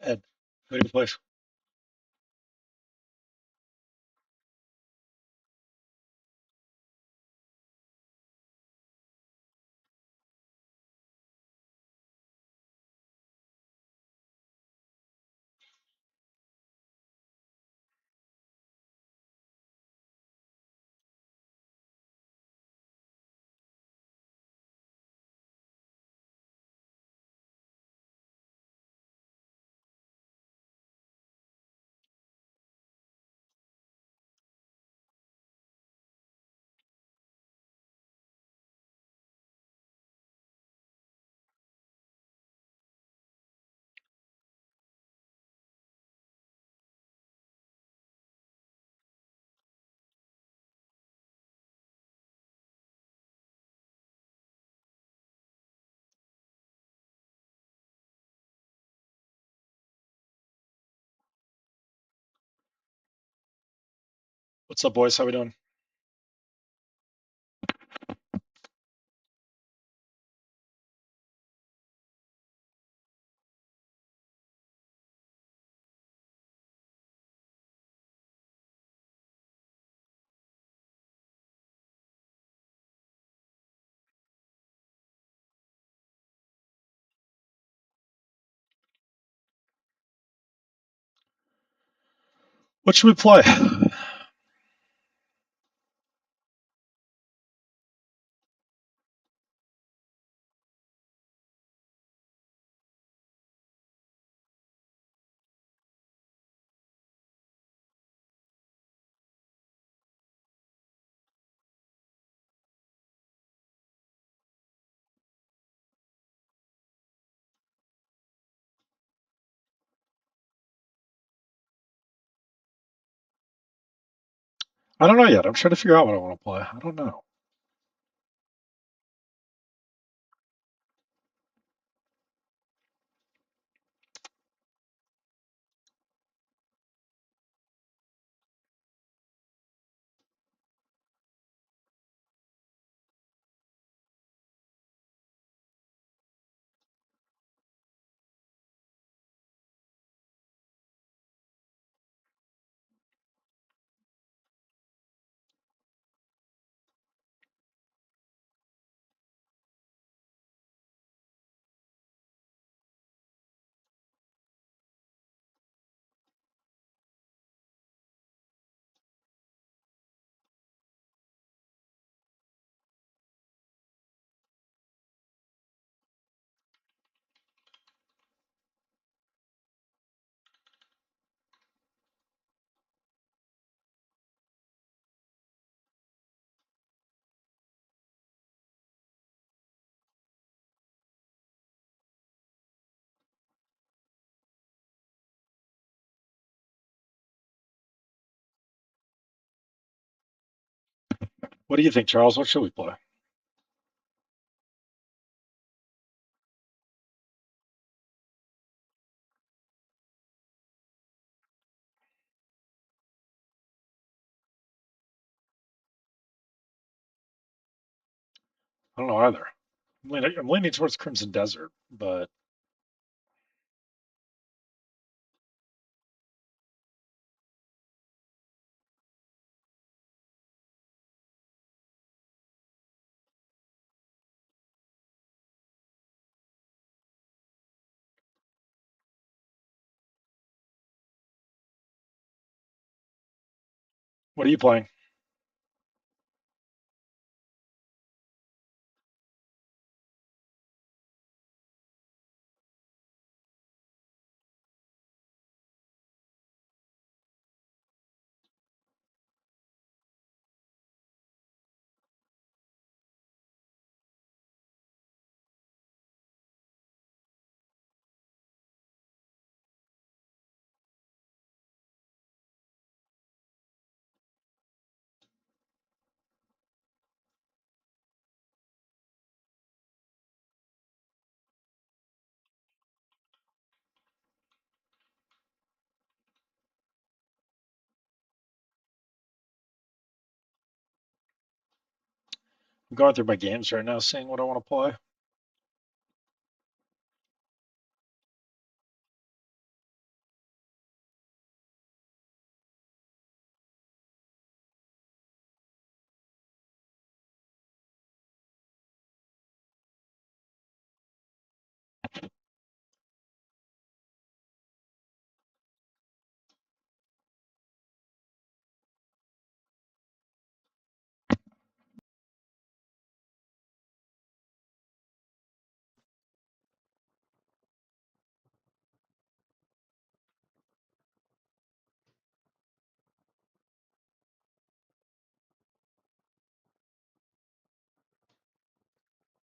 Ed, who do you play? What's up, boys? How we doing? What should we play? I don't know yet. I'm trying to figure out what I want to play. I don't know. What do you think, Charles? What should we play? I don't know either. I'm leaning towards Crimson Desert, but what are you playing? I'm going through my games right now, seeing what I want to play.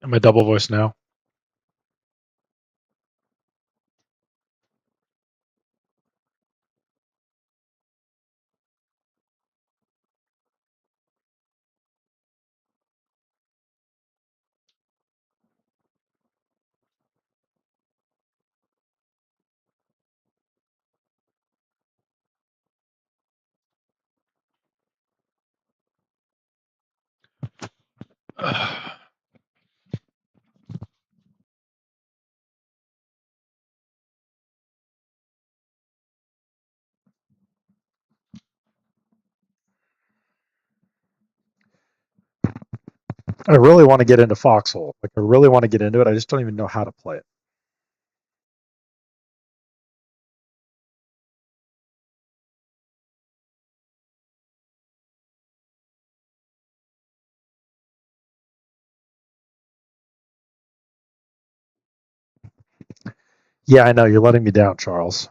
Am I double voice now? I really want to get into Foxhole. Like, I really want to get into it. I just don't even know how to play it. Yeah, I know. You're letting me down, Charles.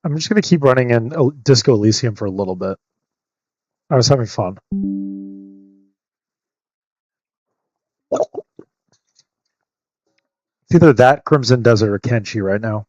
I'm just going to keep running in Disco Elysium for a little bit. I was having fun. It's either that, Crimson Desert, or Kenshi right now.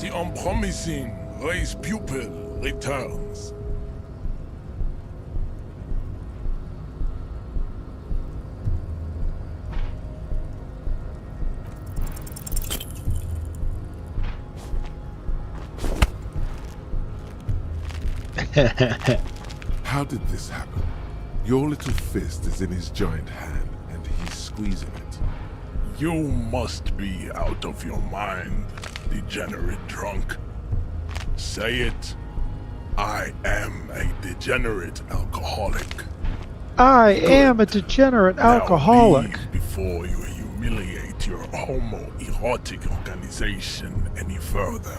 The unpromising race pupil returns. How did this happen? Your little fist is in his giant hand, and he's squeezing it. You must be out of your mind, degenerate drunk. Say it. I am a degenerate alcoholic. I am a degenerate alcoholic. Now leave before you humiliate your homoerotic organization any further.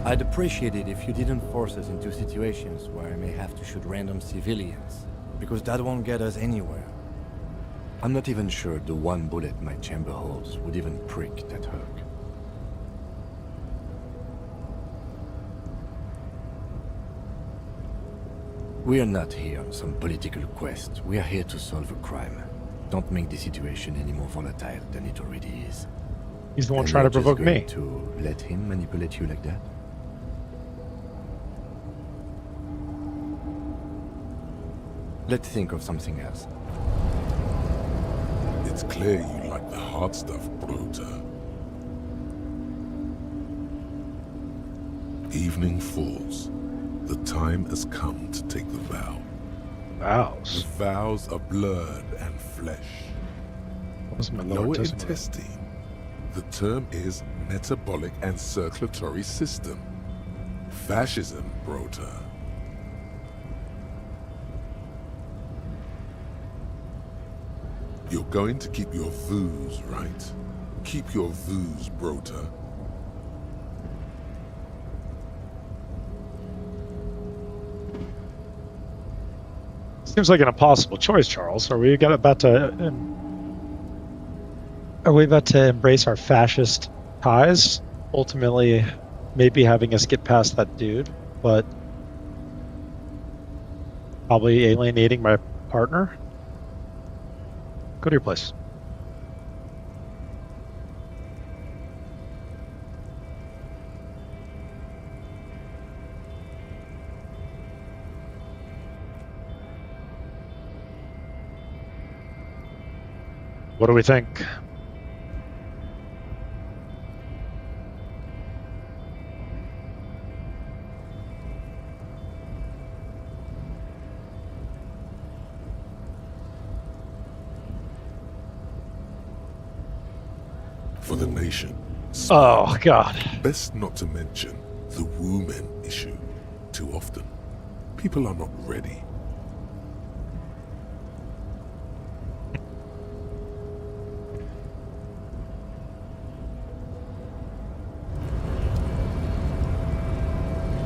I'd appreciate it if you didn't force us into situations where I may have to shoot random civilians, because that won't get us anywhere. I'm not even sure the one bullet my chamber holds would even prick that hook. We are not here on some political quest. We are here to solve a crime. Don't make the situation any more volatile than it already is. He's the one And trying to you're just provoke going me. to let him manipulate you like that? Let's think of something else. It's clear you like the hard stuff, Bruta. Evening falls. The time has come to take the vow. The Vows. vows are blood and flesh. What was my Lower lower intestine? intestine. The term is metabolic and circulatory system. Fascism, Brota. You're going to keep your vooz, right? Keep your vooz, Brota. Seems like an impossible choice, Charles. Are we about to embrace our fascist ties? Ultimately, maybe having us get past that dude, but probably alienating my partner. Go to your place. What do we think? For the nation. Oh, God. Best not to mention the woman issue too often. People are not ready.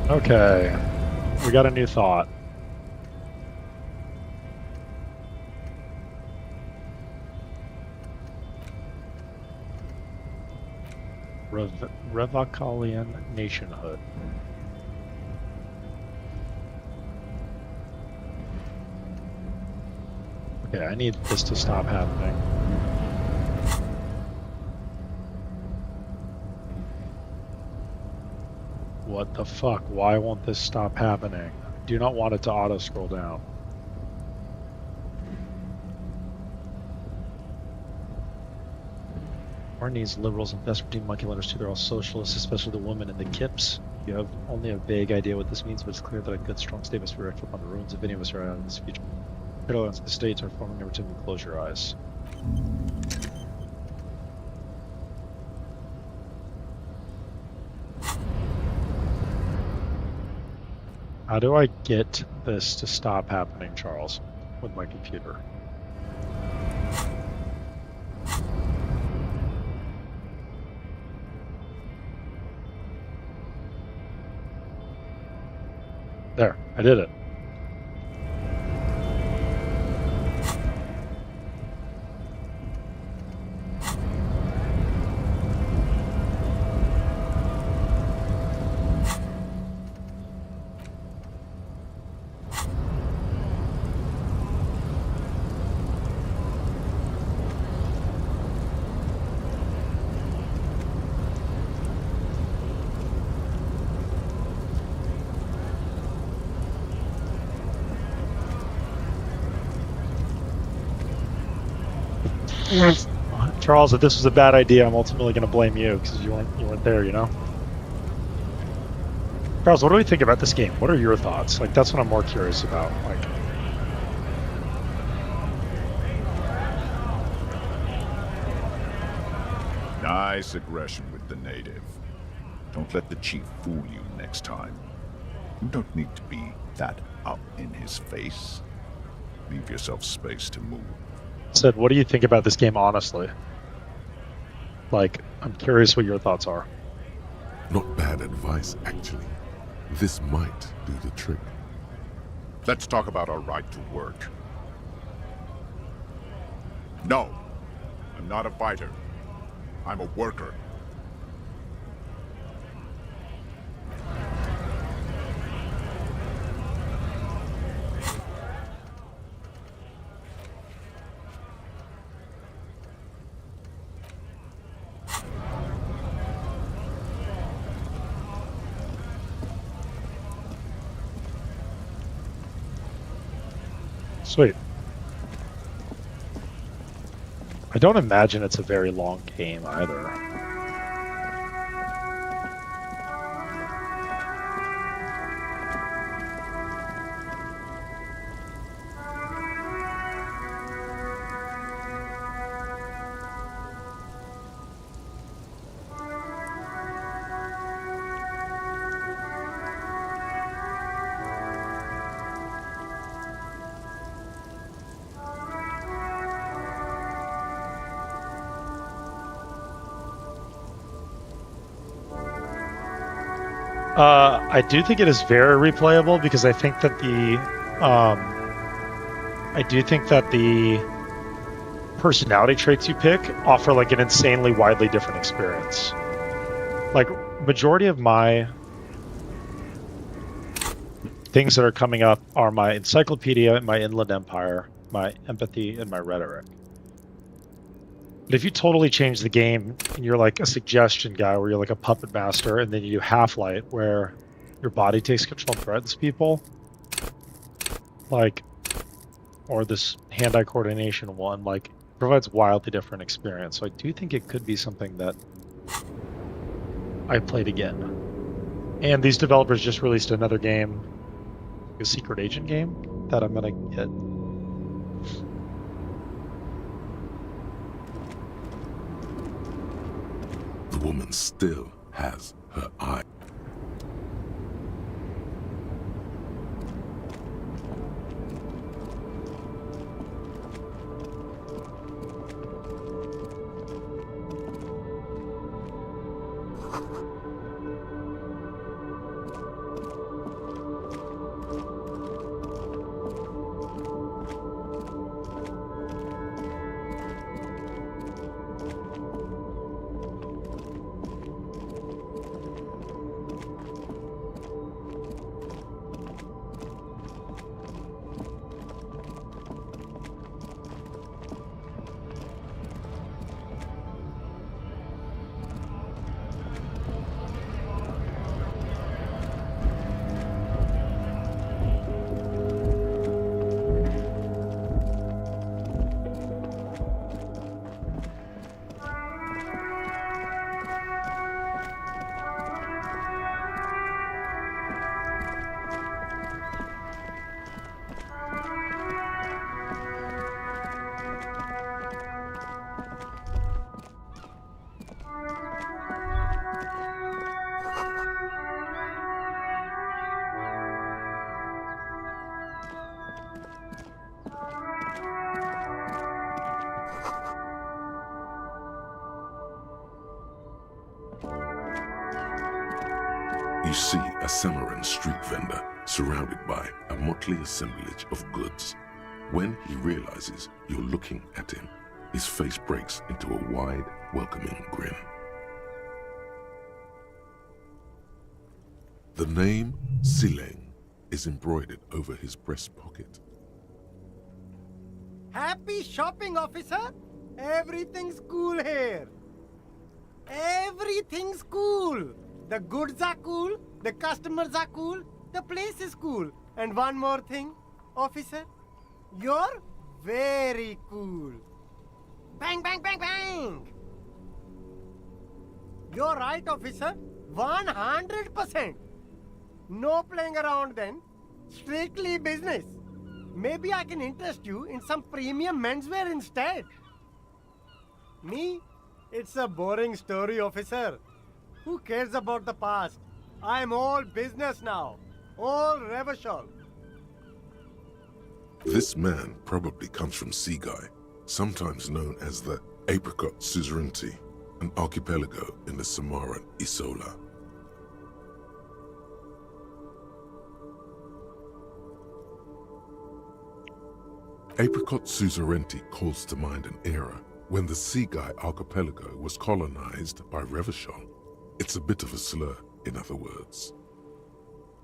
Okay. We got a new thought. Revocalian nationhood. Okay, I need this to stop happening. What the fuck? Why won't this stop happening? Do not want it to auto scroll down. War needs liberals and desperate monkey letters too. They're all socialists, especially the women and the kips. You have only a vague idea what this means, but it's clear that a good, strong state must be erected upon the ruins of any of us are out in this future. Parallels to the states are forming every time you close your eyes. How do I get this to stop happening, Charles, with my computer? There, I did it. Charles, if this was a bad idea, I'm ultimately going to blame you because you weren't there, you know? Charles, what do we think about this game? What are your thoughts? Like, that's what I'm more curious about. Like, Nice aggression with the native. Don't let the chief fool you next time. You don't need to be that up in his face. Leave yourself space to move. said, what do you think about this game, honestly? Like, I'm curious what your thoughts are. Not bad advice, actually. This might do the trick. Let's talk about our right to work. No, I'm not a fighter. I'm a worker. Sweet. I don't imagine it's a very long game either. I do think it is very replayable because I think that the personality traits you pick offer like an insanely widely different experience. Like majority of my things that are coming up are my encyclopedia, my inland empire, my empathy, and my rhetoric. But if you totally change the game and you're like a suggestion guy where you're like a puppet master and then you do half-light where your body takes control and threatens people, like, or this hand-eye coordination one, like, provides wildly different experience. So I do think it could be something that I played again. And these developers just released another game, a secret agent game, that I'm gonna get. The woman still has her eye. You see a Samaran street vendor surrounded by a motley assemblage of goods. When he realizes you're looking at him, his face breaks into a wide, welcoming grin. The name Sileng is embroidered over his breast pocket. Happy shopping, officer! Everything's cool here. Everything's cool. The goods are cool, the customers are cool, the place is cool. And one more thing, officer, you're very cool. Bang, bang, bang, bang! You're right, officer. 100%. No playing around then. Strictly business. Maybe I can interest you in some premium menswear instead. Me? It's a boring story, officer. Who cares about the past? I'm all business now. All Revachol. This man probably comes from Seaguy, sometimes known as the Apricot Suzerainty, an archipelago in the Samaran Isola. Apricot Suzerainty calls to mind an era when the Seaguy archipelago was colonized by Revachol. It's a bit of a slur, in other words.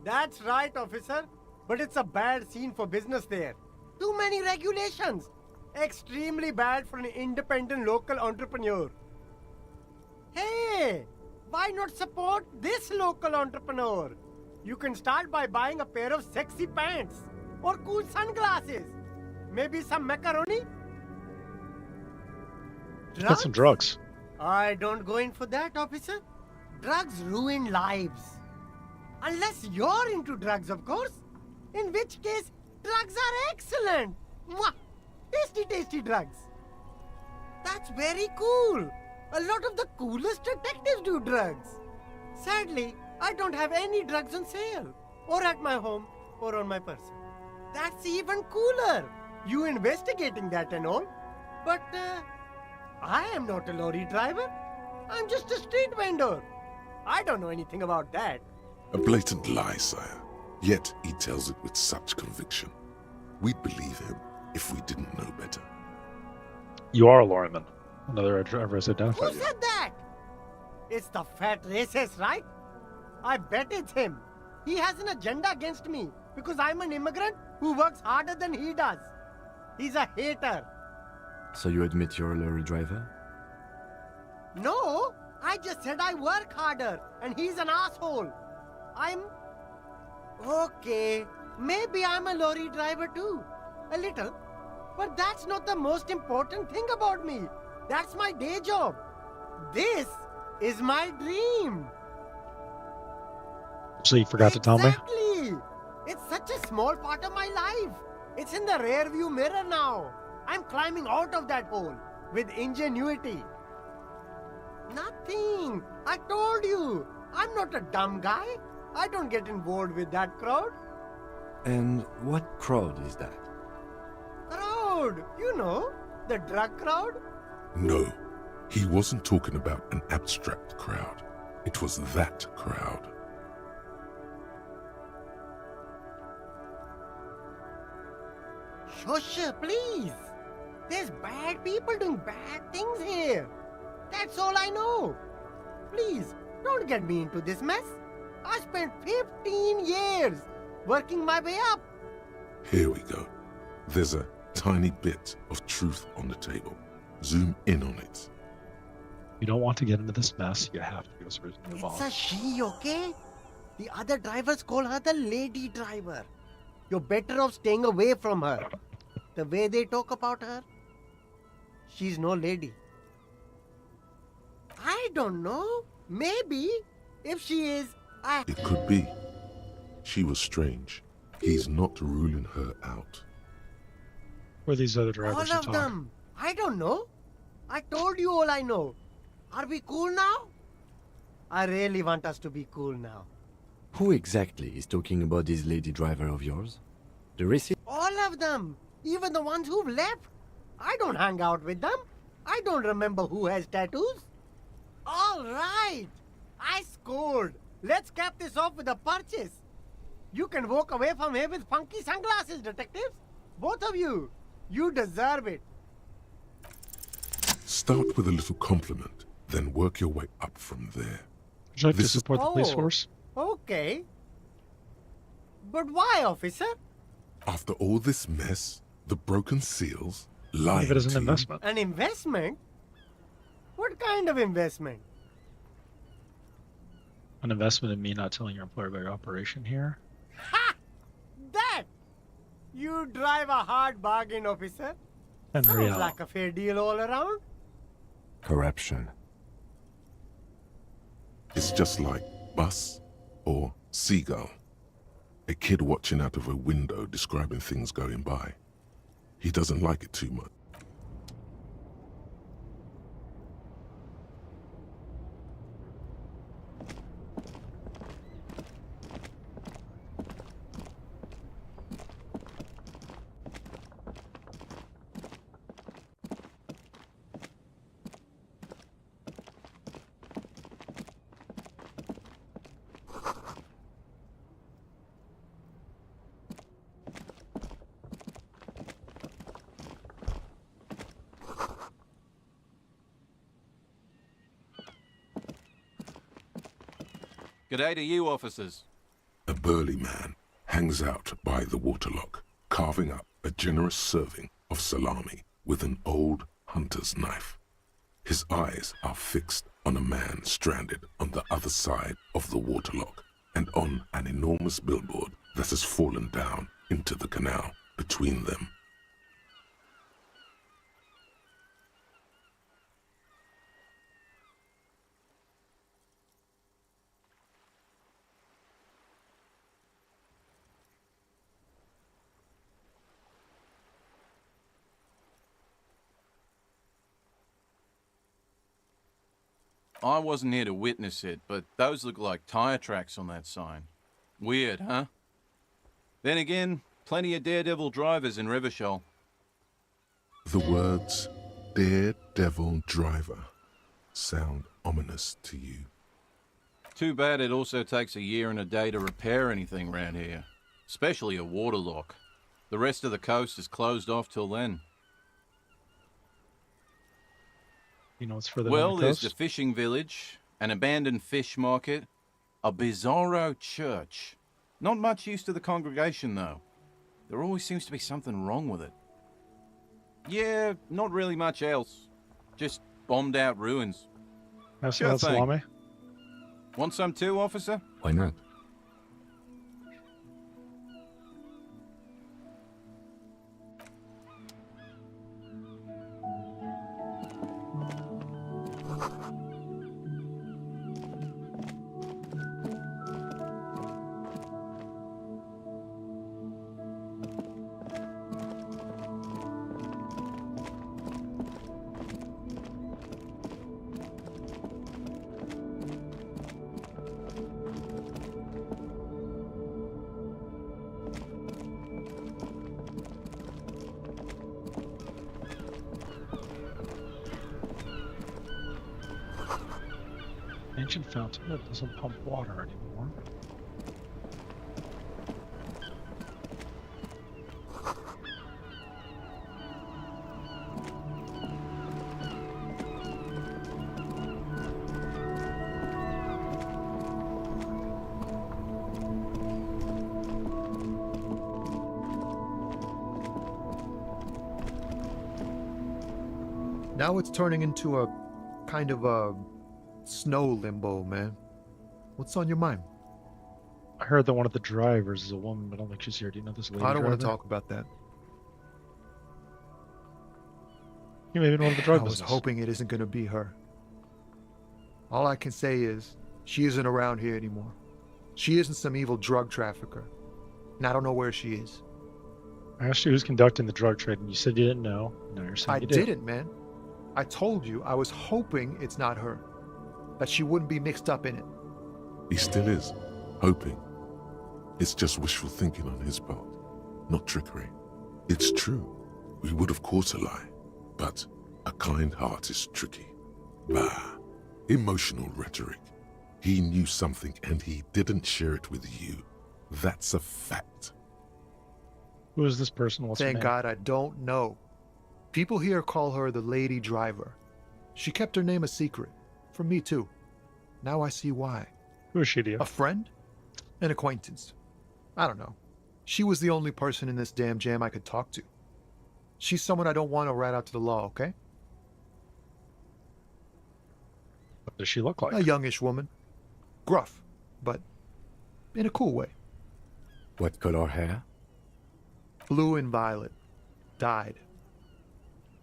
That's right, officer. But it's a bad scene for business there. Too many regulations. Extremely bad for an independent local entrepreneur. Hey, why not support this local entrepreneur? You can start by buying a pair of sexy pants or cool sunglasses. Maybe some macaroni? Get some drugs. I don't go in for that, officer. Drugs ruin lives. Unless you're into drugs, of course. In which case, drugs are excellent. Mwah! Tasty, tasty drugs. That's very cool. A lot of the coolest detectives do drugs. Sadly, I don't have any drugs on sale. Or at my home, or on my person. That's even cooler. You investigating that and all. But, I am not a lorry driver. I'm just a street vendor. I don't know anything about that. A blatant lie, sire. Yet he tells it with such conviction. We'd believe him if we didn't know better. You are a lorryman. Another driver has Who identified you. said that? It's the fat racist, right? I bet it's him. He has an agenda against me because I'm an immigrant who works harder than he does. He's a hater. So you admit you're a lorry driver? No, I just said I work harder and he's an asshole. Okay, maybe I'm a lorry driver too. A little. But that's not the most important thing about me. That's my day job. This is my dream. So you forgot to tell me? Exactly. It's such a small part of my life. It's in the rear view mirror now. I'm climbing out of that hole with ingenuity. Nothing. I told you. I'm not a dumb guy. I don't get involved with that crowd. And what crowd is that? Crowd. You know, the drug crowd. No, he wasn't talking about an abstract crowd. It was that crowd. Shush, please. There's bad people doing bad things here. That's all I know. Please, don't get me into this mess. I spent 15 years working my way up. Here we go. There's a tiny bit of truth on the table. Zoom in on it. You don't want to get into this mess. You have to go through the It's bomb. a she, okay? The other drivers call her the lady driver. You're better off staying away from her. The way they talk about her, she's no lady. I don't know. Maybe if she is, It could be. She was strange. He's not ruling her out. Where are these other all drivers you of talk? them. I don't know. I told you all I know. Are we cool now? I really want us to be cool now. Who exactly is talking about this lady driver of yours? The racist? All of them. Even the ones who've left. I don't hang out with them. I don't remember who has tattoos. All right. I scored. Let's cap this off with a purchase. You can walk away from here with funky sunglasses, detectives. Both of you. You deserve it. Start with a little compliment, then work your way up from there. Would you like to This is- support the police Oh. force? Okay. But why, officer? After all this mess, the broken seals, lying Think of it as an to you, investment. An investment? What kind of investment? An investment in me not telling your employer about your operation here. Ha! That! You drive a hard bargain, officer. And Sounds real. like a fair deal all around. Corruption. It's just like bus or seagull. A kid watching out of a window describing things going by. He doesn't like it too much. G'day to you, officers. A burly man hangs out by the waterlock, carving up a generous serving of salami with an old hunter's knife. His eyes are fixed on a man stranded on the other side of the waterlock and on an enormous billboard that has fallen down into the canal between them. I wasn't here to witness it, but those look like tire tracks on that sign. Weird, huh? Then again, plenty of daredevil drivers in Revachol. The words "daredevil driver" sound ominous to you. Too bad it also takes a year and a day to repair anything round here. Especially a water lock. The rest of the coast is closed off till then. You know what's further Well, down the there's coast? the fishing village, an abandoned fish market, a bizarro church. Not much use to the congregation, though. There always seems to be something wrong with it. Yeah, not really much else. Just bombed out ruins. Have some Sure of that thing. salami? Want some too, officer? Why not? Ancient fountain that doesn't pump water anymore. Now it's turning into a kind of a snow limbo, man. What's on your mind? I heard that one of the drivers is a woman, but I don't think she's here. Do you know this lady I don't want to driver? talk about that. You may be in one of the I drug was business. hoping it isn't going to be her. All I can say is she isn't around here anymore. She isn't some evil drug trafficker. And I don't know where she is. I asked you who's conducting the drug trade, and you said you didn't know. Now you're saying I you did. didn't, man. I told you I was hoping it's not her. That she wouldn't be mixed up in it. He still is, hoping. It's just wishful thinking on his part, not trickery. It's true. We would of course a lie, but a kind heart is tricky. Bah, emotional rhetoric. He knew something and he didn't share it with you. That's a fact. Who is this person? What's her Thank name? God I don't know. People here call her the Lady Driver. She kept her name a secret. From me too. Now I see why. Who is she to you? A friend? An acquaintance? I don't know. She was the only person in this damn jam I could talk to. She's someone I don't want to rat out to the law, okay? What does she look like? A youngish woman. Gruff, but in a cool way. What color hair? Blue and violet. Died.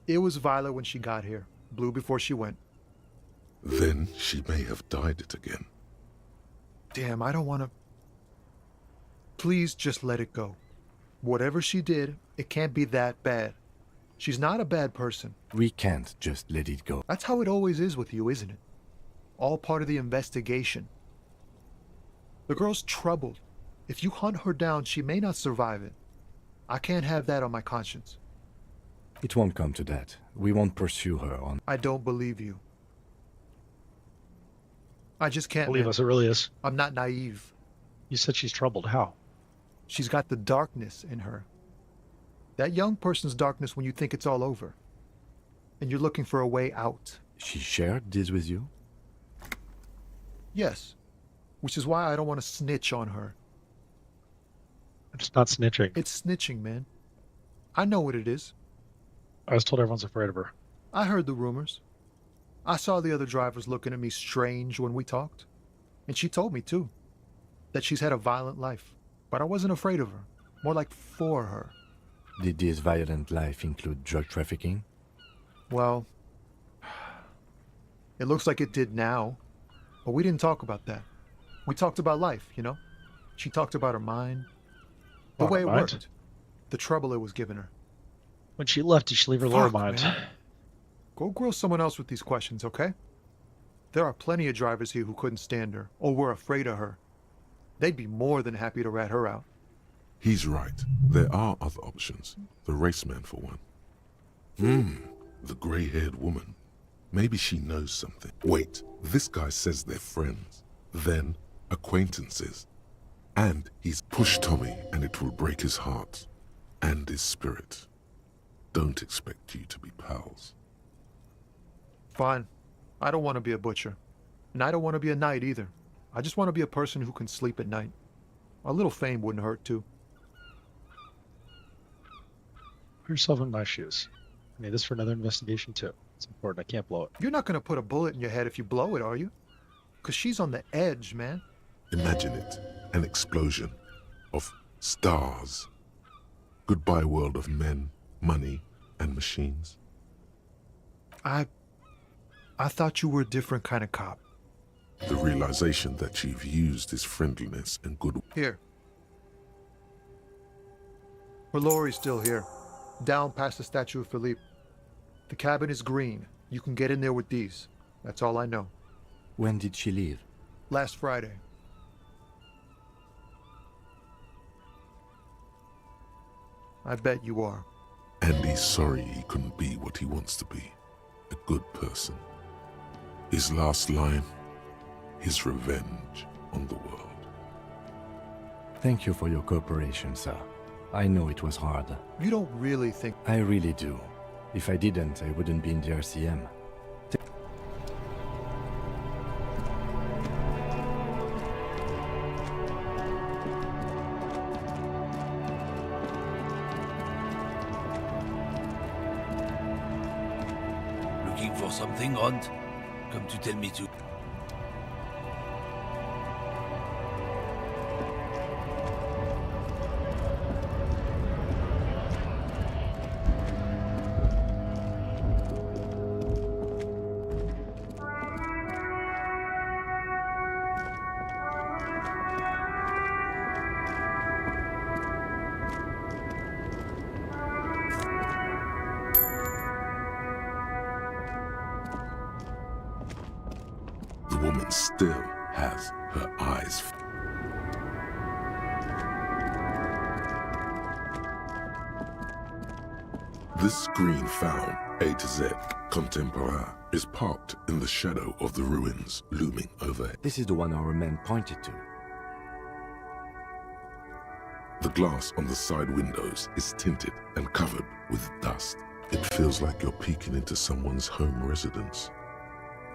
It was violet when she got here. Blue before she went. Then she may have dyed it again. Damn, I don't want to... Please just let it go. Whatever she did, it can't be that bad. She's not a bad person. We can't just let it go. That's how it always is with you, isn't it? All part of the investigation. The girl's troubled. If you hunt her down, she may not survive it. I can't have that on my conscience. It won't come to that. We won't pursue her on... I don't believe you. I just can't, Believe man. us, it really is. I'm not naive. You said she's troubled. How? She's got the darkness in her. That young person's darkness when you think it's all over. And you're looking for a way out. She shared this with you? Yes. Which is why I don't want to snitch on her. It's not snitching. It's snitching, man. I know what it is. I was told everyone's afraid of her. I heard the rumors. I saw the other drivers looking at me strange when we talked. And she told me, too, that she's had a violent life. But I wasn't afraid of her. More like for her. Did this violent life include drug trafficking? Well, it looks like it did now. But we didn't talk about that. We talked about life, you know? She talked about her mind. The About way her it mind? worked. The trouble it was giving her. When she left, did she leave her lower Fuck, mind? man. Go grill someone else with these questions, okay? There are plenty of drivers here who couldn't stand her, or were afraid of her. They'd be more than happy to rat her out. He's right. There are other options. The raceman, for one. The grey-haired woman. Maybe she knows something. Wait, this guy says they're friends. then acquaintances. And he's pushed Tommy, and it will break his heart and his spirit. Don't expect you to be pals. Fine. I don't want to be a butcher. And I don't want to be a knight either. I just want to be a person who can sleep at night. A little fame wouldn't hurt too. Put yourself in my shoes. I need this for another investigation too. It's important. I can't blow it. You're not going to put a bullet in your head if you blow it, are you? Because she's on the edge, man. Imagine it, an explosion of stars. Goodbye world of men, money, and machines. I thought you were a different kind of cop. The realization that you've used his friendliness and goodwill. Here. Her lorry's still here. Down past the statue of Philippe. The cabin is green. You can get in there with these. That's all I know. When did she leave? Last Friday. I bet you are. And he's sorry he couldn't be what he wants to be. A good person. His last line, his revenge on the world. Thank you for your cooperation, sir. I know it was hard. You don't really think... I really do. If I didn't, I wouldn't be in the RCM. Looking for something, Rond? Come to tell me to. The woman still has her eyes. This green found A to Z Contemporain is parked in the shadow of the ruins looming overhead. This is the one our man pointed to. The glass on the side windows is tinted and covered with dust. It feels like you're peeking into someone's home residence.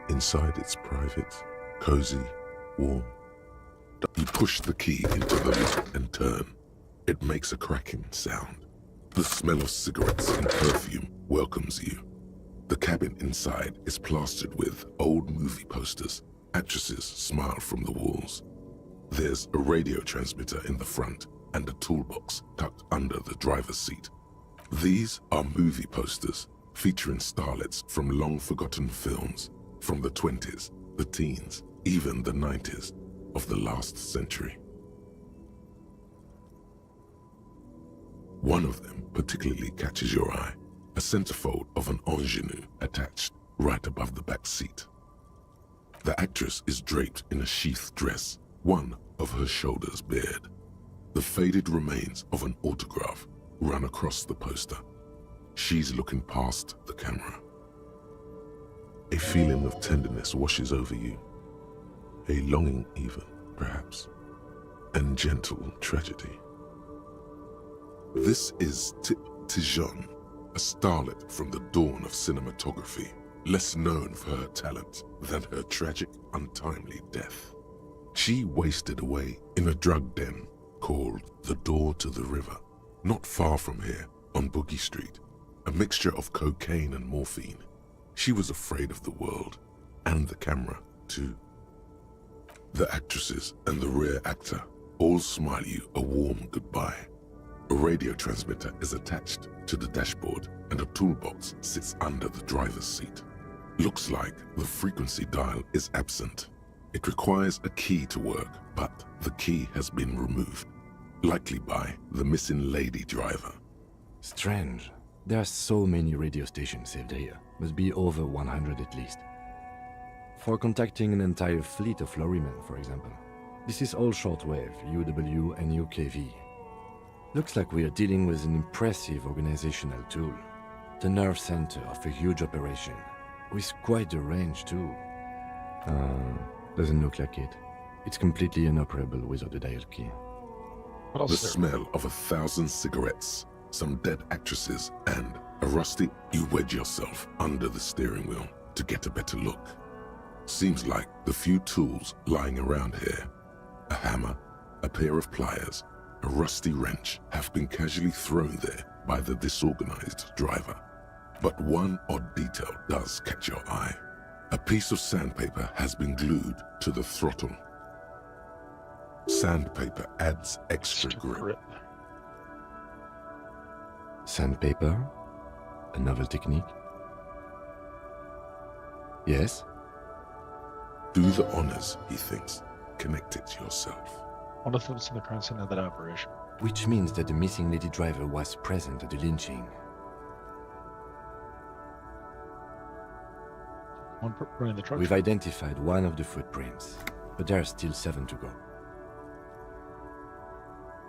Inside it's private, cozy, warm. You push the key into the lock and turn. It makes a cracking sound. The smell of cigarettes and perfume welcomes you. The cabin inside is plastered with old movie posters. Actresses smile from the walls. There's a radio transmitter in the front and a toolbox tucked under the driver's seat. These are movie posters featuring starlets from long-forgotten films from the 20s, the teens, even the 90s of the last century. One of them particularly catches your eye, a centerfold of an ingenue attached right above the back seat. The actress is draped in a sheath dress, one of her shoulders bared. The faded remains of an autograph run across the poster. She's looking past the camera. A feeling of tenderness washes over you. A longing even, perhaps. And gentle tragedy. This is Tip Tijon, a starlet from the dawn of cinematography, less known for her talent than her tragic, untimely death. She wasted away in a drug den called The Door to the River, not far from here on Boogie Street, a mixture of cocaine and morphine. She was afraid of the world, and the camera, too. The actresses and the rear actor all smile you a warm goodbye. A radio transmitter is attached to the dashboard, and a toolbox sits under the driver's seat. Looks like the frequency dial is absent. It requires a key to work, but the key has been removed, likely by the missing lady driver. Strange. There are so many radio stations saved here. Must be over 100 at least. For contacting an entire fleet of lorrymen, for example. This is all shortwave, UW and UKV. Looks like we are dealing with an impressive organizational tool. The nerve center of a huge operation. With quite a range too. Doesn't look like it. It's completely inoperable without the dial key. What else The is there? smell of 1,000 cigarettes, some dead actresses, and a rusty. You wedge yourself under the steering wheel to get a better look. Seems like the few tools lying around here, a hammer, a pair of pliers, a rusty wrench, have been casually thrown there by the disorganized driver. But one odd detail does catch your eye. A piece of sandpaper has been glued to the throttle. Sandpaper adds extra grip. Sandpaper? A novel technique? Yes? Do the honors, he thinks. Connect it yourself. One of them's in the crime scene of that operation. Which means that the missing lady driver was present at the lynching. One running the truck. We've identified one of the footprints, but there are still 7 to go.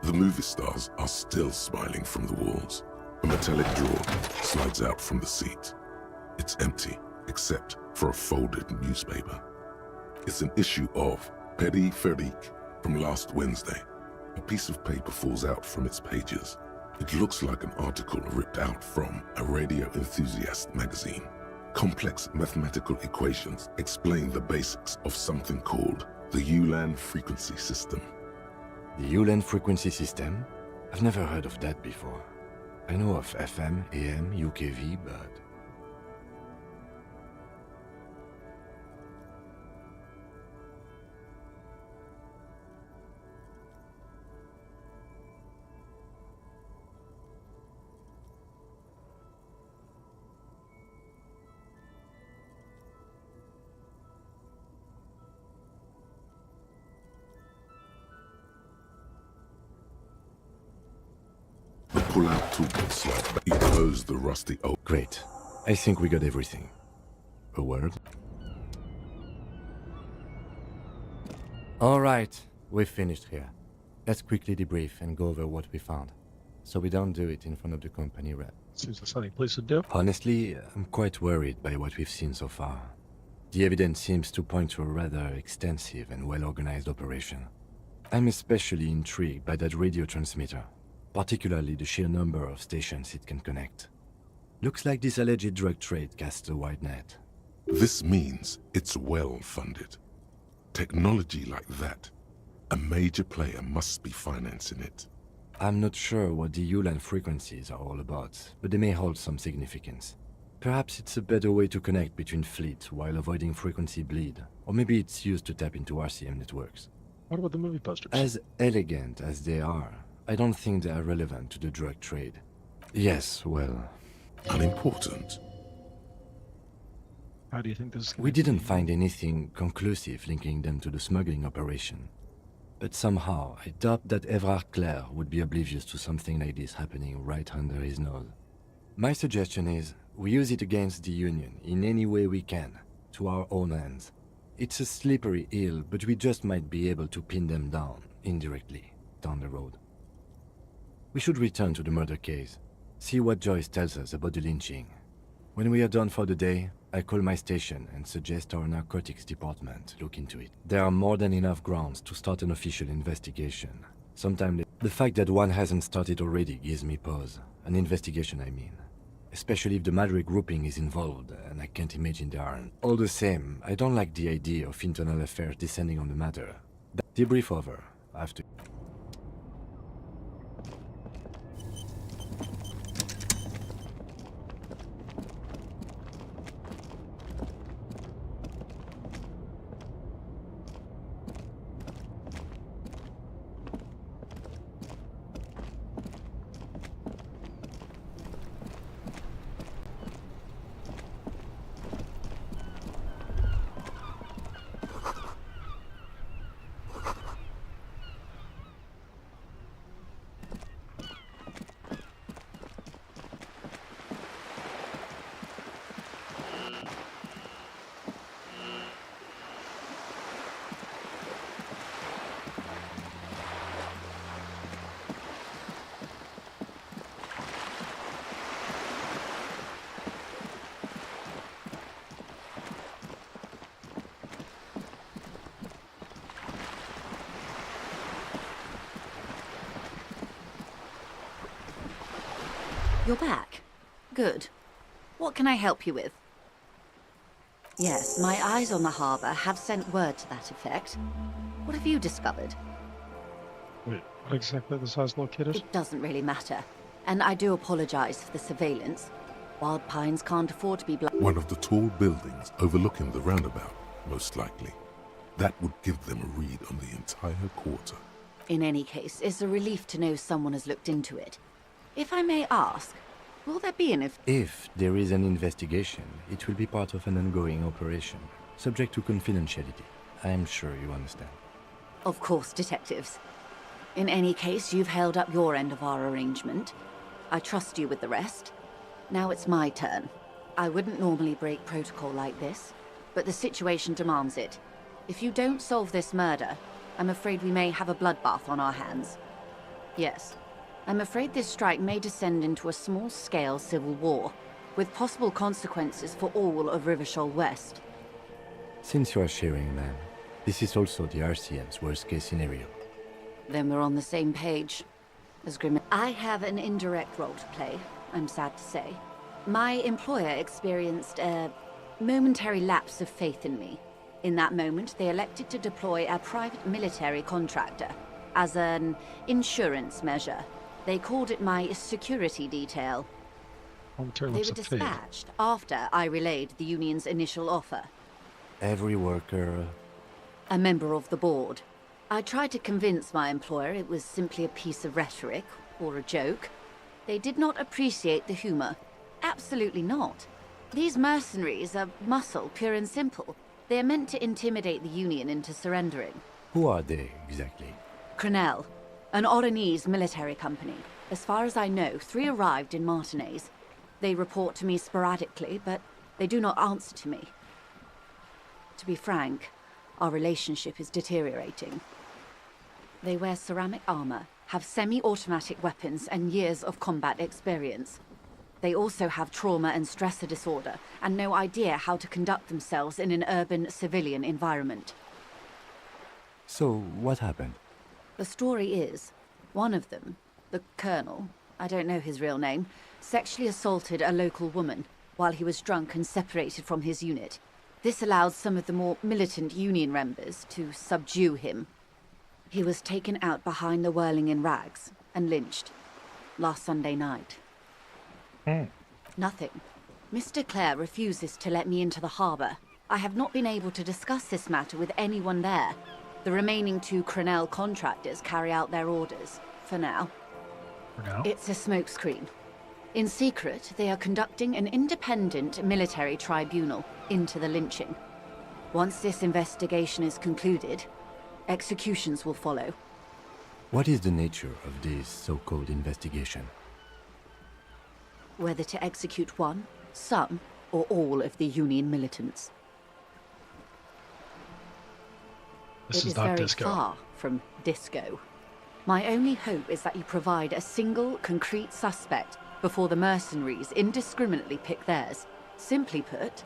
The movie stars are still smiling from the walls. A metallic drawer slides out from the seat. It's empty, except for a folded newspaper. It's an issue of Petit Férique from last Wednesday. A piece of paper falls out from its pages. It looks like an article ripped out from a radio enthusiast magazine. Complex mathematical equations explain the basics of something called the Ulan frequency system. The Ulan frequency system? I've never heard of that before. I know of FM, AM, UKV, but... The pull-out toolkit slide back. You close the rusty oak. Great. I think we got everything. A word? Alright, we've finished here. Let's quickly debrief and go over what we found, so we don't do it in front of the company rep. Seems like something police would do. Honestly, I'm quite worried by what we've seen so far. The evidence seems to point to a rather extensive and well-organized operation. I'm especially intrigued by that radio transmitter, particularly the sheer number of stations it can connect. Looks like this alleged drug trade casts a wide net. This means it's well funded. Technology like that, a major player must be financing it. I'm not sure what the Ulan frequencies are all about, but they may hold some significance. Perhaps it's a better way to connect between fleets while avoiding frequency bleed, or maybe it's used to tap into RCM networks. What about the movie posters? As elegant as they are, I don't think they are relevant to the drug trade. Yes, well, Unimportant. How do you think this is we gonna didn't be? find anything conclusive linking them to the smuggling operation. But somehow, I doubt that Evrard Claire would be oblivious to something like this happening right under his nose. My suggestion is, we use it against the Union in any way we can, to our own ends. It's a slippery hill, but we just might be able to pin them down, indirectly, down the road. We should return to the murder case, see what Joyce tells us about the lynching. When we are done for the day, I call my station and suggest our narcotics department look into it. There are more than enough grounds to start an official investigation. Sometimes the fact that one hasn't started already gives me pause. An investigation, I mean. Especially if the Madrid grouping is involved, and I can't imagine they aren't. All the same, I don't like the idea of internal affairs descending on the matter. Debrief over. I have to... You're back. Good. What can I help you with? Yes, my eyes on the harbour have sent word to that effect. What have you discovered? Wait, what exactly this house located? It doesn't really matter. And I do apologize for the surveillance. Wild Pines can't afford to be One of the tall buildings overlooking the roundabout, most likely. That would give them a read on the entire quarter. In any case, it's a relief to know someone has looked into it. If I may ask, will there be an If there is an investigation, it will be part of an ongoing operation, subject to confidentiality. I am sure you understand. Of course, detectives. In any case, you've held up your end of our arrangement. I trust you with the rest. Now it's my turn. I wouldn't normally break protocol like this, but the situation demands it. If you don't solve this murder, I'm afraid we may have a bloodbath on our hands. Yes, I'm afraid this strike may descend into a small-scale civil war, with possible consequences for all of Rivershoal West. Since you are sharing, ma'am, this is also the RCM's worst-case scenario. Then we're on the same page. As grim. I have an indirect role to play, I'm sad to say. My employer experienced a momentary lapse of faith in me. In that moment, they elected to deploy a private military contractor as an insurance measure. They called it my security detail. Momentary They lapse were of faith. dispatched after I relayed the union's initial offer. Every worker... A member of the board. I tried to convince my employer it was simply a piece of rhetoric, or a joke. They did not appreciate the humor. Absolutely not. These mercenaries are muscle, pure and simple. They are meant to intimidate the Union into surrendering. Who are they, exactly? Crenell, an Oranese military company. As far as I know, 3 arrived in Martinez. They report to me sporadically, but they do not answer to me. To be frank, our relationship is deteriorating. They wear ceramic armor, have semi-automatic weapons, and years of combat experience. They also have trauma and stressor disorder, and no idea how to conduct themselves in an urban civilian environment. So, what happened? The story is, one of them, the Colonel, I don't know his real name, sexually assaulted a local woman while he was drunk and separated from his unit. This allowed some of the more militant Union members to subdue him. He was taken out behind the whirling in rags and lynched last Sunday night. Nothing. Mr. Clare refuses to let me into the harbour. I have not been able to discuss this matter with anyone there. The remaining 2 Crenell contractors carry out their orders, for now. For now? It's a smokescreen. In secret, they are conducting an independent military tribunal into the lynching. Once this investigation is concluded, executions will follow. What is the nature of this so-called investigation? Whether to execute one, some, or all of the Union militants. This It is is not very disco. far from disco. My only hope is that you provide a single, concrete suspect before the mercenaries indiscriminately pick theirs. Simply put,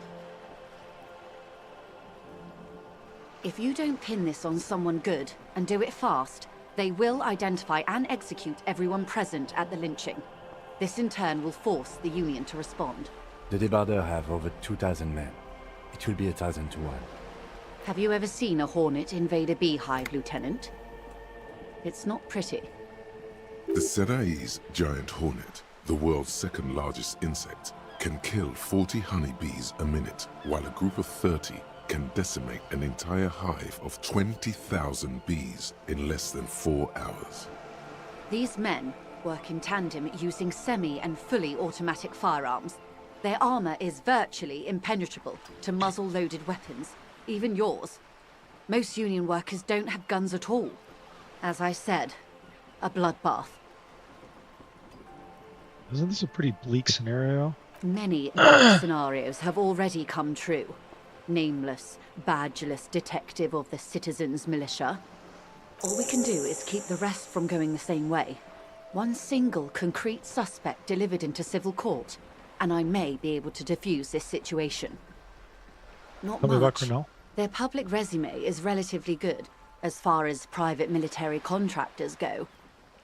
if you don't pin this on someone good and do it fast, they will identify and execute everyone present at the lynching. This in turn will force the Union to respond. The Debardeurs have over 2,000 men. It will be 1,000 to 1. Have you ever seen a Hornet invade a beehive, Lieutenant? It's not pretty. The Seraï's giant hornet, the world's 2nd largest insect, can kill 40 honeybees a minute, while a group of 30 can decimate an entire hive of 20,000 bees in less than 4 hours. These men work in tandem using semi- and fully automatic firearms. Their armor is virtually impenetrable to muzzle-loaded weapons, even yours. Most Union workers don't have guns at all. As I said, a bloodbath. Isn't this a pretty bleak scenario? Many dark scenarios have already come true. Nameless, badgeless detective of the Citizens Militia. All we can do is keep the rest from going the same way. One single concrete suspect delivered into civil court, and I may be able to defuse this situation. Not Tell me about much. Crenell. Their public resume is relatively good, as far as private military contractors go.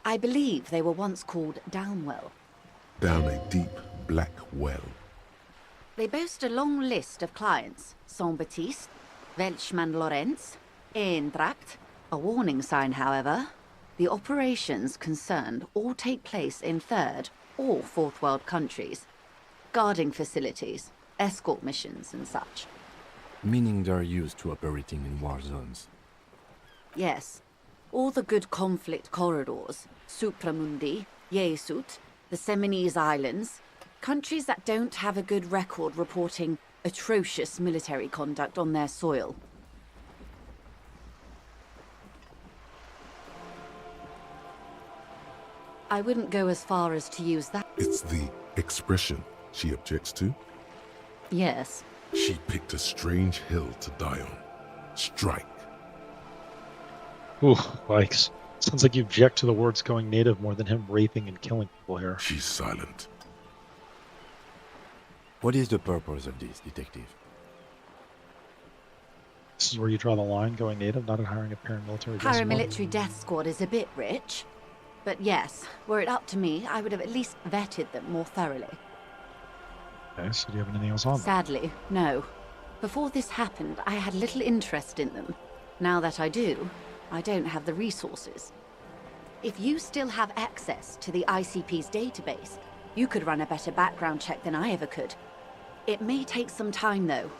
I believe they were once called Downwell. down a deep black well. They boast a long list of clients. Saint-Baptiste, Welchman Lorenz, Eintracht. A warning sign, however. The operations concerned all take place in third or fourth world countries. Guarding facilities, escort missions and such. Meaning they're used to operating in war zones. Yes. All the good conflict corridors, Supramundi, Yesut, the Seminese Islands, countries that don't have a good record reporting atrocious military conduct on their soil. I wouldn't go as far as to use that. It's the expression she objects to. Yes. She picked a strange hill to die on. Strike. Ooh, yikes. Sounds like you object to the words going native more than him raping and killing people here. She's silent. What is the purpose of this, detective? This is where you draw the line, going native, not in hiring a paramilitary. Paramilitary death squad is a bit rich. But yes, were it up to me, I would have at least vetted them more thoroughly. Okay, so do you have anything else on them? Sadly, no. Before this happened, I had little interest in them. Now that I do, I don't have the resources. If you still have access to the ICP's database, you could run a better background check than I ever could. It may take some time, though.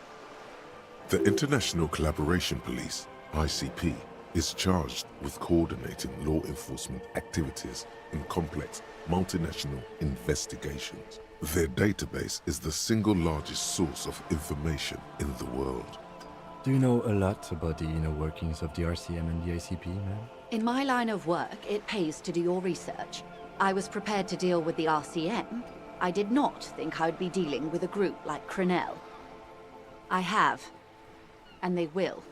The International Collaboration Police, ICP, is charged with coordinating law enforcement activities in complex multinational investigations. Their database is the single largest source of information in the world. Do you know a lot about the inner workings of the RCM and the ICP, ma'am? In my line of work, it pays to do your research. I was prepared to deal with the RCM. I did not think I would be dealing with a group like Crenel. I have, and they will.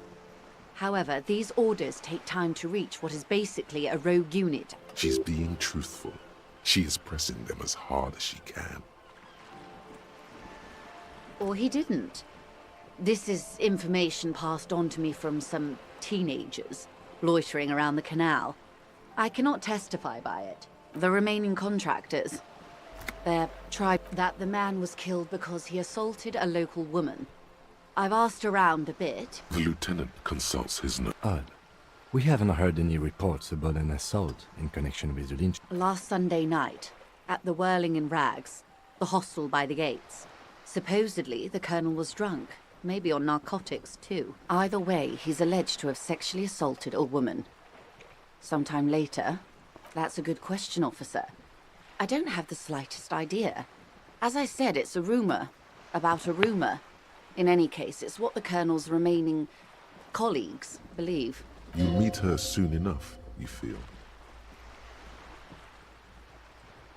However, these orders take time to reach what is basically a rogue unit. She's being truthful. She is pressing them as hard as she can. Or he didn't. This is information passed on to me from some teenagers loitering around the canal. I cannot testify by it. The remaining contractors, their tribe that the man was killed because he assaulted a local woman. I've asked around a bit. The lieutenant consults his notes. Odd. We haven't heard any reports about an assault in connection with the lynch. Last Sunday night, at the Whirling in Rags, the hostel by the gates. Supposedly, the colonel was drunk, maybe on narcotics too. Either way, he's alleged to have sexually assaulted a woman. Sometime later, that's a good question, officer. I don't have the slightest idea. As I said, it's a rumor about a rumor. In any case, it's what the colonel's remaining colleagues believe. You meet her soon enough, you feel.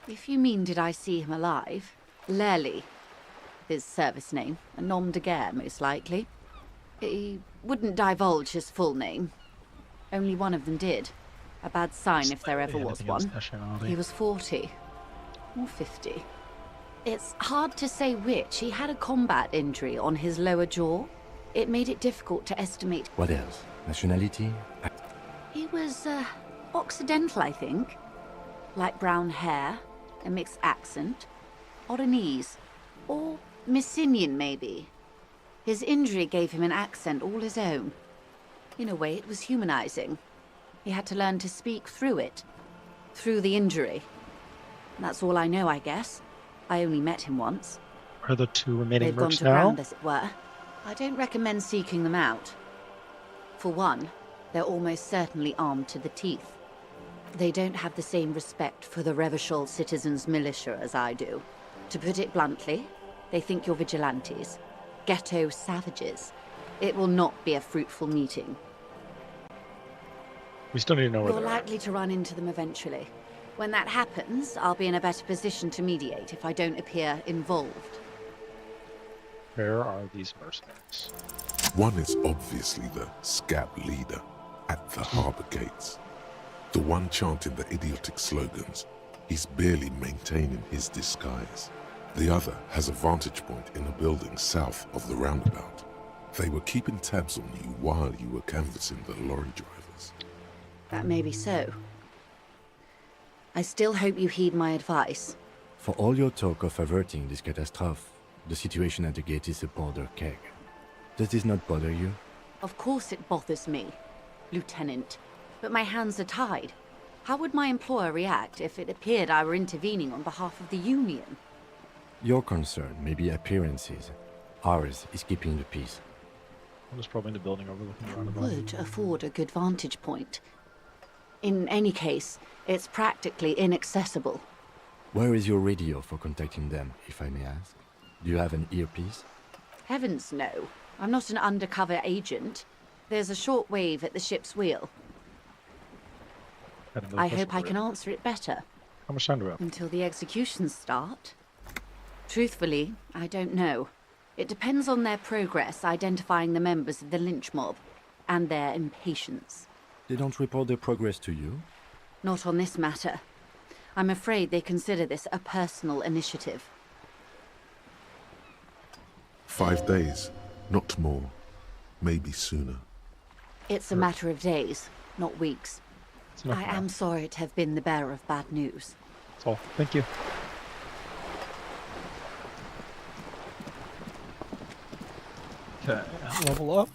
If you mean did I see him alive, Lely, his service name, a nom de guerre most likely. He wouldn't divulge his full name. Only one of them did. A bad sign if there ever was one. He was 40 or 50. It's hard to say which. He had a combat injury on his lower jaw. It made it difficult to estimate. What else? Nationality? He was, Occidental, I think. Light brown hair, a mixed accent. Oranese. Or Messinian, maybe. His injury gave him an accent all his own. In a way, it was humanizing. He had to learn to speak through it. Through the injury. That's all I know, I guess. I only met him once. Are the two remaining They've gone mercs to now? ground, as it were. I don't recommend seeking them out. For one, they're almost certainly armed to the teeth. They don't have the same respect for the Revachol citizens' militia as I do. To put it bluntly, they think you're vigilantes. Ghetto savages. It will not be a fruitful meeting. We still need to know where You're they're at. likely to run into them eventually. When that happens, I'll be in a better position to mediate if I don't appear involved. Where are these mercenaries? One is obviously the scab leader at the harbor gates. The one chanting the idiotic slogans. He's barely maintaining his disguise. The other has a vantage point in a building south of the roundabout. They were keeping tabs on you while you were canvassing the lorry drivers. That may be so. I still hope you heed my advice. For all your talk of averting this catastrophe, the situation at the gate is a powder keg. Does this not bother you? Of course it bothers me, Lieutenant. But my hands are tied. How would my employer react if it appeared I were intervening on behalf of the Union? Your concern may be appearances. Ours is keeping the peace. I'm just probably in the building overlooking the It roundabout. would afford a good vantage point. In any case, it's practically inaccessible. Where is your radio for contacting them, if I may ask? Do you have an earpiece? Heavens no. I'm not an undercover agent. There's a short wave at the ship's wheel. Got another I question hope I for can you. answer it better. How much time do we have? Until the executions start? Truthfully, I don't know. It depends on their progress identifying the members of the lynch mob, and their impatience. They don't report their progress to you? Not on this matter. I'm afraid they consider this a personal initiative. 5 days, not more. Maybe sooner. It's a matter of days, not weeks. It's enough I now. am sorry to have been the bearer of bad news. That's all. Thank you. Okay, level up.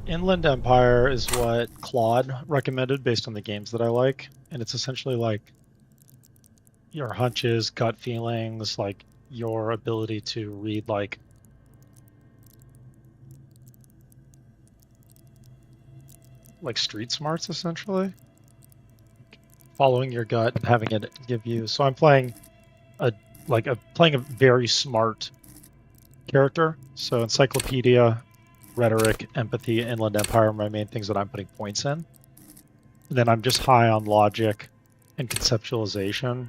Inland Empire is what Claude recommended based on the games that I like, and it's essentially like your hunches, gut feelings, like your ability to read like street smarts, essentially. Following your gut and having it give you. So I'm playing playing a very smart character. So encyclopedia, rhetoric, empathy, Inland Empire are my main things that I'm putting points in. And then I'm just high on logic and conceptualization,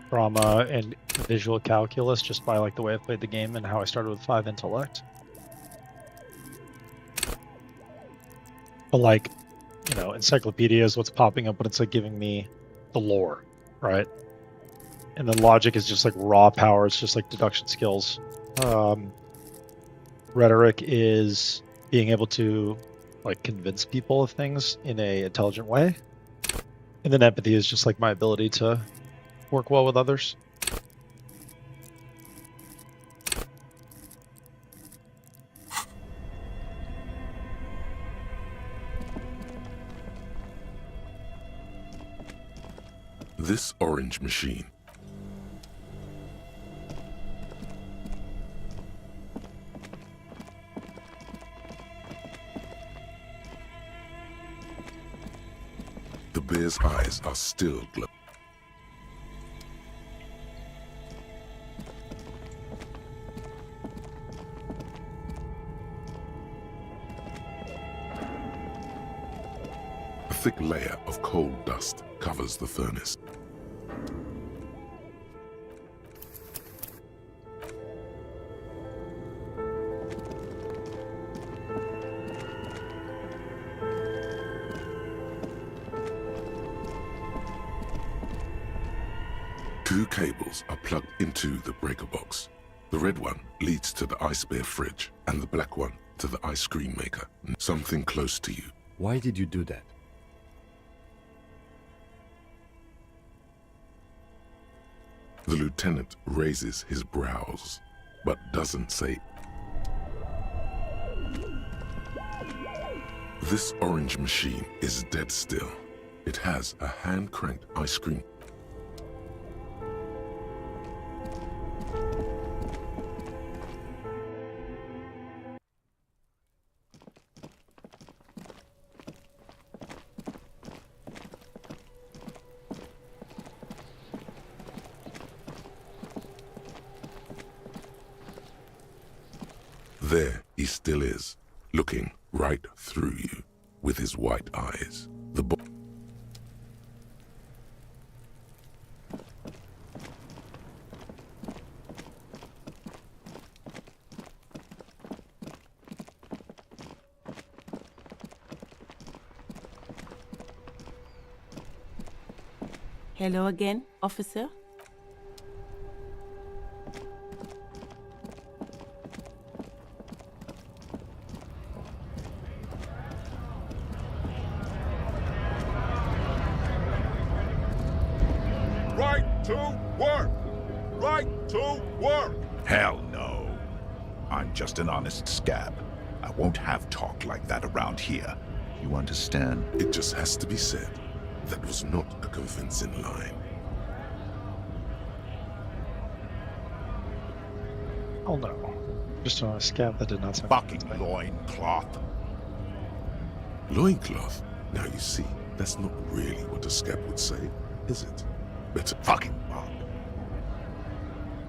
drama, and visual calculus just by like the way I played the game and how I started with 5 intellect. But like, you know, encyclopedia is what's popping up, but it's like giving me the lore, right? And then logic is just like raw power. It's just like deduction skills. Rhetoric is being able to like convince people of things in a intelligent way. And then empathy is just like my ability to work well with others. This orange machine. The bear's eyes are still glowing. A thick layer of coal dust covers the furnace. Two cables are plugged into the breaker box. The red one leads to the ice bear fridge, and the black one to the ice cream maker. Something close to you. Why did you do that? The lieutenant raises his brows, but doesn't say. This orange machine is dead still. It has a hand-cranked ice cream. There he still is, looking right through you with his white eyes. The boy. Hello again, officer. Right to work! Right to work! Hell no. I'm just an honest scab. I won't have talk like that around here. You understand? It just has to be said. That was not a convincing line. Oh no. Just on a scab that did not sound Fucking convincing. loincloth. Loincloth? Now you see, that's not really what a scab would say, is it? Better Fucking bug.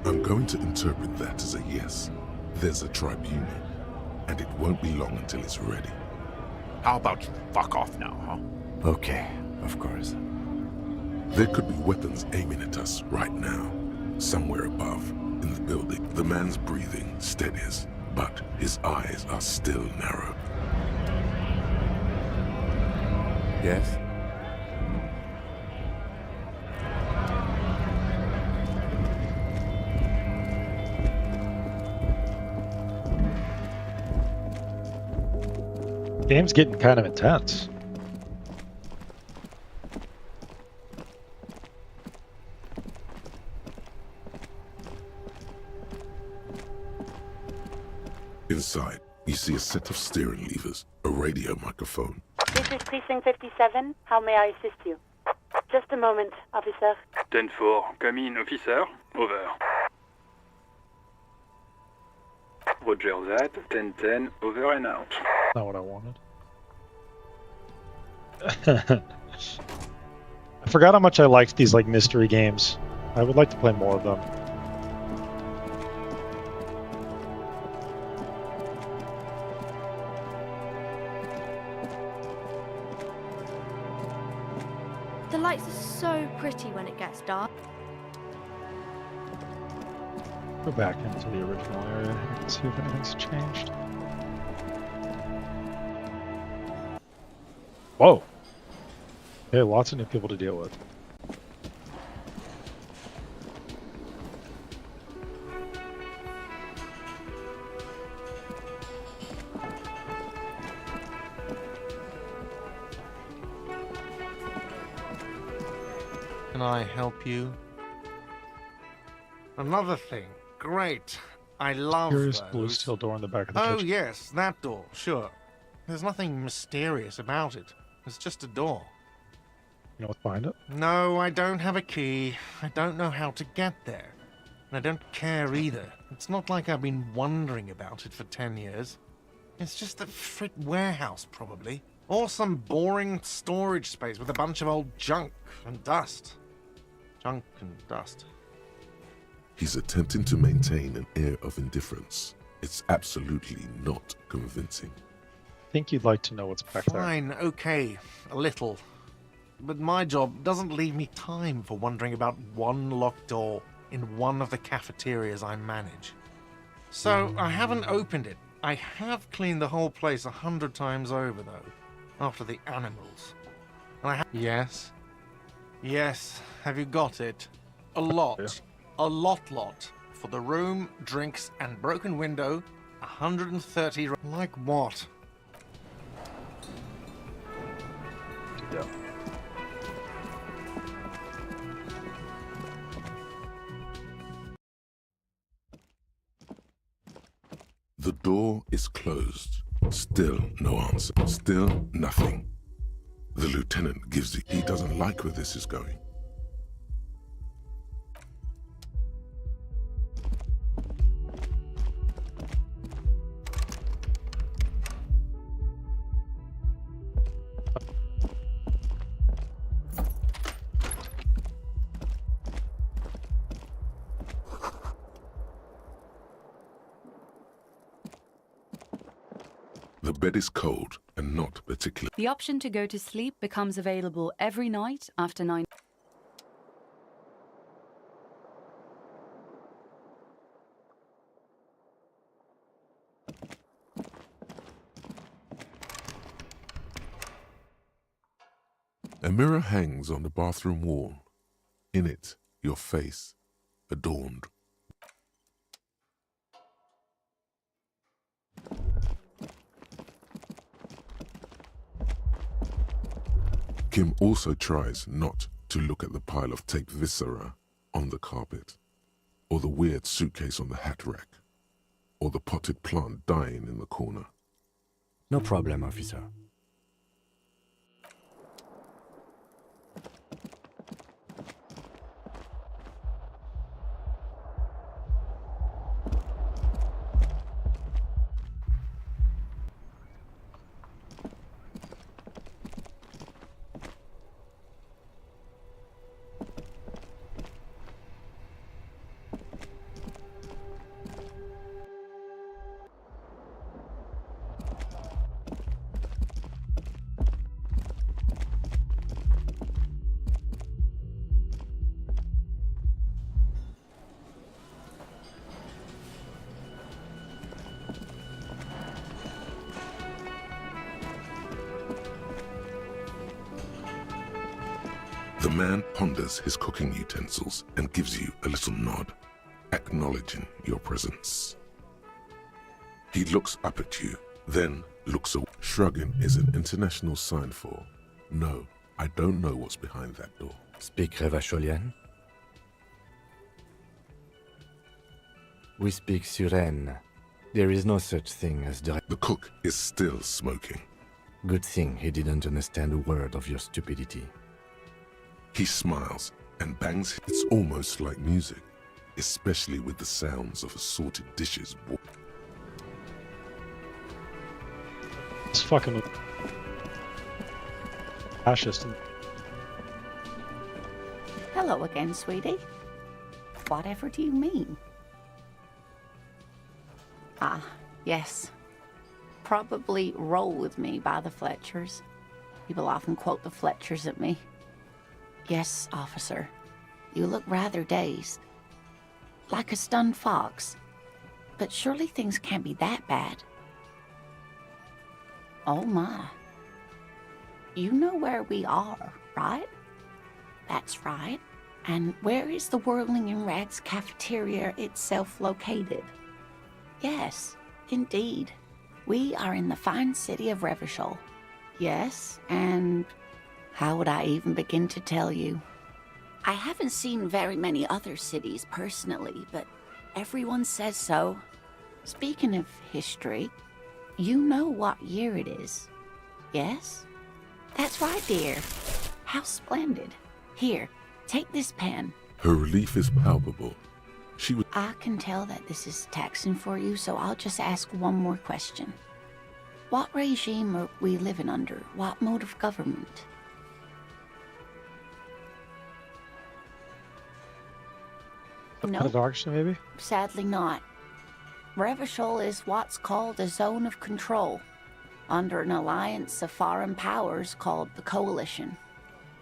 I'm going to interpret that as a yes. There's a tribunal, and it won't be long until it's ready. How about you fuck off now, huh? Okay, of course. There could be weapons aiming at us right now, somewhere above, in the building. The man's breathing steadies, but his eyes are still narrow. Yes? Game's getting kind of intense. Inside, you see a set of steering levers, a radio microphone. This is Precinct 57. How may I assist you? Just a moment, officer. 10-4, come in, officer. Over. Roger that. 10-10, over and out. Not what I wanted. I forgot how much I liked these like mystery games. I would like to play more of them. The lights are so pretty when it gets dark. Go back into the original area and see if anything's changed. Whoa! Okay, lots of new people to deal with. Can I help you? Another thing. Great. I love Curious those. blue steel door in the back of the Oh, kitchen. yes, that door, sure. There's nothing mysterious about it. It's just a door. You know what's behind it? No, I don't have a key. I don't know how to get there. And I don't care either. It's not like I've been wondering about it for 10 years. It's just a frit warehouse, probably. Or some boring storage space with a bunch of old junk and dust. Junk and dust. He's attempting to maintain an air of indifference. It's absolutely not convincing. I think you'd like to know what's back there. Fine, okay, a little. But my job doesn't leave me time for wondering about one locked door in one of the cafeterias I manage. So I haven't opened it. I have cleaned the whole place 100 times over, though, after the animals. And Yes? Yes, have you got it? A lot. Yeah. A lot. For the room, drinks, and broken window, 130... Like what? Yeah. The door is closed. Still no answer. Still nothing. The lieutenant gives it. He doesn't like where this is going. The bed is cold and not particularly. The option to go to sleep becomes available every night after 9. A mirror hangs on the bathroom wall. In it, your face, adorned. Kim also tries not to look at the pile of taped viscera on the carpet, or the weird suitcase on the hat rack, or the potted plant dying in the corner. No problem, officer. The man ponders his cooking utensils and gives you a little nod, acknowledging your presence. He looks up at you, then looks away. Shrugging is an international sign for, no, I don't know what's behind that door. Speak Revacholian? We speak Suren. There is no such thing as direct. The cook is still smoking. Good thing he didn't understand a word of your stupidity. He smiles and bangs. It's almost like music, especially with the sounds of assorted dishes. It's fucking fascist. Hello again, sweetie. Whatever do you mean? Ah, yes. Probably Roll With Me by the Fletchers. People often quote the Fletchers at me. Yes, officer. You look rather dazed. Like a stunned fox. But surely things can't be that bad. Oh my. You know where we are, right? That's right. And where is the Whirling in Rags cafeteria itself located? Yes, indeed. We are in the fine city of Revachol. Yes, and how would I even begin to tell you? I haven't seen very many other cities personally, but everyone says so. Speaking of history, you know what year it is. Yes? That's right, dear. How splendid. Here, take this pen. Her relief is palpable. She would. I can tell that this is taxing for you, so I'll just ask one more question. What regime are we living under? What mode of government? No. Autocracy, maybe? Sadly not. Revachol is what's called a zone of control, under an alliance of foreign powers called the Coalition.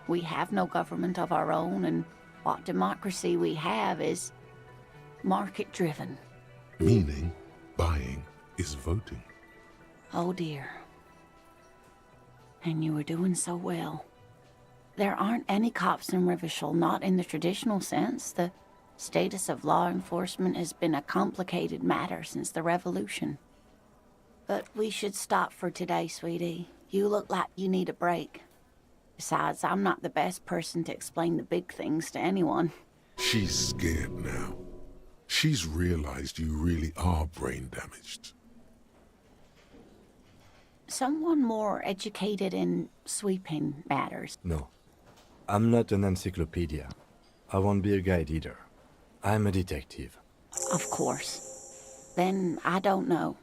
We have no government of our own, and what democracy we have is market-driven. Meaning, buying is voting. Oh dear. And you were doing so well. There aren't any cops in Revachol, not in the traditional sense. The status of law enforcement has been a complicated matter since the revolution. But we should stop for today, sweetie. You look like you need a break. Besides, I'm not the best person to explain the big things to anyone. She's scared now. She's realized you really are brain damaged. Someone more educated in sweeping matters. No. I'm not an encyclopedia. I won't be a guide either. I'm a detective. Of course. Then I don't know.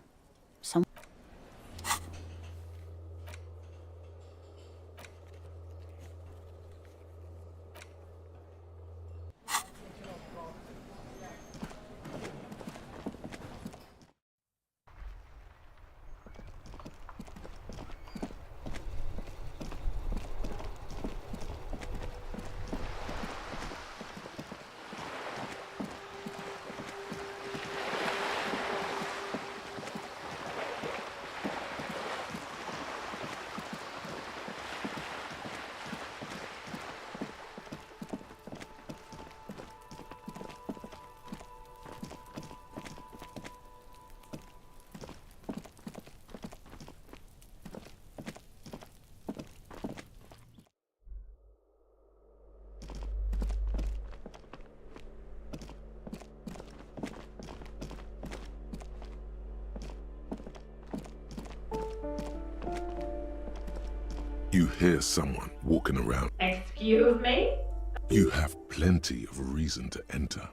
You hear someone walking around. Excuse me? You have plenty of reason to enter.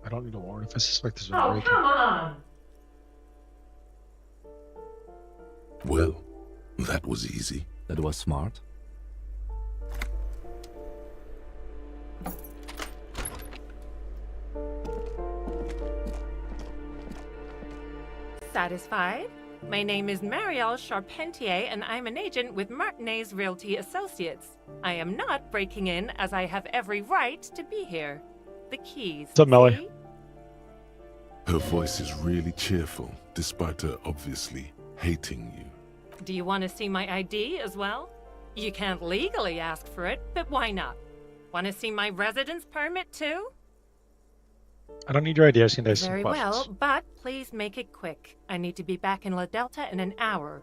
I don't need a warrant if I suspect there's a Oh, break-in. come on! Well, that was easy. That was smart. Satisfied? My name is Marielle Charpentier, and I'm an agent with Martinez Realty Associates. I am not breaking in, as I have every right to be here. The keys. What's up, Melly? see? Her voice is really cheerful, despite her obviously hating you. Do you want to see my ID as well? You can't legally ask for it, but why not? Want to see my residence permit too? I don't need your idea. I just need to ask some Very questions. well, but please make it quick. I need to be back in La Delta in an hour.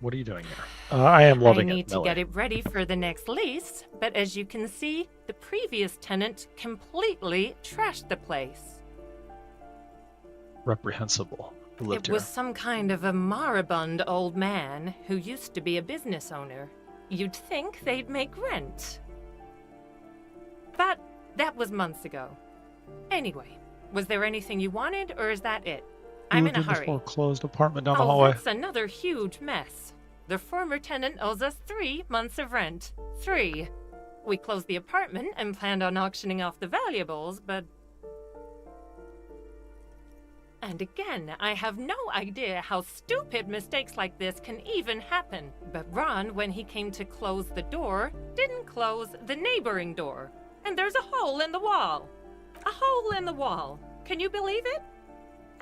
What are you doing here? I am loving I it, need to Melly. get it ready for the next lease, but as you can see, the previous tenant completely trashed the place. Reprehensible. Who lived It was some kind of a moribund old man who used to be a business owner. You'd think they'd make rent. But that was months ago. Anyway, was there anything you wanted, or is that it? I'm in a Lived this hurry. foreclosed apartment down the Oh, hallway. that's another huge mess. The former tenant owes us 3 months of rent. 3. We closed the apartment and planned on auctioning off the valuables, but... And again, I have no idea how stupid mistakes like this can even happen. But Ron, when he came to close the door, didn't close the neighboring door. And there's a hole in the wall. A hole in the wall. Can you believe it?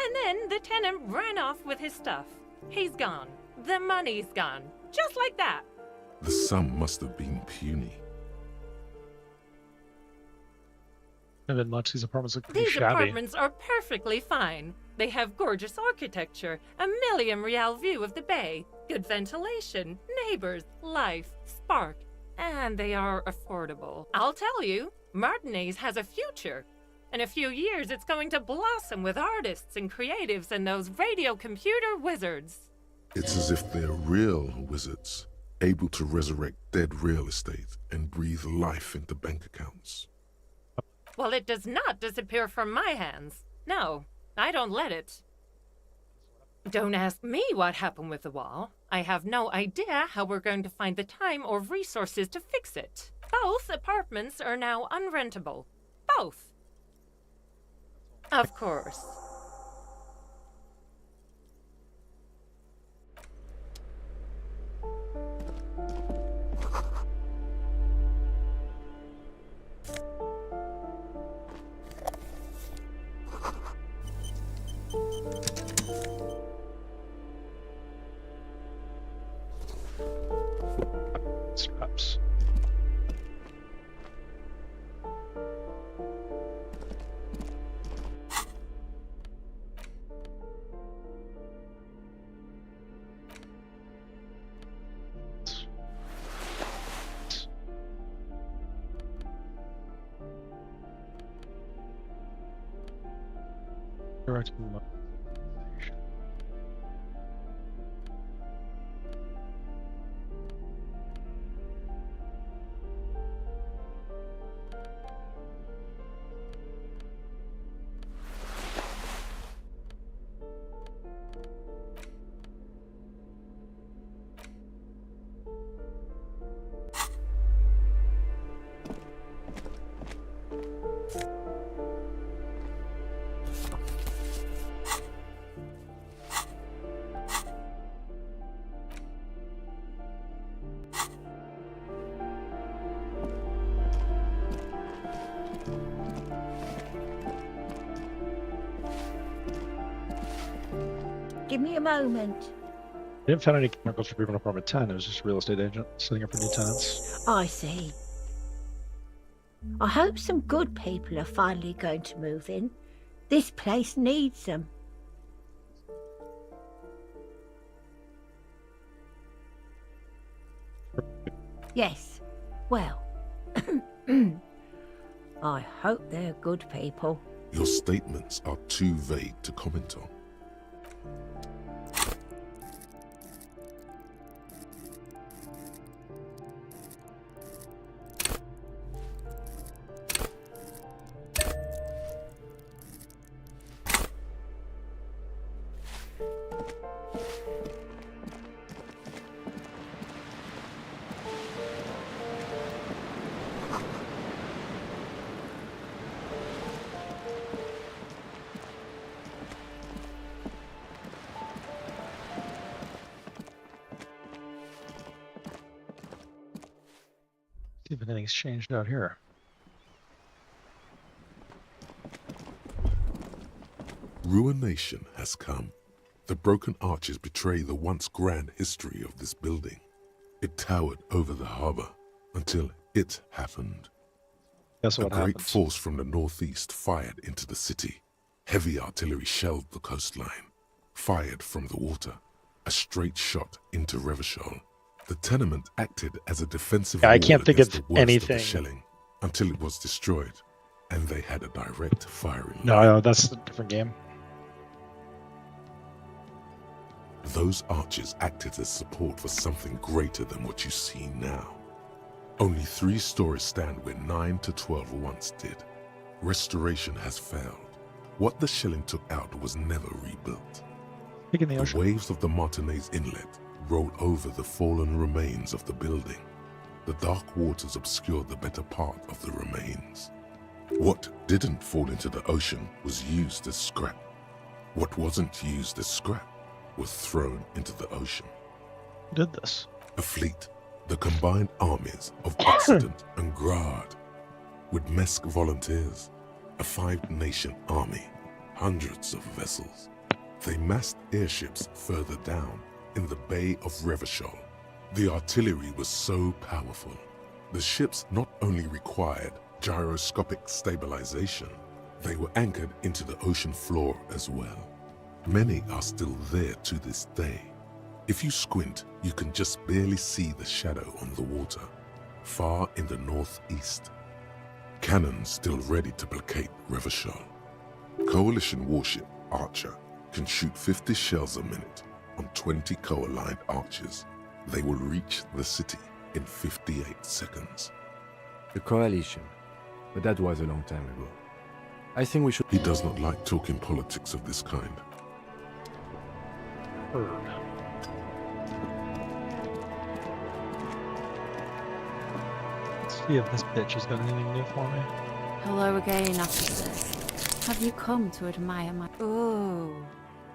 And then the tenant ran off with his stuff. He's gone. The money's gone. Just like that. The sum must have been puny. And then much. These apartments look pretty These shabby. apartments are perfectly fine. They have gorgeous architecture, a million-real view of the bay, good ventilation, neighbors, life, spark, and they are affordable. I'll tell you, Martinez has a future. In a few years, it's going to blossom with artists and creatives and those radio computer wizards. It's as if they're real wizards, able to resurrect dead real estate and breathe life into bank accounts. Well, it does not disappear from my hands. No, I don't let it. Don't ask me what happened with the wall. I have no idea how we're going to find the time or resources to fix it. Both apartments are now unrentable. Both. Of course. Scraps. Direct mobilization. Give me a moment. Didn't find any chemicals for people in apartment 10. It was just a real estate agent setting up for new tenants. I see. I hope some good people are finally going to move in. This place needs them. Yes. Well, I hope they're good people. Your statements are too vague to comment on. See if anything's changed out here. Ruination has come. The broken arches betray the once grand history of this building. It towered over the harbor until it happened. Guess what A great happens? force from the northeast fired into the city. Heavy artillery shelled the coastline, fired from the water, a straight shot into Revachol. The tenement acted as a defensive Yeah, I wall can't think against of the worst anything. of the shelling until it was destroyed, and they had a direct firing line. No, that's a different game. Those arches acted as support for something greater than what you see now. Only 3 stories stand where 9 to 12 once did. Restoration has failed. What the shelling took out was never rebuilt. Taking the The ocean. waves of the Martinez Inlet rolled over the fallen remains of the building. The dark waters obscured the better part of the remains. What didn't fall into the ocean was used as scrap. What wasn't used as scrap was thrown into the ocean. Who did this? A fleet, the combined armies of Occident and Grad, with Mesk volunteers, a 5-nation army, hundreds of vessels. They massed airships further down in the Bay of Revachol. The artillery was so powerful. The ships not only required gyroscopic stabilization, they were anchored into the ocean floor as well. Many are still there to this day. If you squint, you can just barely see the shadow on the water, far in the northeast. Cannons still ready to placate Revachol. Coalition warship Archer can shoot 50 shells a minute on 20 co-aligned archers. They will reach the city in 58 seconds. The coalition. But that was a long time ago. I think we should... He does not like talking politics of this kind. Heard. Let's see if this bitch has got anything new for me. Hello again, officers. Have you come to admire my... Oh,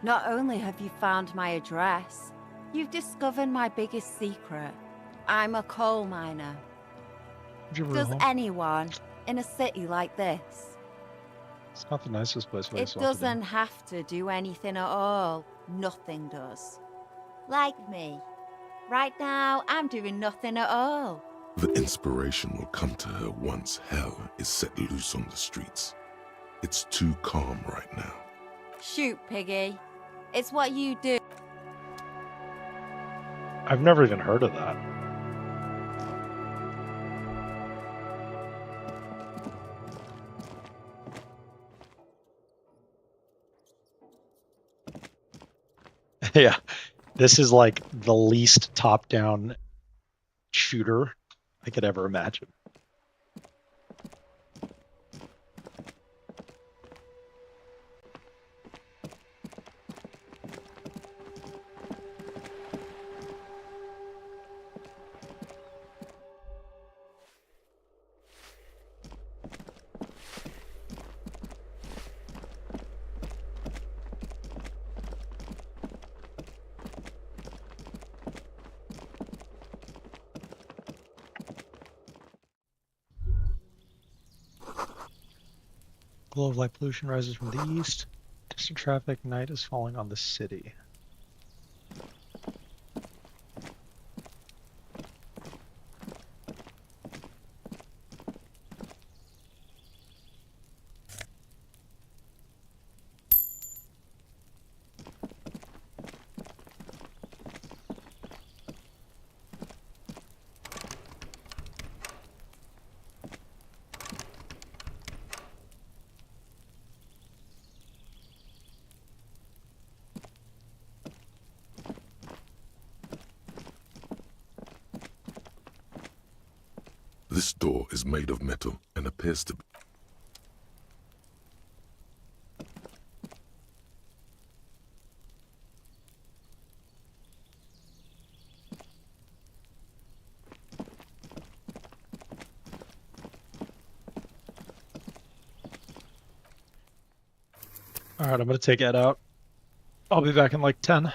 not only have you found my address, you've discovered my biggest secret. I'm a coal miner. Does anyone in a city like this? It's not the nicest place for It myself to do. doesn't have to do anything at all. Nothing does. Like me. Right now, I'm doing nothing at all. The inspiration will come to her once hell is set loose on the streets. It's too calm right now. Shoot, Piggy. It's what you do. I've never even heard of that. Yeah, this is like the least top-down shooter I could ever imagine. Glow of light pollution rises from the east. Distant traffic, night is falling on the city. This door is made of metal and appears to be... Alright, I'm gonna take Ed out. I'll be back in like 10.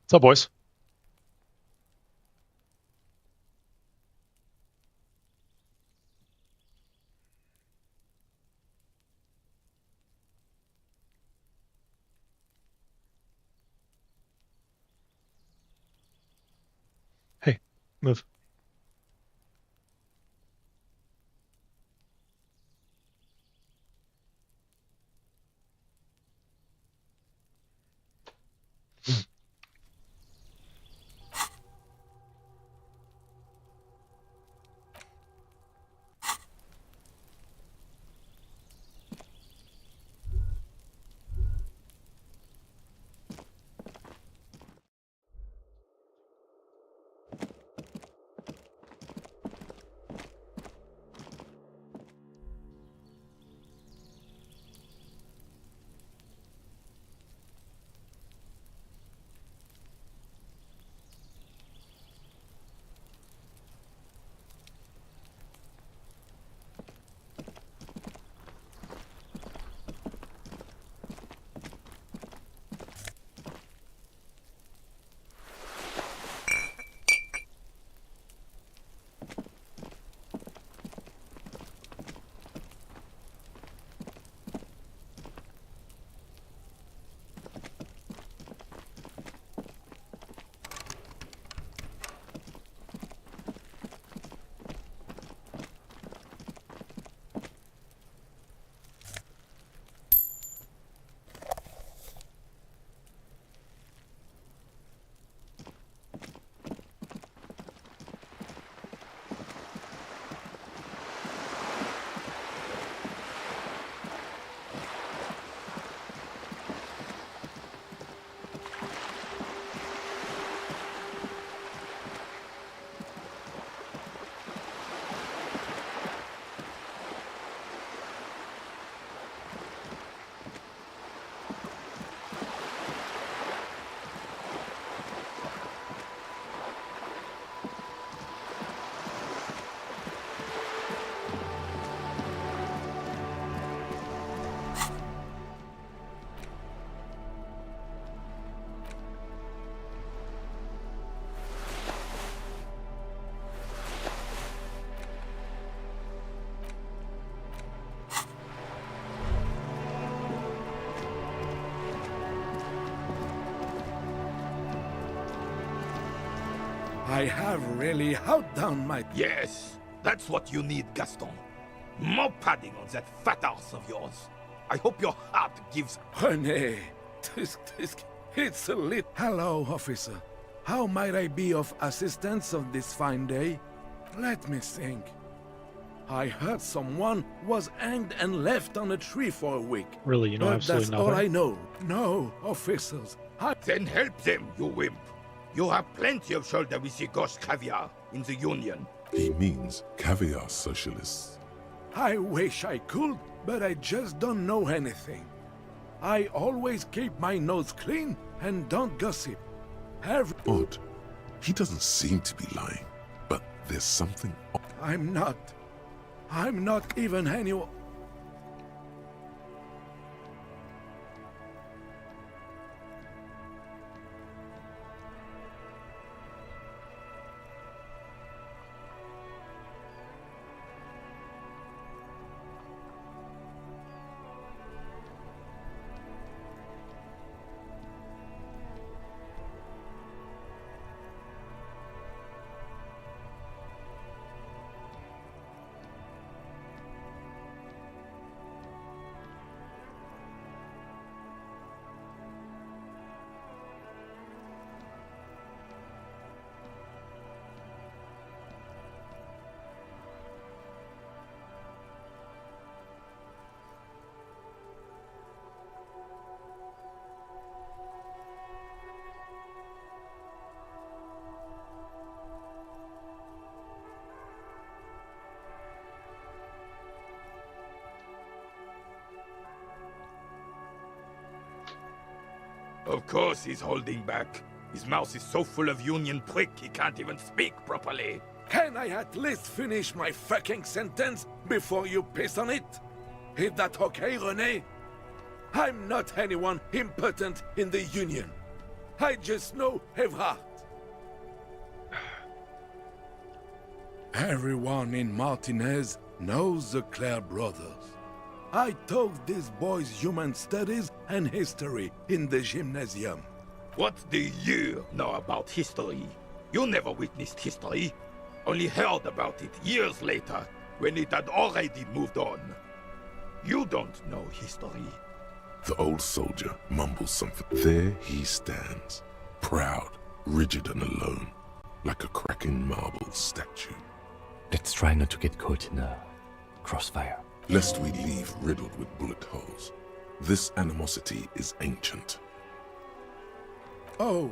What's up, boys? Hey, move. I have really held down my... Yes, that's what you need, Gaston. More padding on that fat arse of yours. I hope your heart gives... René, it's a lit... Hello, officer. How might I be of assistance on this fine day? Let me think. I heard someone was hanged and left on a tree for a week. Really, you know absolutely that's nothing? all I know. No, officers. Then help them, you wimp. You have plenty of shoulder with the ghost caviar in the Union. He means caviar socialists. I wish I could, but I just don't know anything. I always keep my nose clean and don't gossip. Odd. He doesn't seem to be lying, but there's something... I'm not even anyone... Of course he's holding back. His mouth is so full of Union prick he can't even speak properly. Can I at least finish my fucking sentence before you piss on it? Is that okay, René? I'm not anyone impotent in the Union. I just know Evrard. Everyone in Martinez knows the Clare brothers. I taught these boys human studies and history in the gymnasium. What do you know about history? You never witnessed history, only heard about it years later, when it had already moved on. You don't know history. The old soldier mumbles something. There he stands, proud, rigid and alone, like a cracking marble statue. Let's try not to get caught in a crossfire. Lest we leave riddled with bullet holes. This animosity is ancient. Oh,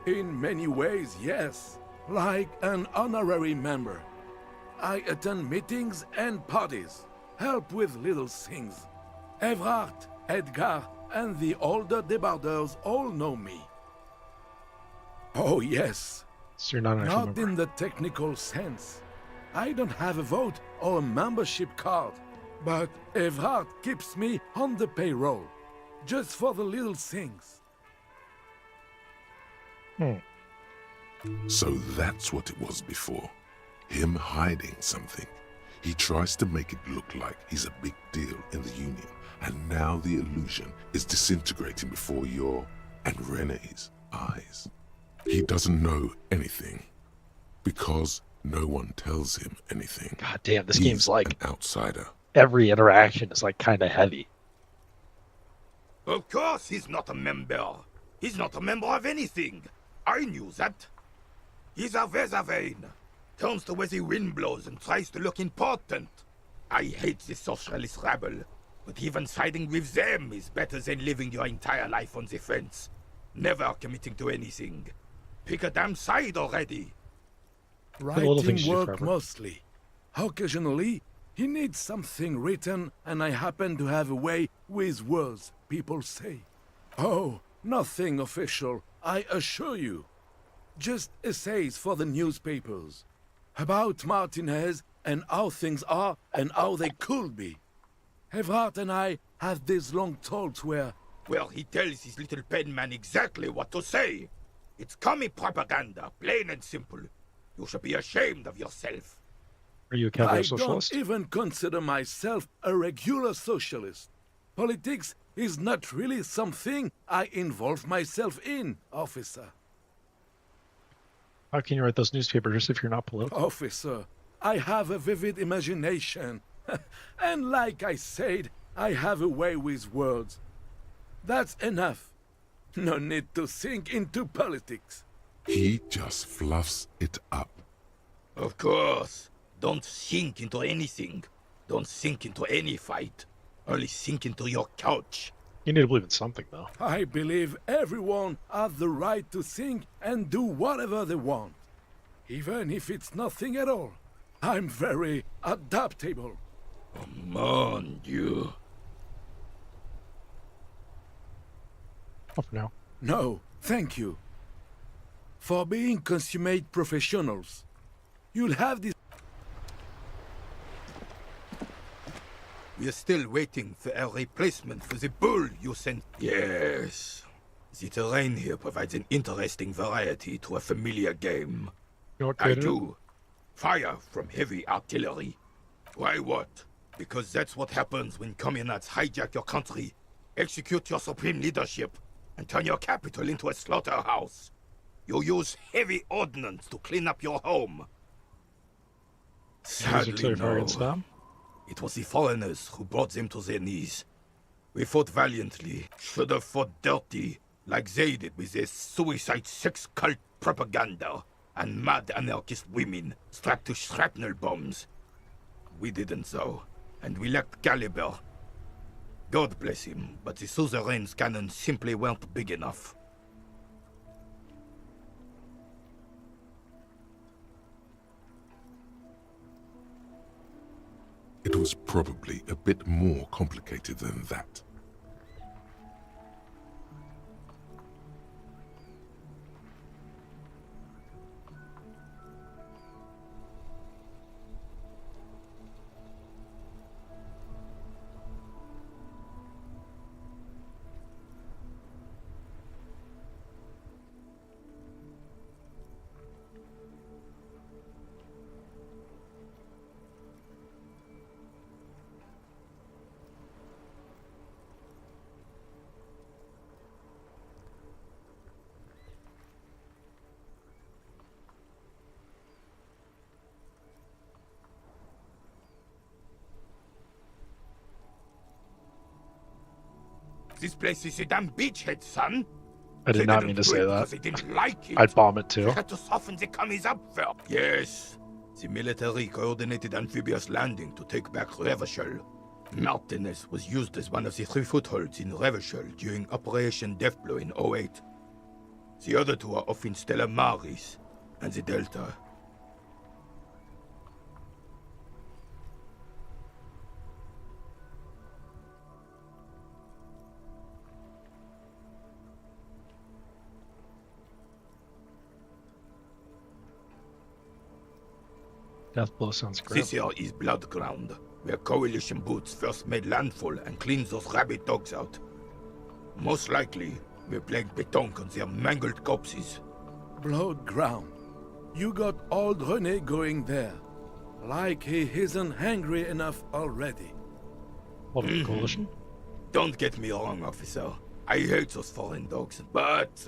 in many ways, yes. Like an honorary member. I attend meetings and parties, help with little things. Evrard, Edgar, and the older debarders all know me. Oh, yes. So you're not an actual Not member. in the technical sense. I don't have a vote or a membership card, but Evrard keeps me on the payroll, just for the little things. So that's what it was before. Him hiding something. He tries to make it look like he's a big deal in the Union, and now the illusion is disintegrating before your and Rene's eyes. He doesn't know anything, because no one tells him anything. God damn, this He's game's like an outsider. every interaction is like kind of heavy. Of course he's not a member. He's not a member of anything. I knew that. He's a Weservein. Turns to where the wind blows and tries to look important. I hate the socialist rabble, but even siding with them is better than living your entire life on the fence. Never committing to anything. Pick a damn side already. little things Writing you do work forever. mostly. Occasionally, he needs something written, and I happen to have a way with words, people say. Oh, nothing official, I assure you. Just essays for the newspapers. About Martinez and how things are and how they could be. Evrard and I had these long talks where... Well, he tells his little pen man exactly what to say. It's commie propaganda, plain and simple. You should be ashamed of yourself. Are you a cabaret I socialist? don't even consider myself a regular socialist. Politics is not really something I involve myself in, officer. How can you write those newspapers if you're not political? Officer, I have a vivid imagination. And like I said, I have a way with words. That's enough. No need to sink into politics. He just fluffs it up. Of course. Don't sink into anything. Don't sink into any fight. Only sink into your couch. You need to believe in something, though. I believe everyone has the right to think and do whatever they want. Even if it's nothing at all. I'm very adaptable. Mon Dieu. Oh, for now. No, thank you. For being consummate professionals, you'll have this... We are still waiting for a replacement for the bull you sent. Yes. The terrain here provides an interesting variety to a familiar game. You know what I created it? do. Fire from heavy artillery. Why what? Because that's what happens when communists hijack your country, execute your supreme leadership, and turn your capital into a slaughterhouse. You use heavy ordnance to clean up your home. Use artillery fire no. against them? It was the foreigners who brought them to their knees. We fought valiantly, should have fought dirty, like they did with their suicide sex cult propaganda and mad anarchist women strapped to shrapnel bombs. We didn't though, and we lacked caliber. God bless him, but the suzerain's cannons simply weren't big enough. It was probably a bit more complicated than that. This place is a damn beachhead, son. I did They not didn't mean to do say it that. because they didn't like it. I'd bomb it too. They had to soften the commies up first. Yes. The military coordinated amphibious landing to take back Revachol. Martinez was used as one of the 3 footholds in Revachol during Operation Deathblow in 08. The other 2 are off in Stella Maris and the Delta. Deathblow sounds great. This here is Blood Ground, where Coalition boots first made landfall and cleaned those rabid dogs out. Most likely, we're playing pétanque on their mangled corpses. Blood ground. You got old René going there. Like he isn't hungry enough already. What a coalition? Don't get me wrong, officer. I hate those foreign dogs, but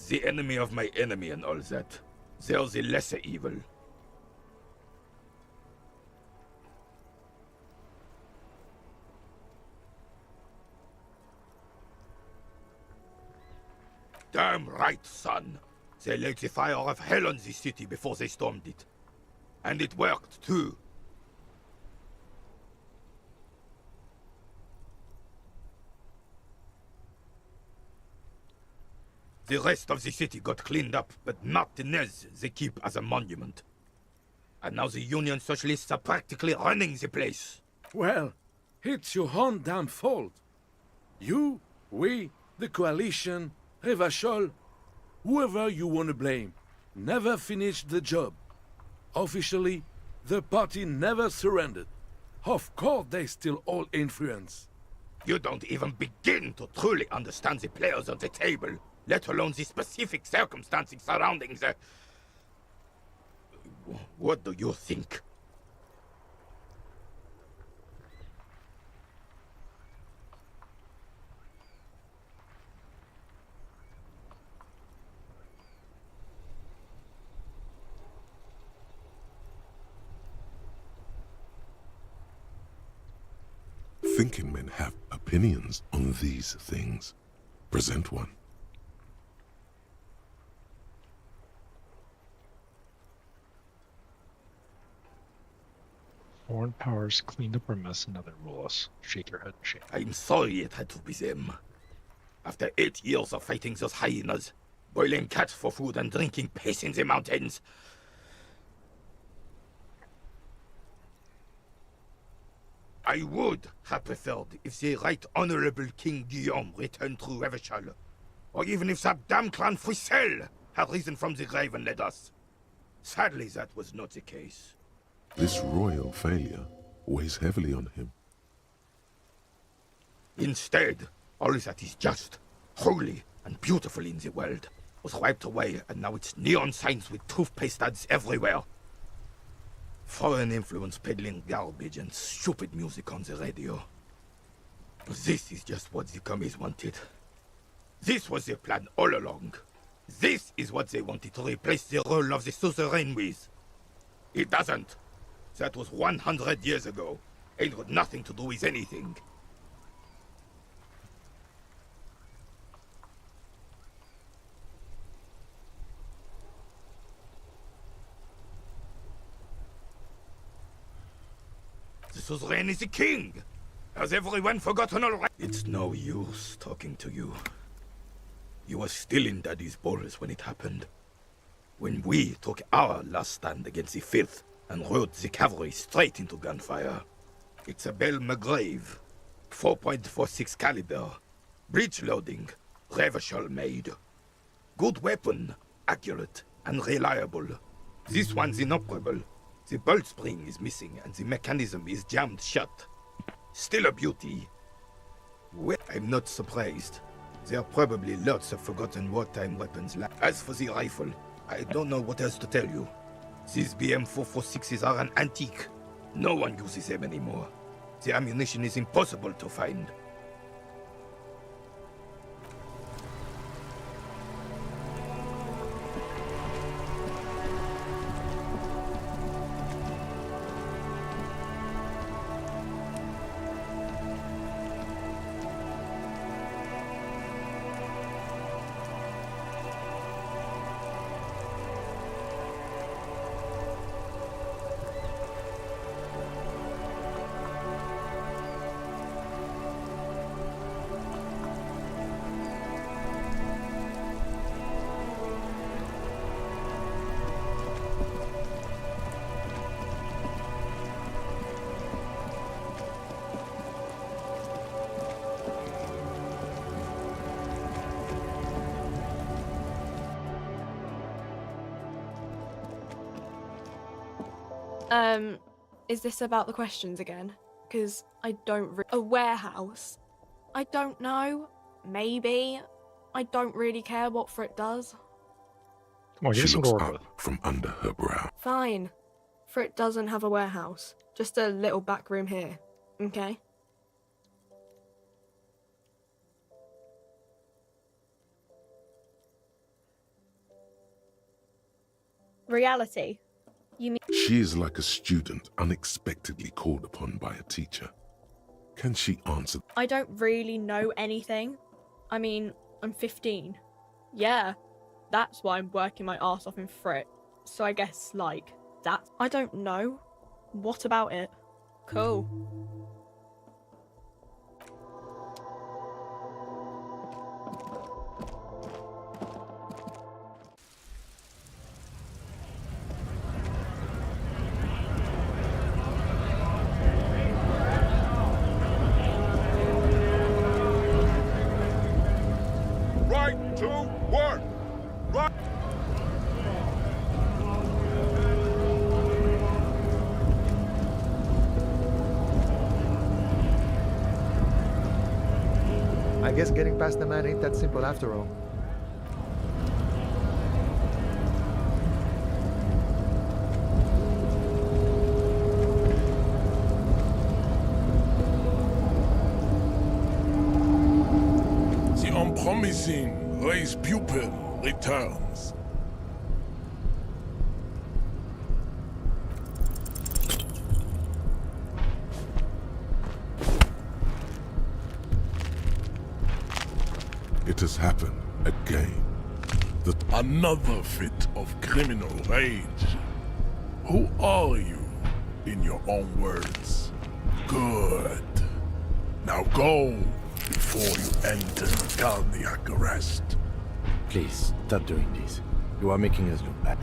the enemy of my enemy and all that. They're the lesser evil. Damn right, son. They laid the fire of hell on the city before they stormed it. And it worked, too. The rest of the city got cleaned up, but Martinez they keep as a monument. And now the Union Socialists are practically running the place. Well, it's your own damn fault. You, we, the coalition, Revachol, whoever you want to blame, never finished the job. Officially, the party never surrendered. Of course they still hold influence. You don't even begin to truly understand the players on the table, let alone the specific circumstances surrounding the... What do you think? Thinking men have opinions on these things. Present one. Foreign powers cleaned up our mess and now they rule us. Shake your head, shake. I'm sorry it had to be them. After 8 years of fighting those hyenas, boiling cats for food and drinking piss in the mountains, I would have preferred if the Right Honorable King Guillaume returned through Revachol, or even if that damn clan Frisel had risen from the grave and led us. Sadly, that was not the case. This royal failure weighs heavily on him. Instead, all that is just, holy, and beautiful in the world was wiped away, and now it's neon signs with toothpaste ads everywhere. Foreign influence peddling garbage and stupid music on the radio. This is just what the commies wanted. This was their plan all along. This is what they wanted to replace the role of the suzerain with. It doesn't. That was 100 years ago. Ain't got nothing to do with anything. The suzerain is the king! Has everyone forgotten already? It's no use talking to you. You were still in Daddy's balls when it happened. When we took our last stand against the filth and rode the cavalry straight into gunfire. It's a Belle McGrave, 4.46 caliber, breech loading, Revachol made. Good weapon, accurate and reliable. This one's inoperable. The bolt spring is missing and the mechanism is jammed shut. Still a beauty. Well, I'm not surprised. There are probably lots of forgotten wartime weapons left. As for the rifle, I don't know what else to tell you. These BM-446s are an antique. No one uses them anymore. The ammunition is impossible to find. Is this about the questions again? Because I don't a warehouse? I don't know. Maybe. I don't really care what Frit does. Come on, give me She some looks to work up with. from under her brow. Fine. Frit doesn't have a warehouse. Just a little back room here. Okay? Reality. You mean She is like a student unexpectedly called upon by a teacher. Can she answer? I don't really know anything? I mean, I'm 15. Yeah, that's why I'm working my arse off in Frit. So I guess, like, that. I don't know. What about it? Cool. Right to work! Right! I guess getting past the man ain't that simple after all. The unpromising race pupil returns. It has happened again. Another fit of criminal rage. Who are you, in your own words? Good. Now go before you enter cardiac arrest. Please, stop doing this. You are making us look bad.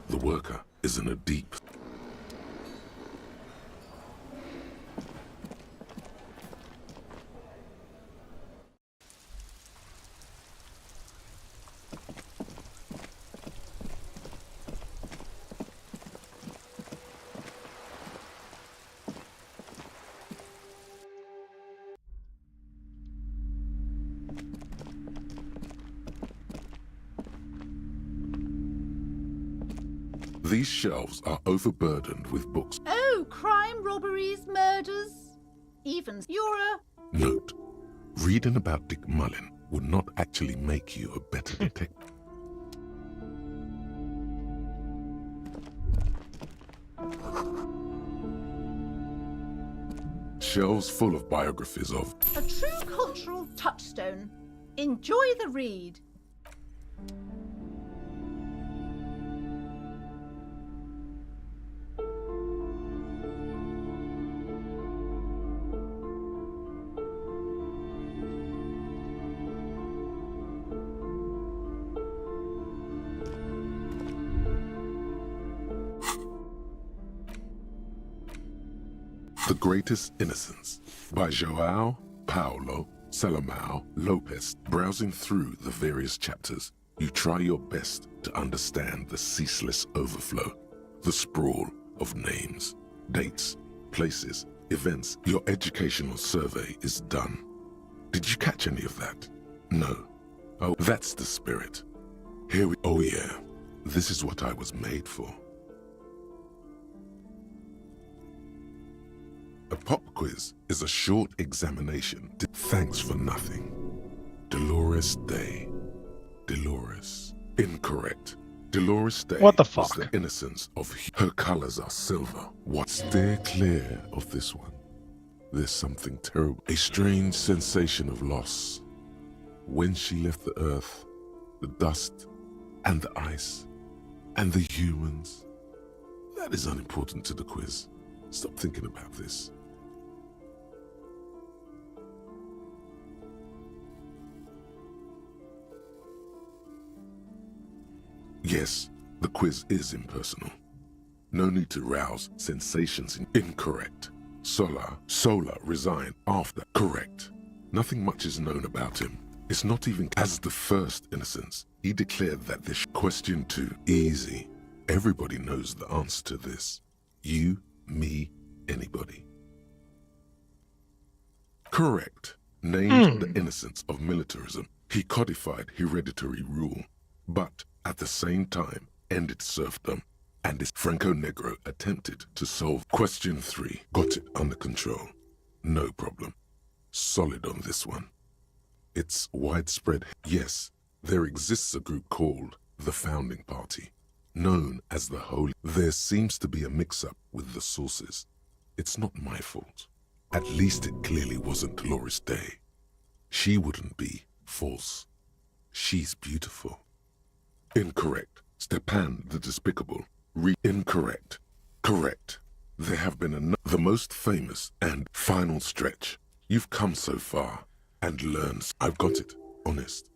The worker is in a deep... These shelves are overburdened with books. Oh, crime, robberies, murders. Even you're a... Note, reading about Dick Mullen would not actually make you a better detective. shelves full of biographies of A true cultural touchstone. Enjoy the read. The Greatest Innocence by João Paulo Salomão Lopes. Browsing through the various chapters, you try your best to understand the ceaseless overflow, the sprawl of names, dates, places, events. Your educational survey is done. Did you catch any of that? No. Oh, that's the spirit. Here we... Oh yeah, this is what I was made for. A pop quiz is a short examination. Thanks for nothing. Dolores Day. Dolores. Incorrect. Dolores Day What the was fuck? the innocence of her colors are silver. What? Steer clear of this one. There's something terrible. A strange sensation of loss. When she left the earth, the dust, and the ice, and the humans. That is unimportant to the quiz. Stop thinking about this. Yes, the quiz is impersonal. No need to rouse sensations. Incorrect. Solar resigned after. Correct. Nothing much is known about him. It's not even as the first innocence. He declared that this question 2 easy. Everybody knows the answer to this. You, me, anybody. Correct. Named the innocence of militarism. He codified hereditary rule, but at the same time ended serfdom, and his Franco Negro attempted to solve question 3. Got it under control. No problem. Solid on this one. It's widespread. Yes, there exists a group called the Founding Party, known as the Holy. There seems to be a mix-up with the sources. It's not my fault. At least it clearly wasn't Dolores Day. She wouldn't be false. She's beautiful. Incorrect. Stepan the Despicable. Incorrect. Correct. There have been the most famous and final stretch. You've come so far and learned. I've got it. Honest.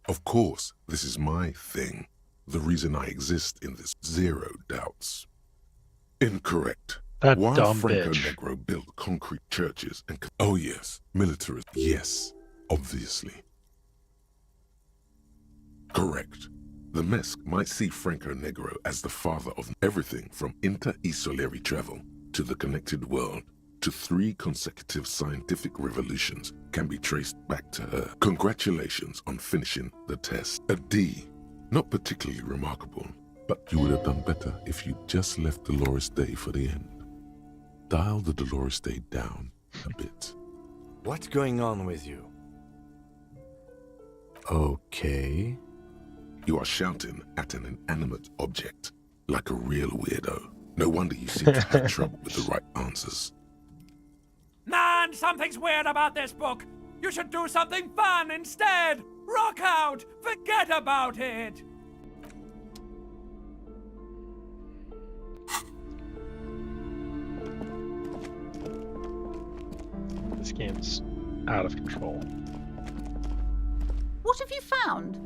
Of course, this is my thing. The reason I exist in this. Zero doubts. Incorrect. That While dumb Franco bitch. Negro built concrete churches and... Oh yes, militarism. Yes, obviously. Correct. The MESC might see Franco Negro as the father of everything from inter-esolary travel to the connected world to 3 consecutive scientific revolutions can be traced back to her. Congratulations on finishing the test. A D. Not particularly remarkable, but you would have done better if you just left Dolores Day for the end. Dial the Dolores Day down a bit. What's going on with you? Okay. You are shouting at an inanimate object, like a real weirdo. No wonder you seem to have trouble with the right answers. Man, something's weird about this book. You should do something fun instead. Rock out. Forget about it. This game's out of control. What have you found?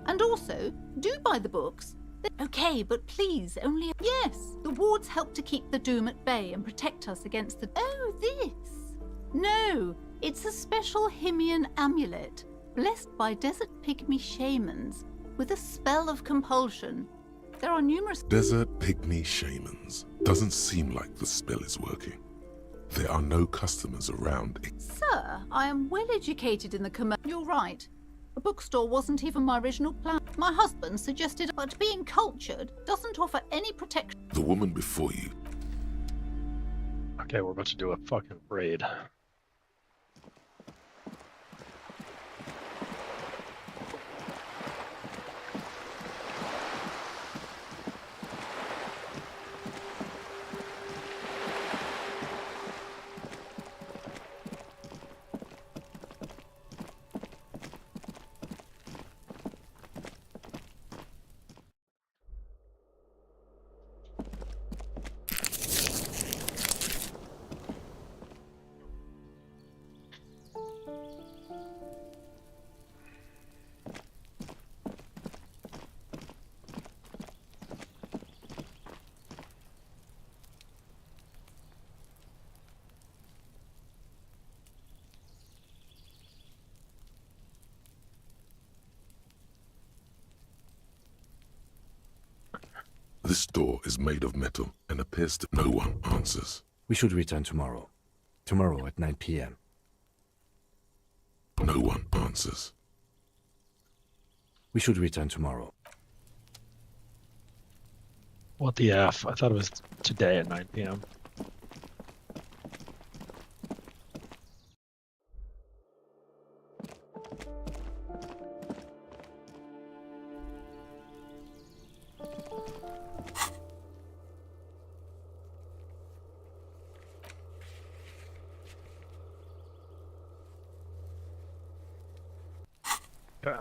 And also, do buy the books. Okay, but please, only... Yes, the wards help to keep the doom at bay and protect us against the... Oh, this! No, it's a special Himian amulet, blessed by desert pygmy shamans, with a spell of compulsion. There are numerous... Desert pygmy shamans. Doesn't seem like the spell is working. There are no customers around. Sir, I am well educated in the You're right. A bookstore wasn't even my original plan. My husband suggested, but being cultured doesn't offer any protection. The woman before you. Okay, we're about to do a fucking raid. This door is made of metal and appears to... No one answers. We should return tomorrow. Tomorrow at 9 p.m. No one answers. We should return tomorrow. What the F? I thought it was today at 9 p.m. Yeah.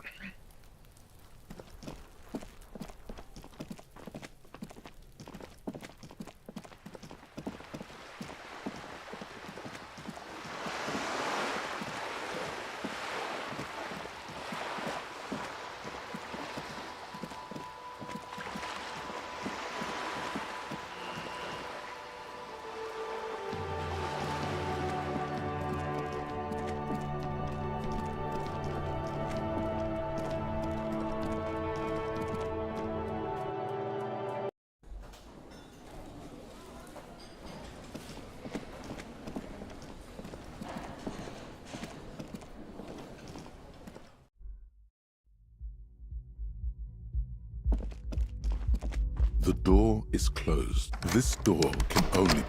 The door is closed. This door can only...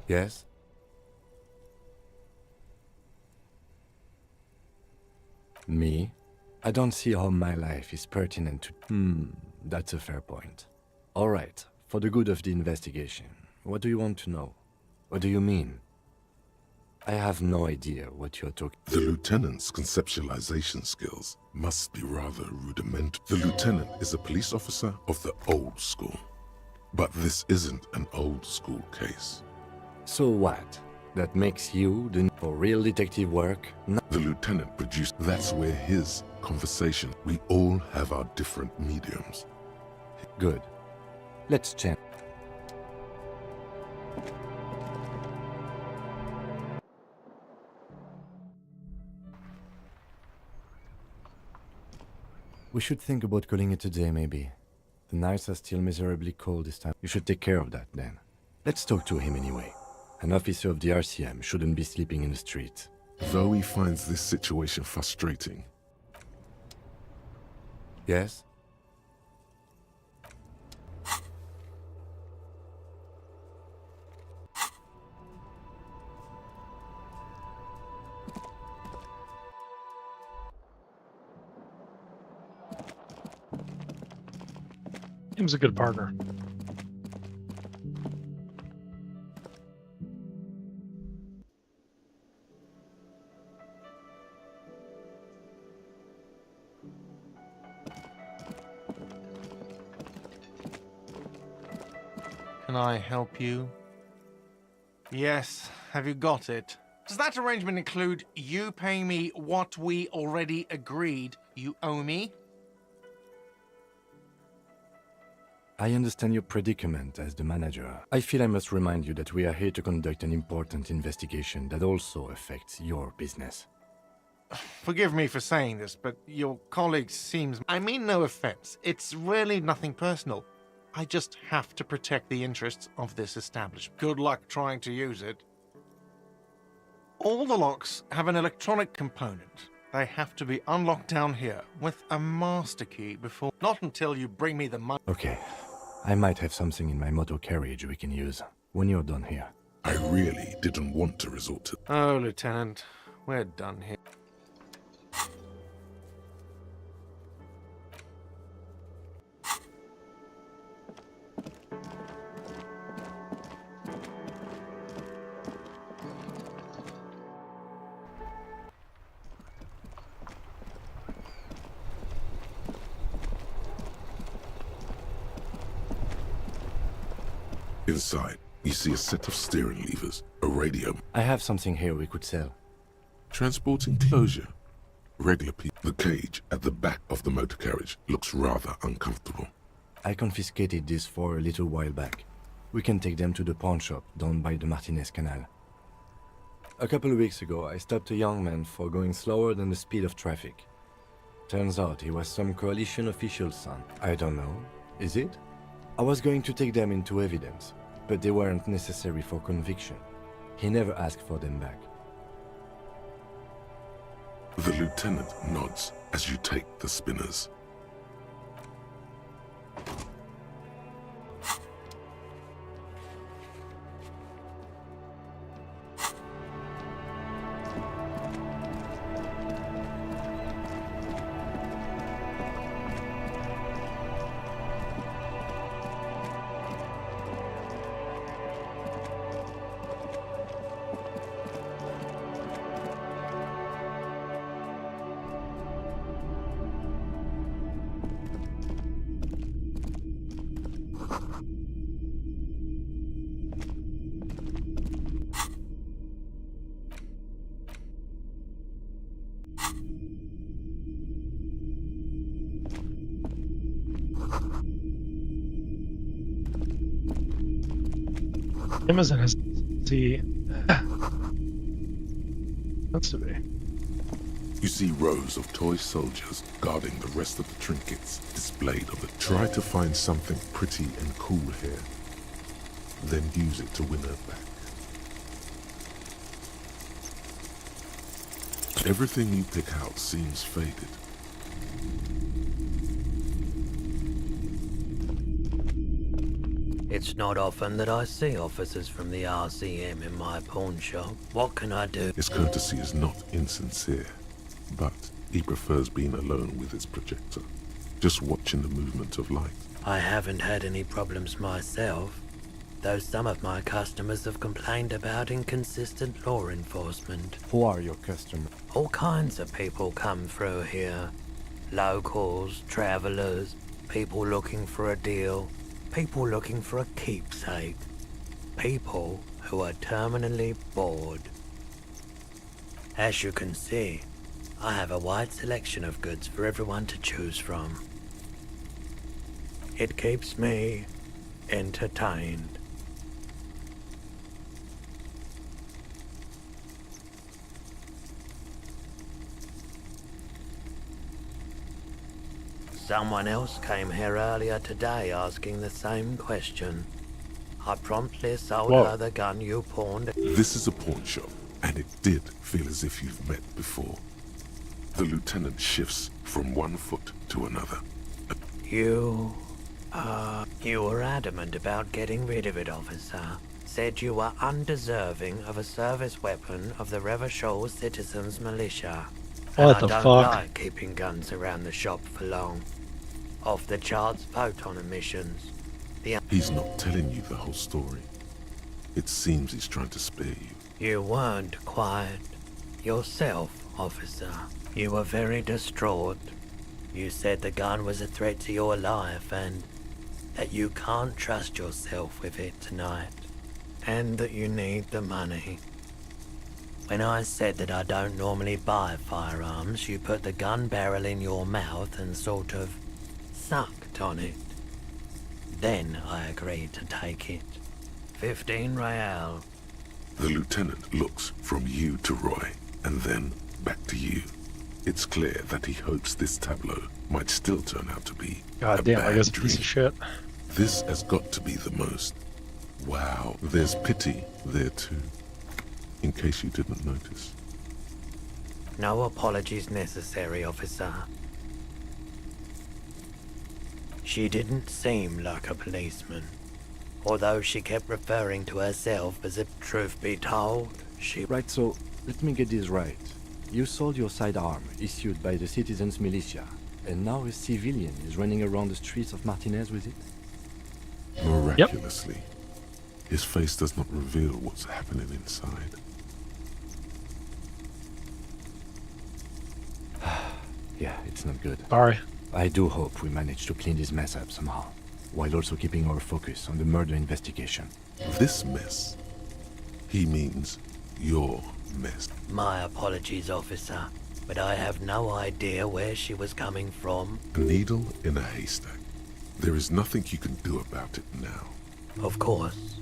Yes? Me? I don't see how my life is pertinent to... that's a fair point. Alright, for the good of the investigation, what do you want to know? What do you mean? I have no idea what you're talking... The lieutenant's conceptualization skills must be rather rudimentary. The lieutenant is a police officer of the old school. But this isn't an old school case. So what? That makes you the... for real detective work? No. The lieutenant produced... That's where his conversation... We all have our different mediums. Good. Let's chat. We should think about calling it a day, maybe. The nights are still miserably cold this time. You should take care of that, then. Let's talk to him anyway. An officer of the RCM shouldn't be sleeping in the street. Though he finds this situation frustrating. Yes? Seems a good partner. Can I help you? Yes, have you got it? Does that arrangement include you paying me what we already agreed you owe me? I understand your predicament as the manager. I feel I must remind you that we are here to conduct an important investigation that also affects your business. Forgive me for saying this, but your colleague seems... I mean no offense. It's really nothing personal. I just have to protect the interests of this establishment. Good luck trying to use it. All the locks have an electronic component. They have to be unlocked down here with a master key before... Not until you bring me the money. Okay. I might have something in my motor carriage we can use when you're done here. I really didn't want to resort to... Oh, Lieutenant. We're done here. Inside, you see a set of steering levers, a radio. I have something here we could sell. Transporting closure. Regular people. The cage at the back of the motor carriage looks rather uncomfortable. I confiscated this for a little while back. We can take them to the pawn shop down by the Martinez Canal. A couple of weeks ago, I stopped a young man for going slower than the speed of traffic. Turns out he was some coalition official's son. I don't know. Is it? I was going to take them into evidence, but they weren't necessary for conviction. He never asked for them back. The lieutenant nods as you take the spinners. Amazon has the that's to be. You see rows of toy soldiers guarding the rest of the trinkets displayed on the. Try to find something pretty and cool here, then use it to win her back. Everything you pick out seems faded. It's not often that I see officers from the RCM in my pawn shop. What can I do? His courtesy is not insincere, but he prefers being alone with his projector, just watching the movement of light. I haven't had any problems myself, though some of my customers have complained about inconsistent law enforcement. Who are your customers? All kinds of people come through here. Locals, travelers, people looking for a deal, people looking for a keepsake, people who are terminally bored. As you can see, I have a wide selection of goods for everyone to choose from. It keeps me entertained. Someone else came here earlier today asking the same question. I promptly sold her the gun you pawned. This is a pawn shop, and it did feel as if you've met before. The lieutenant shifts from one foot to another. You were adamant about getting rid of it, officer. Said you were undeserving of a service weapon of the Revachol Citizens Militia. What the I don't fuck? like keeping guns around the shop for long. Off the charts photon emissions. He's not telling you the whole story. It seems he's trying to spare you. You weren't quiet yourself, officer. You were very distraught. You said the gun was a threat to your life and that you can't trust yourself with it tonight. And that you need the money. When I said that I don't normally buy firearms, you put the gun barrel in your mouth and sort of sucked on it. Then I agreed to take it. 15 real. The lieutenant looks from you to Roy, and then back to you. It's clear that he hopes this tableau might still turn out to be God a damn, I bad guess a dream. piece of shit. This has got to be the most. Wow, there's pity there too, in case you didn't notice. No apologies necessary, officer. She didn't seem like a policeman. Although she kept referring to herself as if, truth be told, she... Right, so let me get this right. You sold your sidearm, issued by the Citizens Militia, and now a civilian is running around the streets of Martinez with it? Miraculously, his face does not reveal what's happening inside. Yeah, it's not good. Sorry. I do hope we manage to clean this mess up somehow, while also keeping our focus on the murder investigation. This mess, he means your mess. My apologies, officer. but I have no idea where she was coming from. A needle in a haystack. There is nothing you can do about it now. Of course.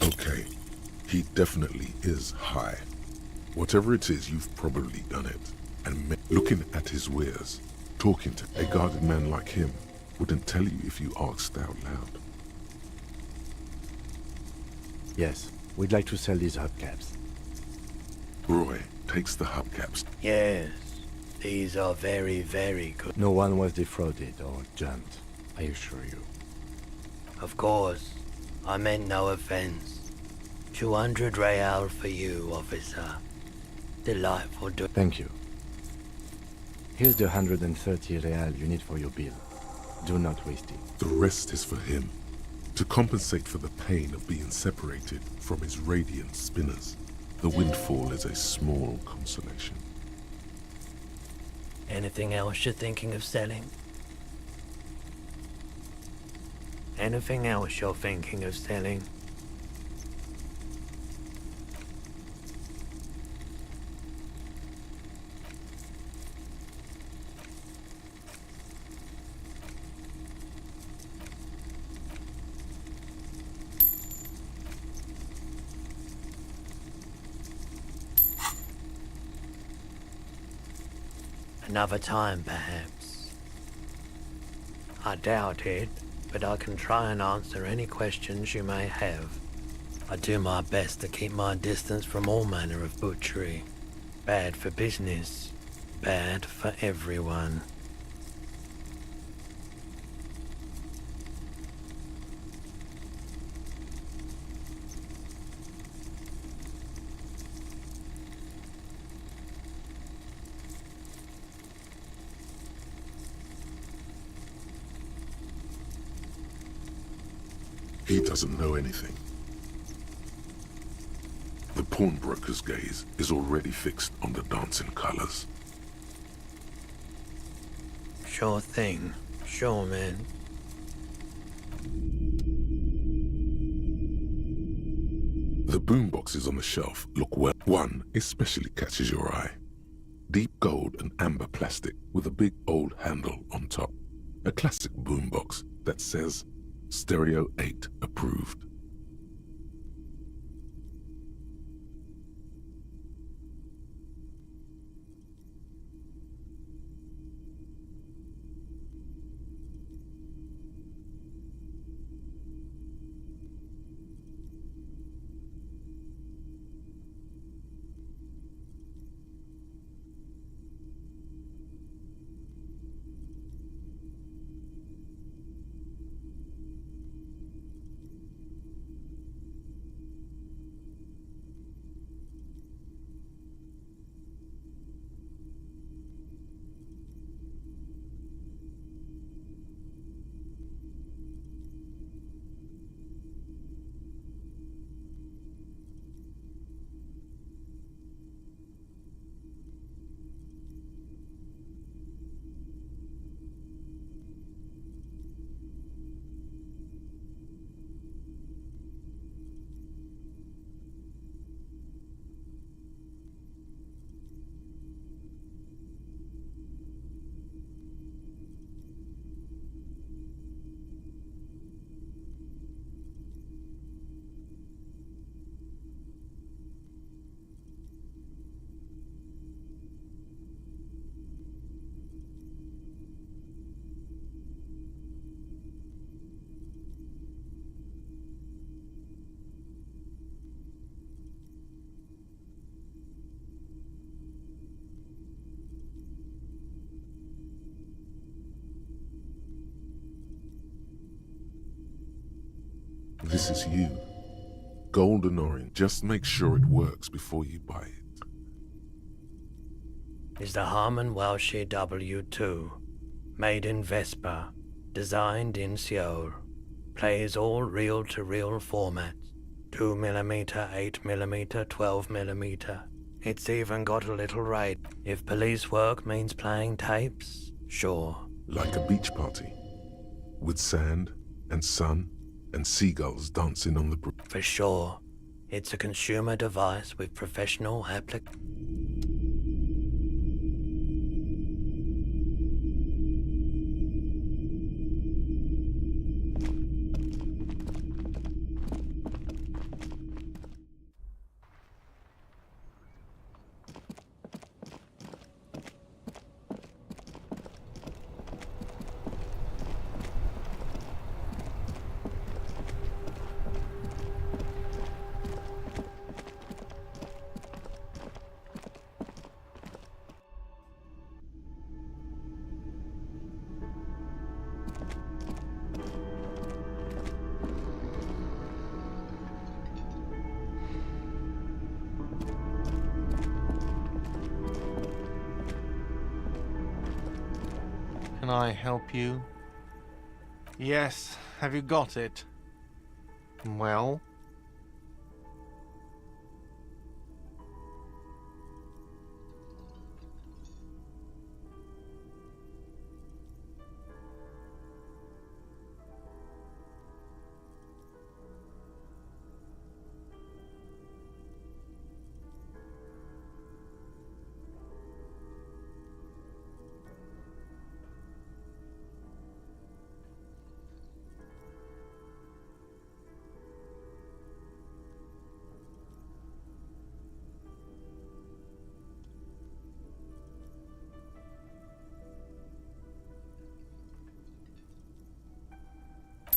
Okay, he definitely is high. Whatever it is, you've probably done it. And looking at his wares, talking to a guarded man like him wouldn't tell you if you asked out loud. Yes, we'd like to sell these hubcaps. Roy takes the hubcaps. Yes, these are very, very good. No one was defrauded or jumped, I assure you. Of course, I meant no offense. 200 real for you, officer. Delightful to— Thank you. Here's the 130 real you need for your bill. Do not waste it. The rest is for him, to compensate for the pain of being separated from his radiant spinners. The windfall is a small consolation. Anything else you're thinking of selling? Anything else you're thinking of selling? Another time, perhaps. I doubt it, but I can try and answer any questions you may have. I do my best to keep my distance from all manner of butchery. Bad for business, bad for everyone. He doesn't know anything. The pawnbroker's gaze is already fixed on the dancing colors. Sure thing. Sure, man. The boomboxes on the shelf look well. One especially catches your eye. Deep gold and amber plastic with a big old handle on top. A classic boombox that says Stereo 8 approved. This is you. Golden orange. Just make sure it works before you buy it. Is the Harman Welshie W2. Made in Vespa. Designed in Seoul. Plays all reel-to-reel formats. 2mm, 8mm, 12mm. It's even got a little rate. If police work means playing tapes, sure. Like a beach party. With sand and sun and seagulls dancing on the brook. For sure. It's a consumer device with professional applic. Can I help you? Yes, have you got it? Well?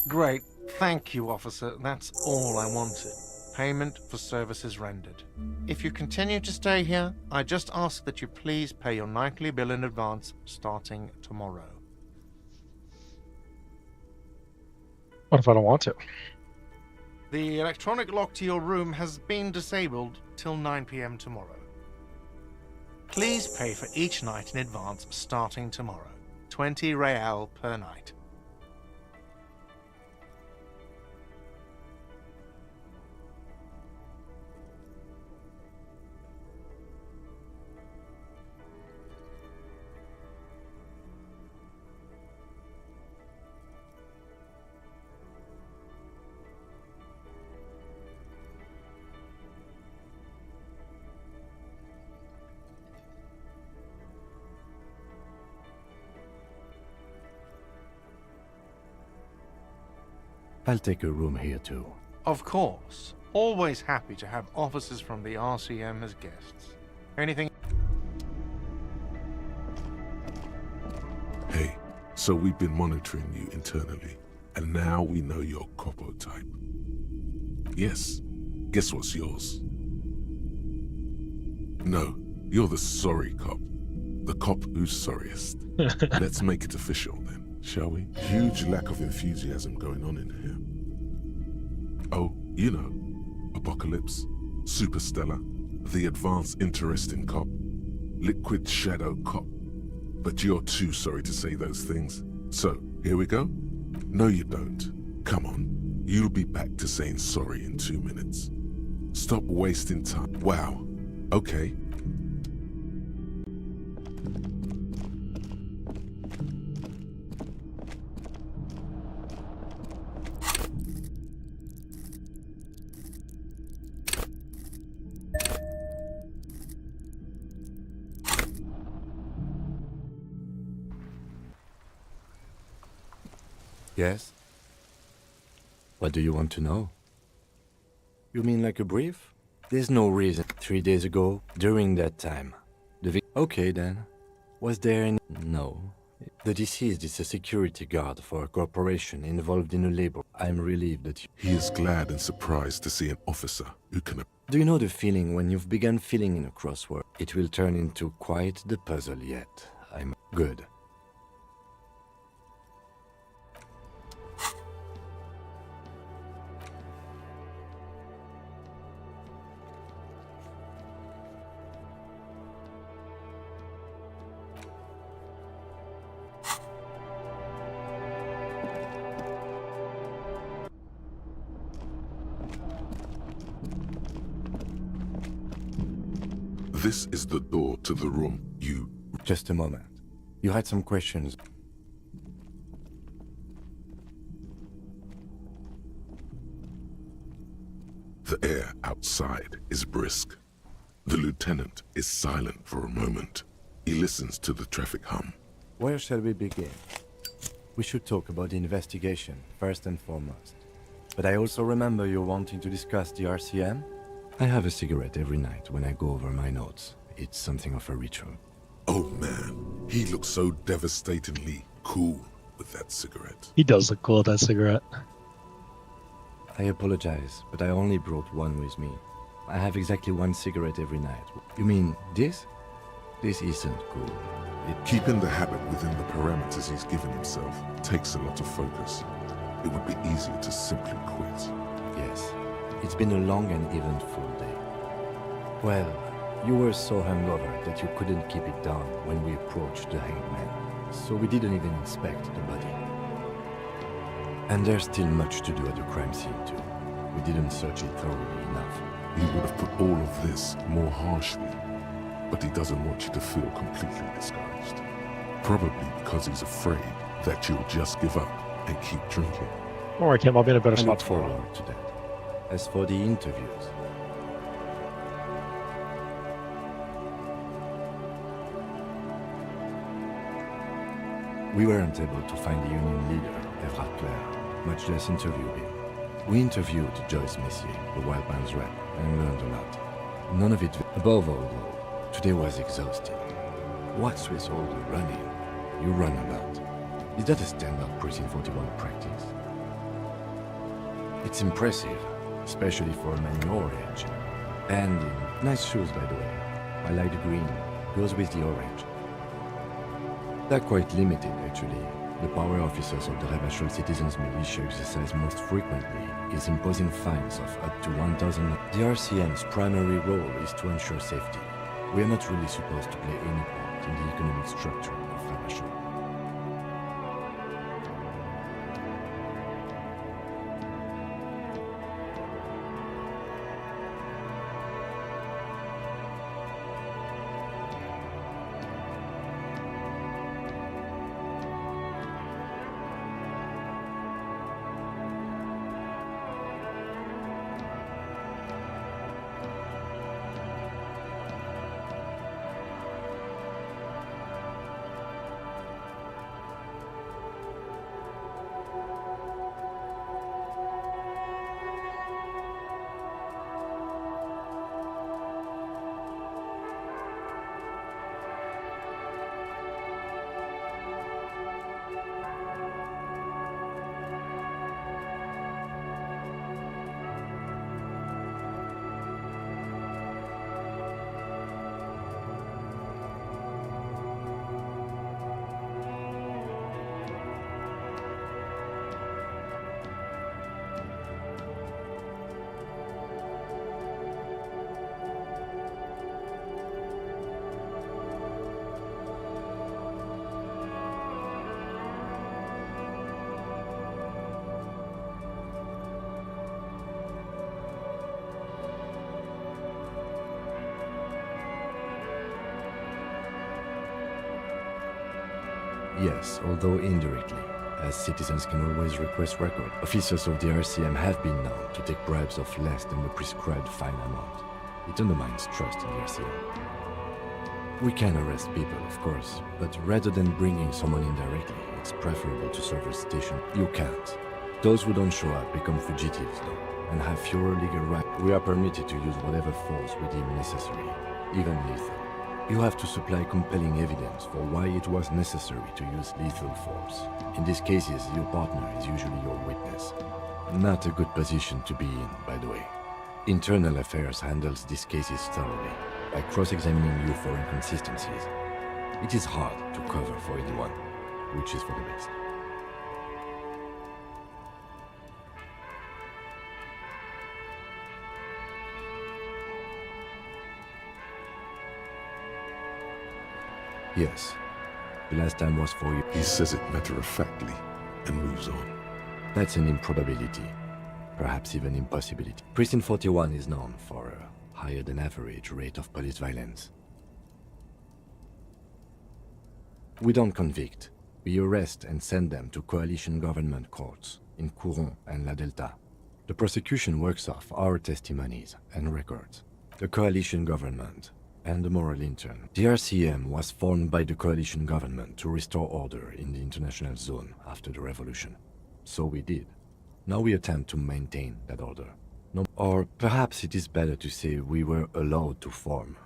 Great. Thank you, officer. That's all I wanted. Payment for services rendered. If you continue to stay here, I just ask that you please pay your nightly bill in advance starting tomorrow. What if I don't want to? The electronic lock to your room has been disabled till 9 p.m. tomorrow. Please pay for each night in advance starting tomorrow. 20 real per night. I'll take a room here too. Of course. Always happy to have officers from the RCM as guests. Anything? Hey, so we've been monitoring you internally, and now we know your Copo type. Yes, guess what's yours? No, you're the sorry cop. The cop who's sorriest. Let's make it official then, shall we? Huge lack of enthusiasm going on in here. Oh, you know, Apocalypse, Superstellar, the advanced interesting cop, Liquid Shadow cop. But you're too sorry to say those things. So, here we go? No, you don't. Come on. You'll be back to saying sorry in 2 minutes. Stop wasting time. Wow. Okay. Yes? What do you want to know? You mean like a brief? There's no reason. 3 days ago, during that time, Okay then. Was there any... No. The deceased is a security guard for a corporation involved in a labor. I'm relieved that He is glad and surprised to see an officer who can... Do you know the feeling when you've begun filling in a crossword? It will turn into quite the puzzle yet. I'm good. This is the door to the room you... Just a moment. You had some questions. The air out outside is brisk. The lieutenant is silent for a moment. He listens to the traffic hum. Where shall we begin? We should talk about the investigation, first and foremost. But I also remember you wanting to discuss the RCM? I have a cigarette every night when I go over my notes. It's something of a ritual. Oh man, he looks so devastatingly cool with that cigarette. He does look cool with that cigarette. I apologize, but I only brought one with me. I have exactly one cigarette every night. You mean this? This isn't cool. Keeping the habit within the parameters he's given himself takes a lot of focus. It would be easier to simply quit. Yes, it's been a long and eventful day. Well, you were so hungover that you couldn't keep it down when we approached the hanged man, so we didn't even inspect the body. And there's still much to do at the crime scene too. We didn't search it thoroughly enough. He would have put all of this more harshly, but he doesn't want you to feel completely discouraged. Probably because he's afraid that you'll just give up and keep drinking. Don't worry, Kim, I'll be in a better I spot look forward to that. As for the interviews, we weren't able to find the union leader, Everard Clare, much less interview him. We interviewed Joyce Messier, the Wildlands rep, and learned a lot. None of it, above all though, today was exhausting. What's with all the running? You run a lot. Is that a standard Precinct 41 practice? It's impressive, especially for a man your age. And nice shoes, by the way. I like the green. Goes with the orange. They're quite limited, actually. The power officers of the Rebachol Citizens Militia exercise most frequently is imposing fines of up to 1,000. The RCM's primary role is to ensure safety. We are not really supposed to play any part in the economic structure of Rebachol. Yes, although indirectly, as citizens can always request record. Officers of the RCM have been known to take bribes of less than the prescribed fine amount. It undermines trust in the RCM. We can arrest people, of course, but rather than bringing someone in directly, it's preferable to serve a station. You can't. Those who don't show up become fugitives, though, and have fewer legal rights. We are permitted to use whatever force we deem necessary, even lethal. You have to supply compelling evidence for why it was necessary to use lethal force. In these cases, your partner is usually your witness. Not a good position to be in, by the way. Internal Affairs handles these cases thoroughly, by cross-examining you for inconsistencies. It is hard to cover for anyone, which is for the best. Yes. The last time was for you. He says it matter-of-factly and moves on. That's an improbability. Perhaps even impossibility. Precinct 41 is known for a higher-than-average rate of police violence. We don't convict. We arrest and send them to coalition government courts in Couronne and La Delta. The prosecution works off our testimonies and records. The coalition government and the moral intern. The RCM was formed by the coalition government to restore order in the international zone after the revolution. So we did. Now we attempt to maintain that order. No, or perhaps it is better to say we were allowed to form.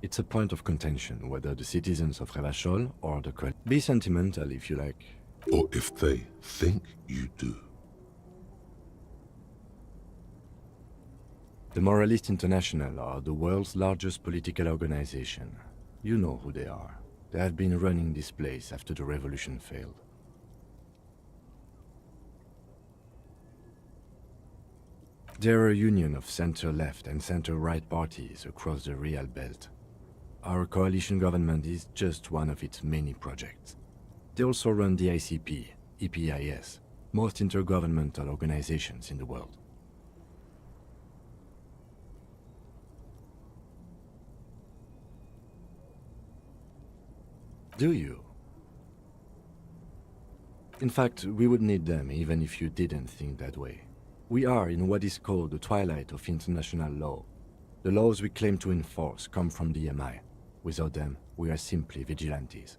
It's a point of contention whether the citizens of Revachol or the coalition. Be sentimental if you like. Or if they think you do. The Moralist International are the world's largest political organization. You know who they are. They have been running this place after the revolution failed. They're a union of center-left and center-right parties across the Real Belt. Our coalition government is just one of its many projects. They also run the ICP, EPIS, most intergovernmental organizations in the world. Do you? In fact, we would need them even if you didn't think that way. We are in what is called the twilight of international law. The laws we claim to enforce come from the MI. Without them, we are simply vigilantes.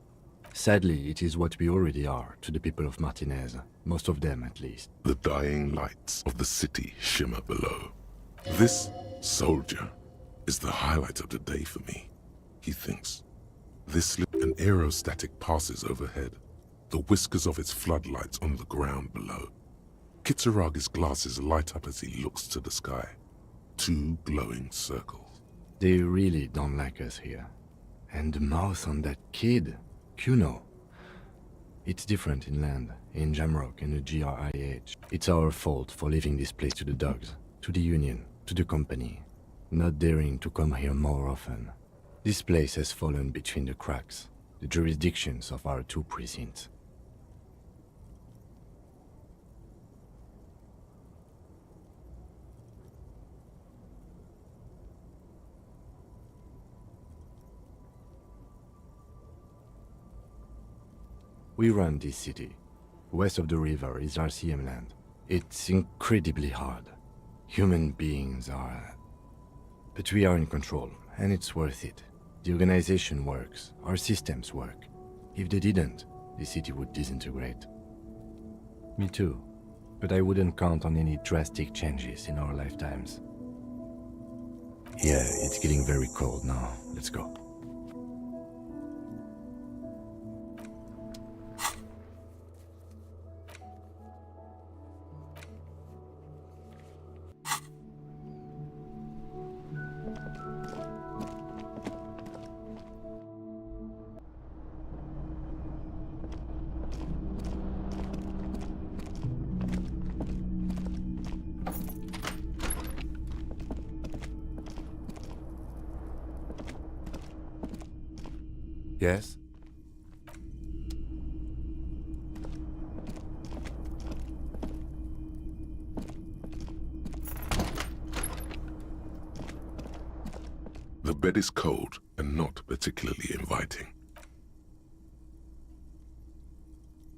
Sadly, it is what we already are to the people of Martinez, most of them at least. The dying lights of the city shimmer below. This soldier is the highlight of the day for me, he thinks. An aerostatic passes overhead, the whiskers of its floodlights on the ground below. Kitsuragi's glasses light up as he looks to the sky. 2 glowing circles. They really don't like us here. And the mouth on that kid, Kuno. It's different inland, in Jamrock and the GRIH. It's our fault for leaving this place to the dogs, to the Union, to the company, not daring to come here more often. This place has fallen between the cracks, the jurisdictions of our 2 precincts. We run this city. West of the river is RCM land. It's incredibly hard. Human beings are... But we are in control, and it's worth it. The organization works, our systems work. If they didn't, the city would disintegrate. Me too, but I wouldn't count on any drastic changes in our lifetimes. Yeah, it's getting very cold now. Let's go. Yes? The bed is cold and not particularly inviting.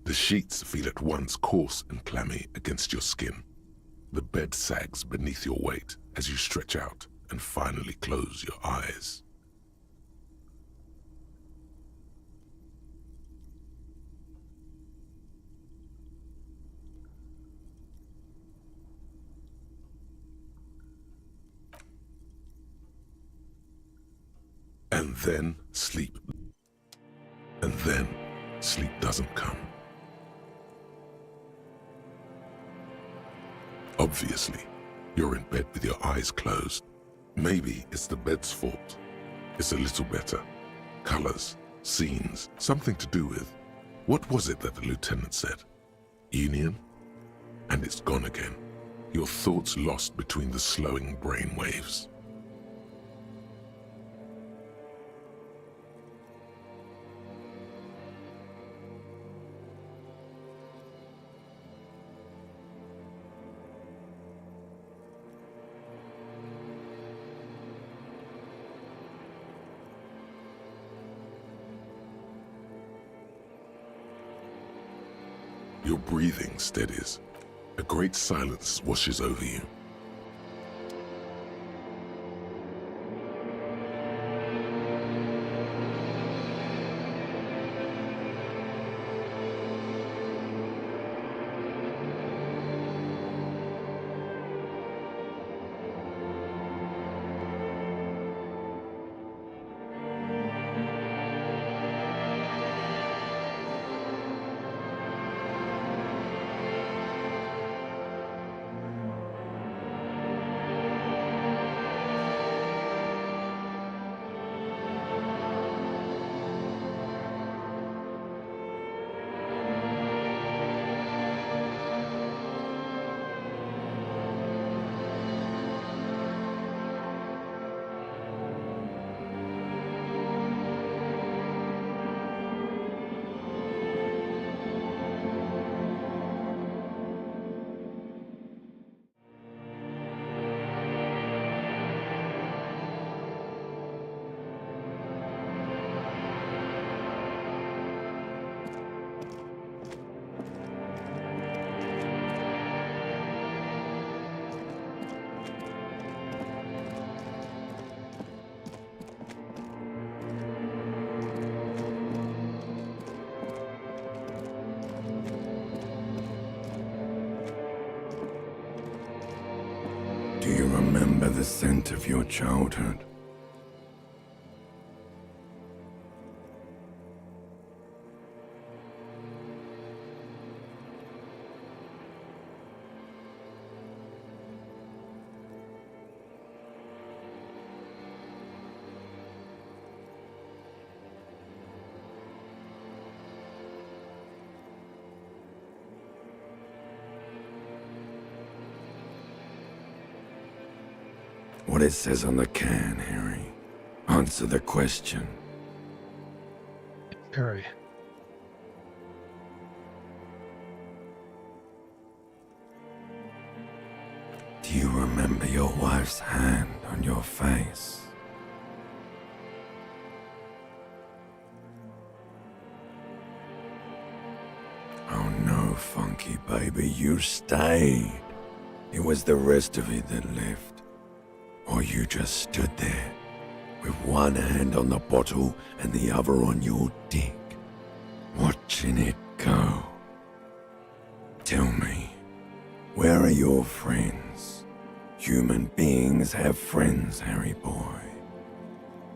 The sheets feel at once coarse and clammy against your skin. The bed sags beneath your weight as you stretch out and finally close your eyes. And then sleep. And then sleep doesn't come. Obviously, you're in bed with your eyes closed. Maybe it's the bed's fault. It's a little better. Colors, scenes, something to do with... What was it that the lieutenant said? Union? And it's gone again. Your thoughts lost between the slowing brain waves. Your breathing steadies. A great silence washes over you. Do you remember the scent of your childhood? What it says on the can, Harry. Answer the question. Harry. Do you remember your wife's hand on your face? Oh no, Funky baby, you stayed. It was the rest of it that left. Or you just stood there, with one hand on the bottle and the other on your dick, watching it go. Tell me, where are your friends? Human beings have friends, Harry boy.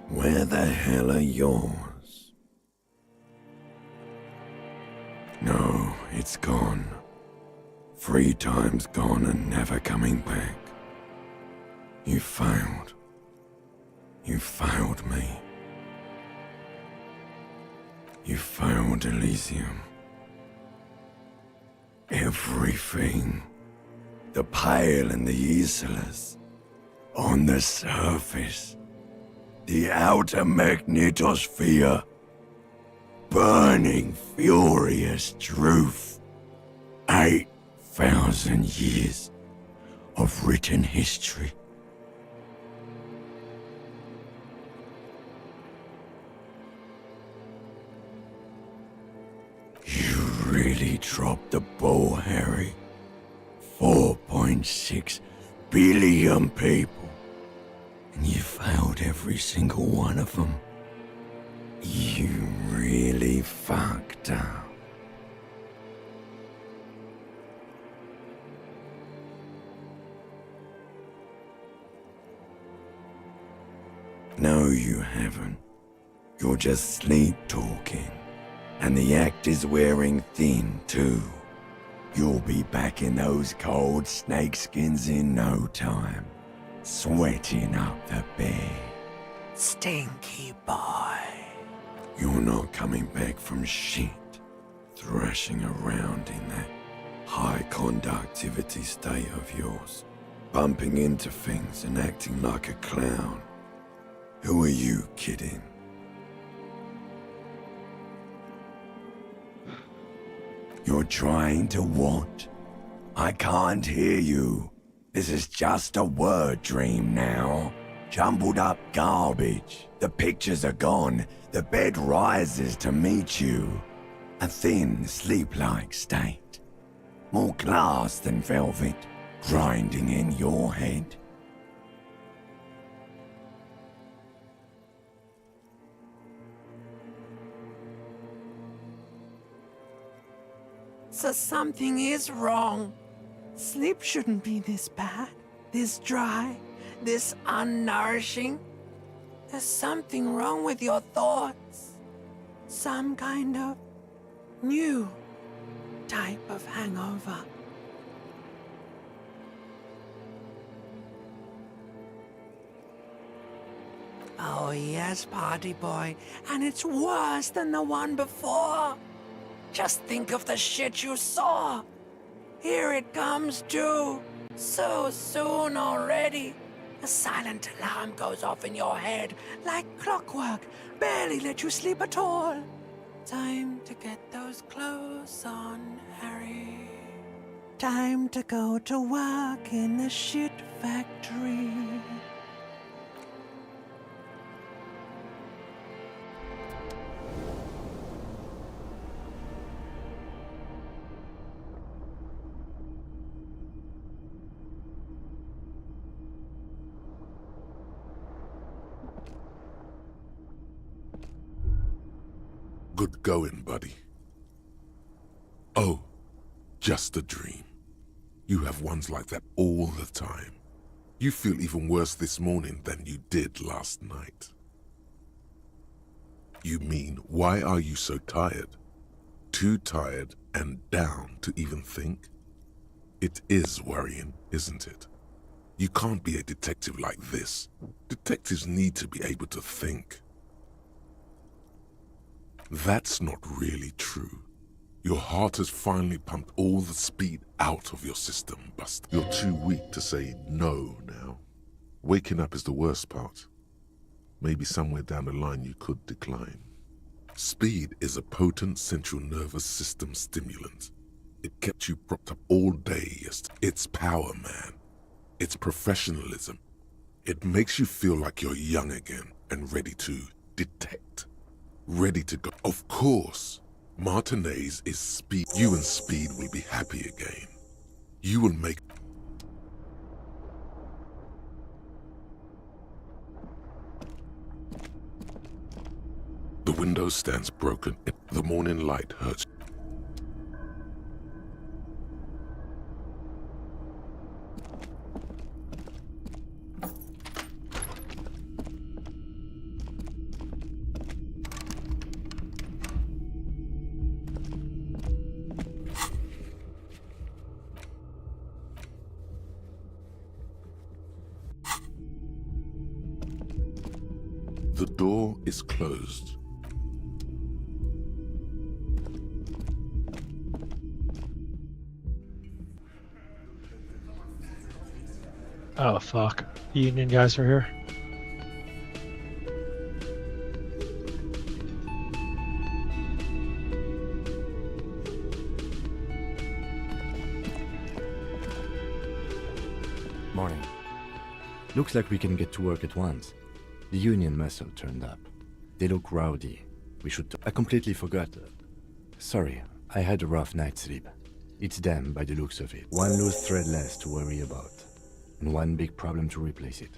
Where the hell are yours? No, it's gone. 3 times gone and never coming back. You failed. You failed me. You failed Elysium. Everything. The Pale and the Islas. On the surface. The outer magnetosphere. Burning, furious truth. 8,000 years of written history. You really dropped the ball, Harry. 4.6 billion people. And you failed every single one of them. You really fucked up. No, you haven't. You're just sleep-talking. And the act is wearing thin, too. You'll be back in those cold snakeskins in no time. Sweating up the bed. Stinky boy. You're not coming back from shit. Thrashing around in that high conductivity state of yours. Bumping into things and acting like a clown. Who are you kidding? You're trying to what? I can't hear you. This is just a word dream now. Jumbled up garbage. The pictures are gone. The bed rises to meet you. A thin, sleep-like state. More glass than velvet, grinding in your head. So something is wrong. Sleep shouldn't be this bad, this dry, this unnourishing. There's something wrong with your thoughts. Some kind of new type of hangover. Oh yes, party boy, and it's worse than the one before. Just think of the shit you saw. Here it comes too. So soon already. A silent alarm goes off in your head like clockwork. Barely let you sleep at all. Time to get those clothes on, Harry. Time to go to work in the shit factory. Good going, buddy. Oh, just a dream. You have ones like that all the time. You feel even worse this morning than you did last night. You mean, why are you so tired? Too tired and down to even think? It is worrying, isn't it? You can't be a detective like this. Detectives need to be able to think. That's not really true. Your heart has finally pumped all the speed out of your system, Buster. You're too weak to say no now. Waking up is the worst part. Maybe somewhere down the line you could decline. Speed is a potent central nervous system stimulant. It kept you propped up all day yesterday. It's power, man. It's professionalism. It makes you feel like you're young again and ready to detect. Ready to go. Of course, Martinez is Speed. You and Speed will be happy again. You will make... The window stands broken. The morning light hurts. The door is closed. Oh, fuck. The union guys are here. Morning. Looks like we can get to work at once. The union muscle turned up. They look rowdy. We should... I completely forgot. Sorry, I had a rough night's sleep. It's them by the looks of it. One loose thread less to worry about. And one big problem to replace it.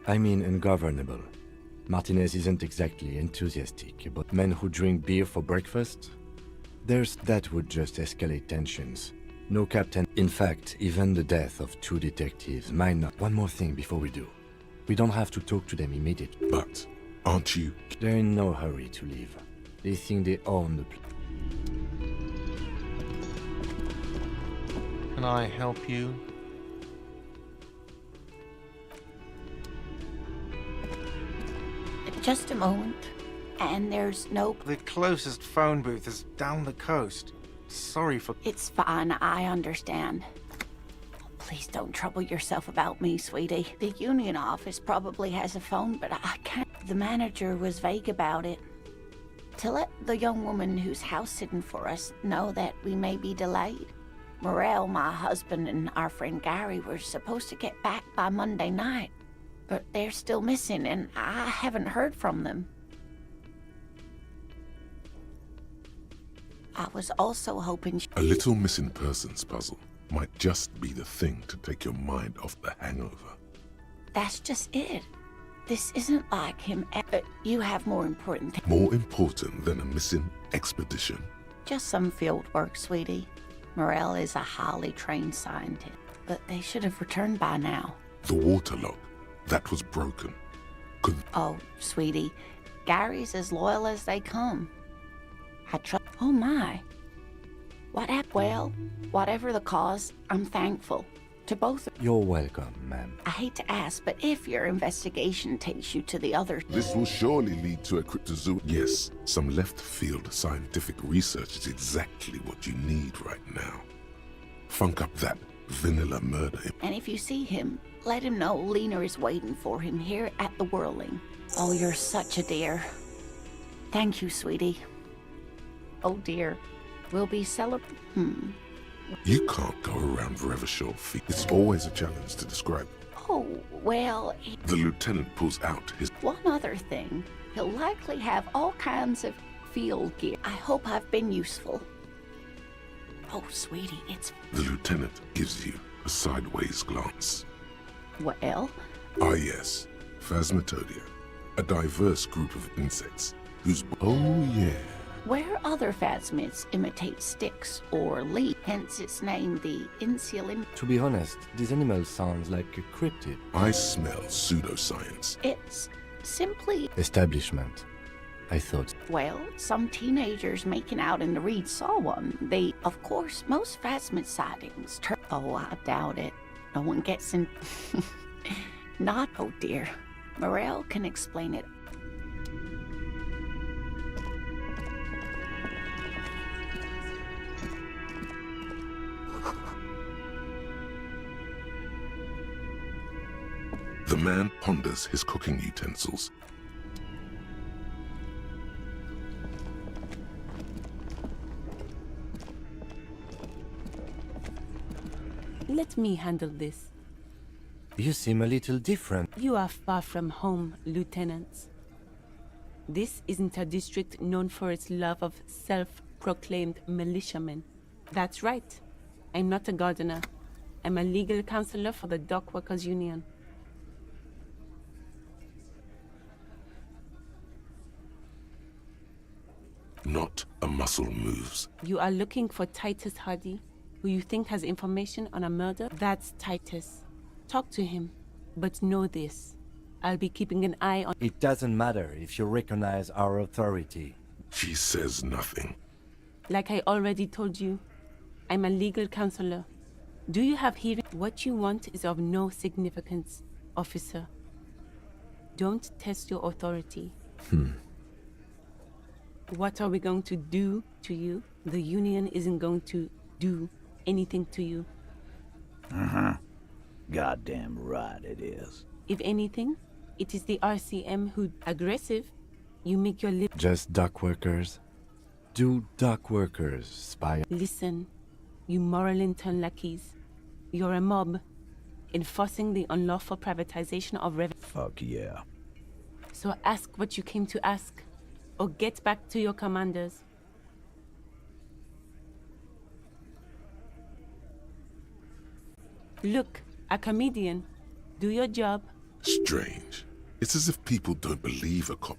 I mean ungovernable. Martinez isn't exactly enthusiastic about men who drink beer for breakfast. That would just escalate tensions. No captain. In fact, even the death of 2 detectives might not. One more thing before we do. We don't have to talk to them immediately. But, aren't you? They're in no hurry to leave. They think they own the place. Can I help you? Just a moment. And there's no... The closest phone booth is down the coast. Sorry for... It's fine, I understand. Please don't trouble yourself about me, sweetie. The union office probably has a phone, but I can't. The manager was vague about it. To let the young woman who's house-sitting for us know that we may be delayed. Morel, my husband, and our friend Gary were supposed to get back by Monday night, but they're still missing, and I haven't heard from them. I was also hoping A little missing persons puzzle might just be the thing to take your mind off the hangover. That's just it. This isn't like him. You have more important things. More important than a missing expedition. Just some field work, sweetie. Morel is a highly trained scientist, but they should have returned by now. The waterlock, that was broken. Oh, sweetie, Gary's as loyal as they come. Oh my. What happened? Well, whatever the cause, I'm thankful. To both. You're welcome, ma'am. I hate to ask, but if your investigation takes you to the other... This will surely lead to a cryptozoology. Yes, some left-field scientific research is exactly what you need right now. Funk up that vanilla murder. And if you see him, let him know Lena is waiting for him here at the Whirling. Oh, you're such a dear. Thank you, sweetie. Oh dear. We'll be celebrating. You can't go around Revachol feet. It's always a challenge to describe. Oh, well... The lieutenant pulls out his... One other thing. He'll likely have all kinds of field gear. I hope I've been useful. Oh, sweetie, it's... The lieutenant gives you a sideways glance. Well? Ah, yes. Phasmatodea. A diverse group of insects whose... Oh, yeah. Where other phasmids imitate sticks or leaves, hence its name, the insulim. To be honest, this animal sounds like a cryptid. I smell pseudoscience. It's simply... Establishment, I thought. Well, some teenagers making out in the reeds saw one. They, of course, most phasmid sightings turn... Oh, I doubt it. No one gets in... Not... Oh, dear. Morel can explain it. The man ponders his cooking utensils. Let me handle this. You seem a little different. You are far from home, Lieutenant. This isn't a district known for its love of self-proclaimed militiamen. That's right. I'm not a gardener. I'm a legal counselor for the Dock Workers Union. Not a muscle moves. You are looking for Titus Hardy, who you think has information on a murder? That's Titus. Talk to him, but know this. I'll be keeping an eye on... It doesn't matter if you recognize our authority. She says nothing. Like I already told you, I'm a legal counselor. Do you have hearing? What you want is of no significance, officer. Don't test your authority. What are we going to do to you? The Union isn't going to do anything to you. Goddamn right it is. If anything, it is the RCM who aggressive. You make your lip... Just dock workers. Do dock workers spy? Listen, you moral intern lackeys. You're a mob, enforcing the unlawful privatization of revenue. Fuck yeah. So ask what you came to ask, or get back to your commanders. Look, a comedian. Do your job. Strange. It's as if people don't believe a cop.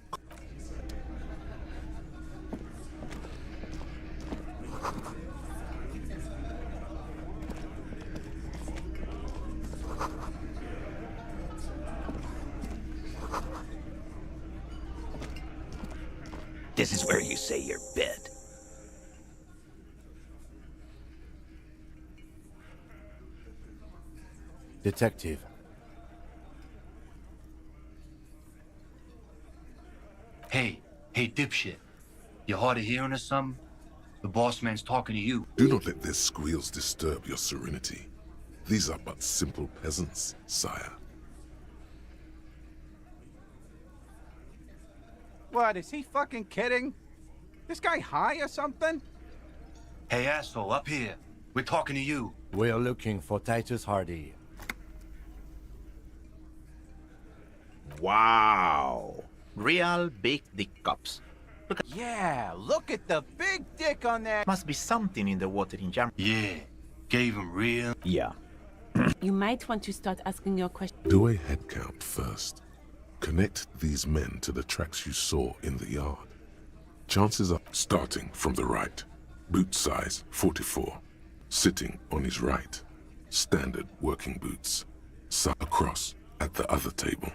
This is where you say your bid. Detective. Hey, dipshit. You hard of hearing or something? The boss man's talking to you. Do not let their squeals disturb your serenity. These are but simple peasants, sire. What, is he fucking kidding? This guy high or something? Hey, asshole, up here. We're talking to you. We're looking for Titus Hardy. Wow. Real big dick cops. Yeah, look at the big dick on that. Must be something in the water in Jam. Yeah, gave him real. Yeah. You might want to start asking your questions. Do a head count first. Connect these men to the tracks you saw in the yard. Chances are starting from the right. Boot size 44. Sitting on his right. Standard working boots. Sat across at the other table.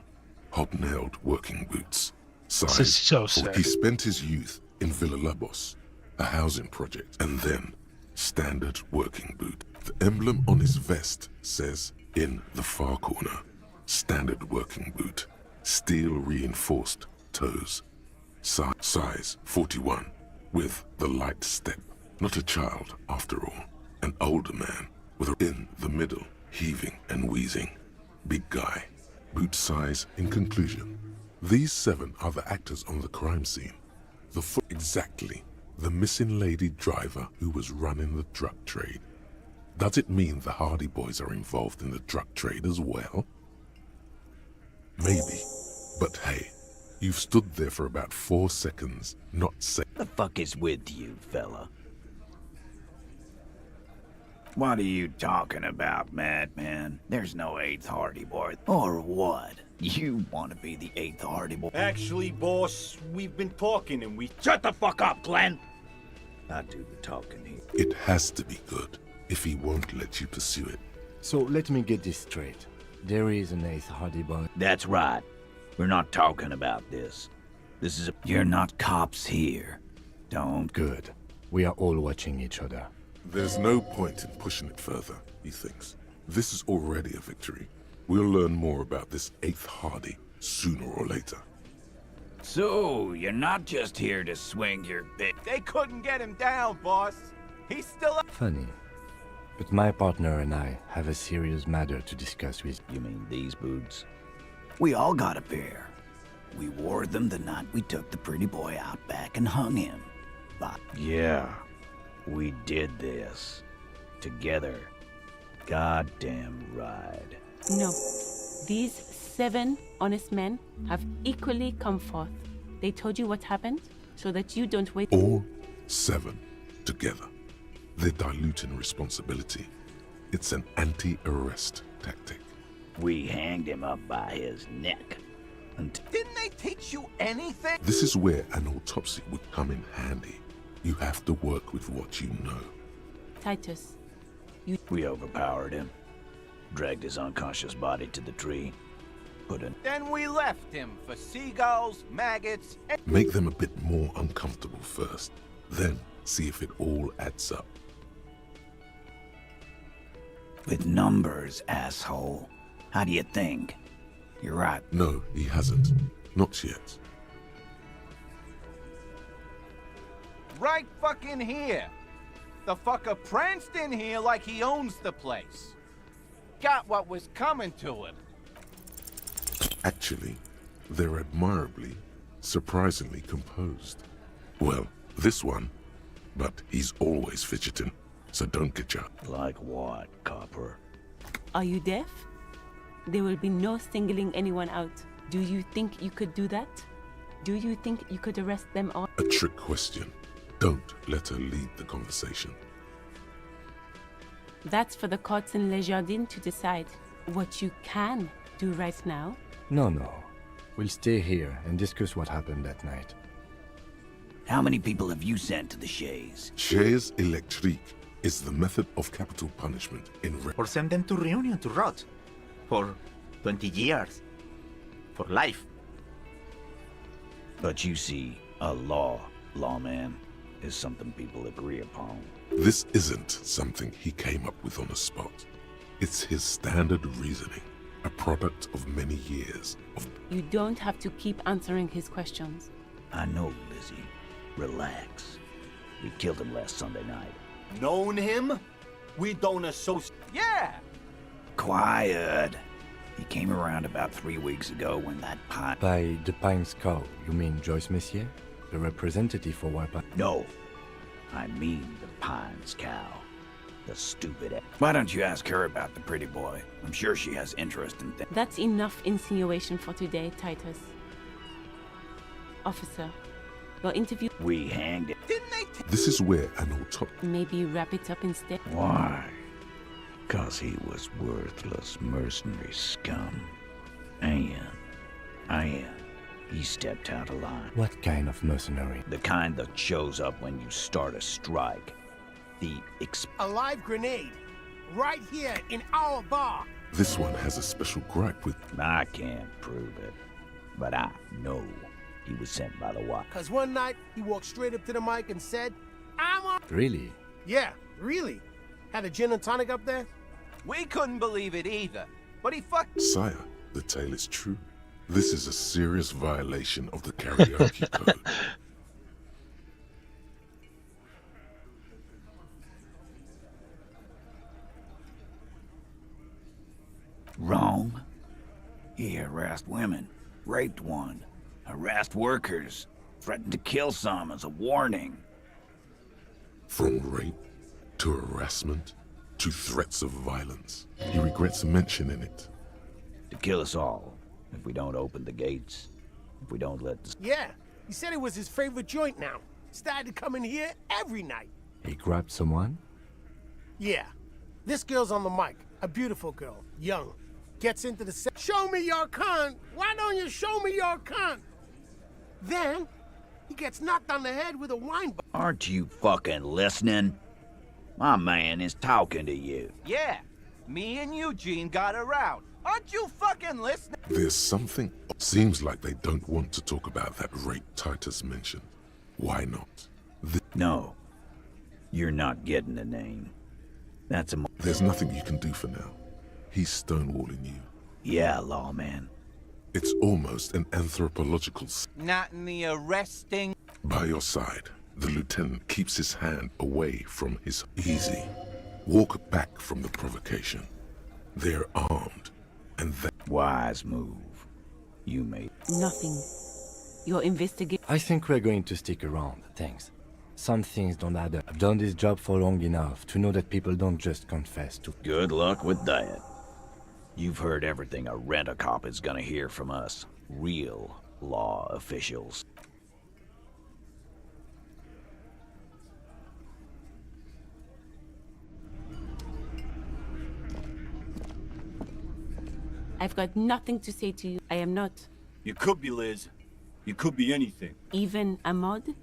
Hobnailed working boots. Size This is so 40. sick. He spent his youth in Villa Labos, a housing project, and then standard working boot. The emblem on his vest says, in the far corner, standard working boot. Steel reinforced toes. Size 41, with the light step. Not a child, after all. An older man, with a in the middle, heaving and wheezing. Big guy. Boot size in conclusion. These 7 are the actors on the crime scene. The foot exactly. The missing lady driver who was running the drug trade. Does it mean the Hardy Boys are involved in the drug trade as well? Maybe. But hey, you've stood there for about 4 seconds, not say. The fuck is with you, fella? What are you talking about, madman? There's no 8th Hardy Boy. Or what? You want to be the 8th Hardy Boy? Actually, boss, we've been talking and we... Shut the fuck up, Glenn! I do the talking here. It has to be good, if he won't let you pursue it. So let me get this straight. There is an 8th Hardy Boy. That's right. We're not talking about this. This is a... You're not cops here. Don't... Good. We are all watching each other. There's no point in pushing it further, he thinks. This is already a victory. We'll learn more about this 8th Hardy sooner or later. So, you're not just here to swing your bit. They couldn't get him down, boss. He's still up. Funny. But my partner and I have a serious matter to discuss with you. Mean these boots? We all got a pair. We wore them the night we took the pretty boy out back and hung him. But yeah, we did this. Together. Goddamn right. No. These 7 honest men have equally come forth. They told you what happened so that you don't wait. All 7 together. They're diluting responsibility. It's an anti-arrest tactic. We hanged him up by his neck. Didn't they teach you anything? This is where an autopsy would come in handy. You have to work with what you know. Titus, We overpowered him. Dragged his unconscious body to the tree. Then we left him for seagulls, maggots, and... Make them a bit more uncomfortable first. Then see if it all adds up. With numbers, asshole. How do you think? You're right. No, he hasn't. Not yet. Right fucking here. The fucker pranced in here like he owns the place. Got what was coming to him. Actually, they're admirably, surprisingly composed. Well, this one, but he's always fidgeting, so don't get you. Like what, copper? are you deaf? There will be no singling anyone out. Do you think you could do that? Do you think you could arrest them all? A trick question. Don't let her lead the conversation. That's for the courts in Les Jardins to decide. What you can do right now. No. We'll stay here and discuss what happened that night. How many people have you sent to the Chaise? Chaise électrique is the method of capital punishment in Or send them to Reunion to rot. For 20 years. For life. But you see, a lawman, is something people agree upon. This isn't something he came up with on the spot. It's his standard reasoning, a product of many years of... You don't have to keep answering his questions. I know, Lizzie. Relax. We killed him last Sunday night. Known him? We don't associate. Yeah! quiet. He came around about 3 weeks ago when that pine... By the Pine's cow, you mean Joyce Messier? The representative for Wipeout? No. I mean the Pine's cow. The stupid... Why don't you ask her about the pretty boy? I'm sure she has interest in things. That's enough insinuation for today, Titus. Officer, your interview... We hanged it. Didn't they... This is where an autopsy... Maybe wrap it up instead? Why? 'Cause he was worthless mercenary scum. And he stepped out of line. What kind of mercenary? The kind that shows up when you start a strike. The A live grenade. Right here in our bar. This one has a special gripe with... I can't prove it, but I know he was sent by the Watch. 'Cause one night, he walked straight up to the mic and said, I'm on... Really? Yeah, really. Had a gin and tonic up there? We couldn't believe it either. But he fucked... Sire, the tale is true. This is a serious violation of the karaoke code. Wrong. He harassed women, raped one, harassed workers, threatened to kill some as a warning. From rape to harassment to threats of violence. He regrets mentioning it. To kill us all, if we don't open the gates, if we don't let the... Yeah, he said it was his favorite joint now. Started to come in here every night. He grabbed someone? Yeah. This girl's on the mic. A beautiful girl. Young. Gets into the set. Show me your cunt! Why don't you show me your cunt? Then, he gets knocked on the head with a wine bottle. Aren't you fucking listening? My man is talking to you. Yeah, me and Eugene got around. Aren't you fucking listening? There's something... Seems like they don't want to talk about that rape Titus mentioned. Why not? No. You're not getting the name. That's a... There's nothing you can do for now. He's stonewalling you. Yeah, lawman. It's almost an anthropological... Not in the arresting... By your side, the lieutenant keeps his hand away from his... Easy. Walk back from the provocation. They're armed, and that... Wise move. You made... Nothing. You're investigating... I think we're going to stick around, thanks. Some things don't add up. I've done this job for long enough to know that people don't just confess to... Good luck with that. You've heard everything a rent-a-cop is gonna hear from us. Real law officials. I've got nothing to say to you. I am not. You could be, Liz. You could be anything. Even Ahmad?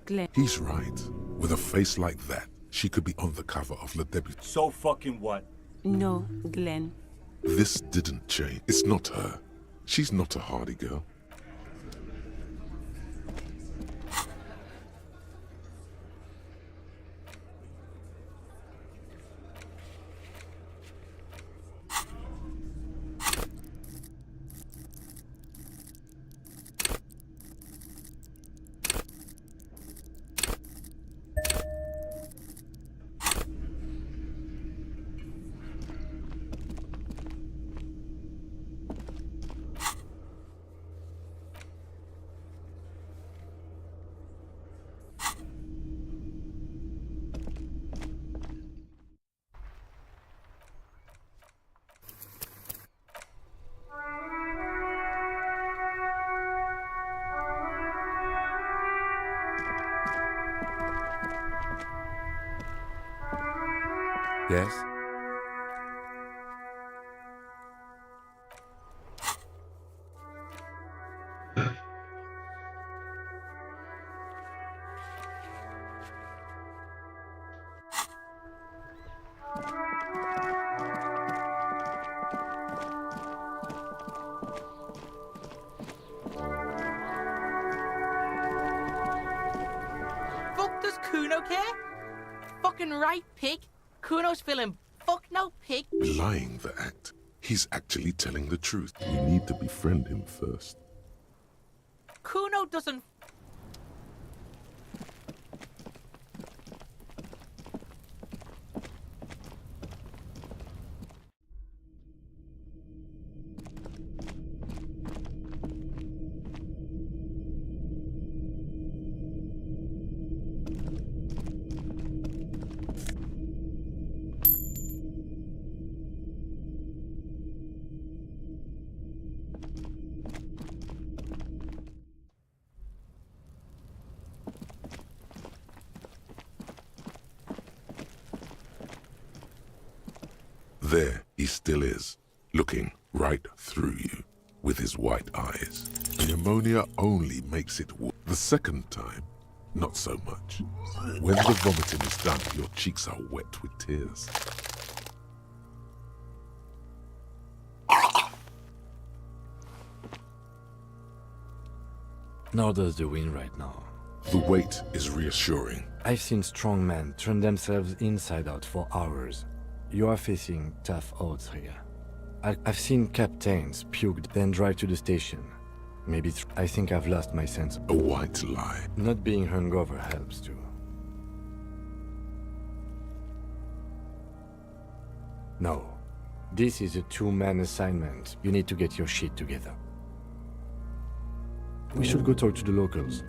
Glenn. He's right. With a face like that, she could be on the cover of Le Début. So fucking what? No, Glenn. This didn't change. It's not her. She's not a hardy girl. Yes? Fuck, does Kuno care? Fucking right, pig. Kuno's feeling fuck no, pig. Belying the act. He's actually telling the truth. We need to befriend him first. Kuno doesn't... There he still is, looking right through you with his white eyes. The ammonia only makes it worse. The second time, not so much. When the vomiting is done, your cheeks are wet with tears. Nor does the wind right now. The weight is reassuring. I've seen strong men turn themselves inside out for hours. You are facing tough odds here. I've seen captains puked, then drive to the station. Maybe I think I've lost my sense. A white lie. Not being hungover helps too. No. This is a two-man assignment. You need to get your shit together. We should go talk to the locals.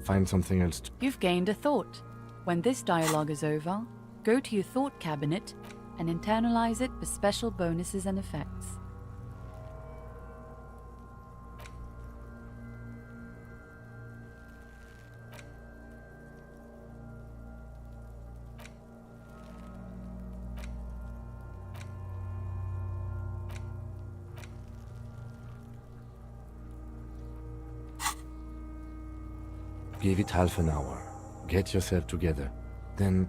Find something else to... You've gained a thought. When this dialogue is over, go to your thought cabinet and internalize it for special bonuses and effects. Give it half an hour. Get yourself together. Then...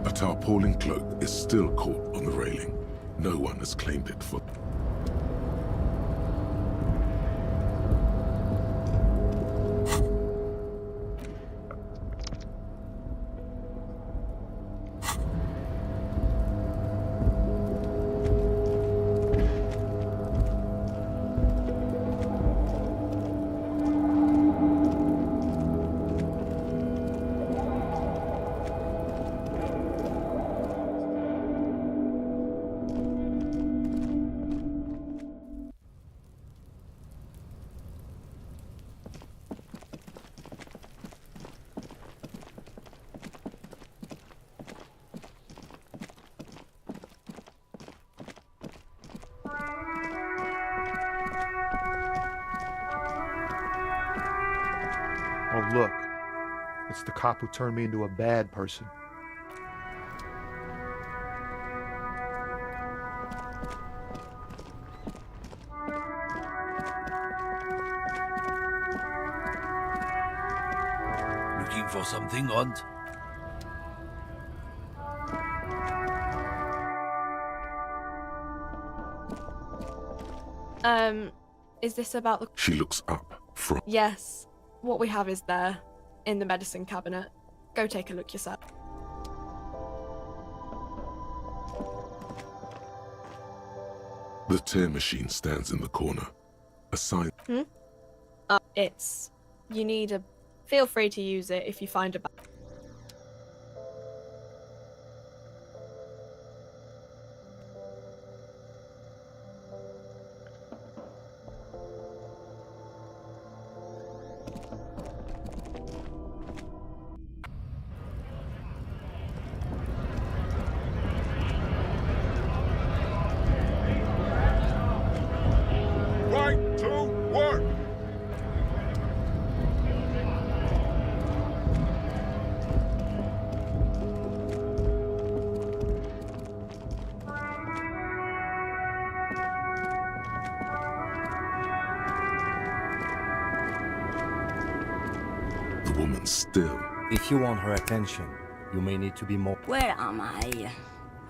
A tarpaulin cloak is still caught on the railing. No one has claimed it for... Oh, look. It's the cop who turned me into a bad person. Looking for something, Hunt? Is this about the... She looks up from... Yes. What we have is there, in the medicine cabinet. Go take a look yourself. The tear machine stands in the corner. A sign... It's... You need a... Feel free to use it if you find a... Right to work! woman still. If you want her attention, you may need to be more... Where am I?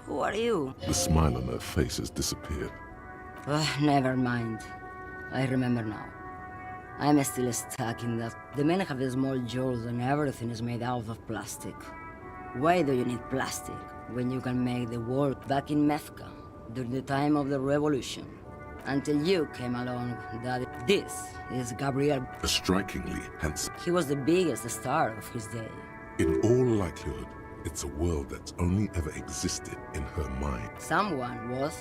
Who are you? The smile on her face has disappeared. Never mind. I remember now. I'm still stuck in that. The men have small jaws and everything is made out of plastic. Why do you need plastic when you can make the world back in Methka during the time of the revolution? Until you came along, that this is Gabriel. A strikingly handsome. He was the biggest star of his day. In all likelihood, it's a world that's only ever existed in her mind. Someone was.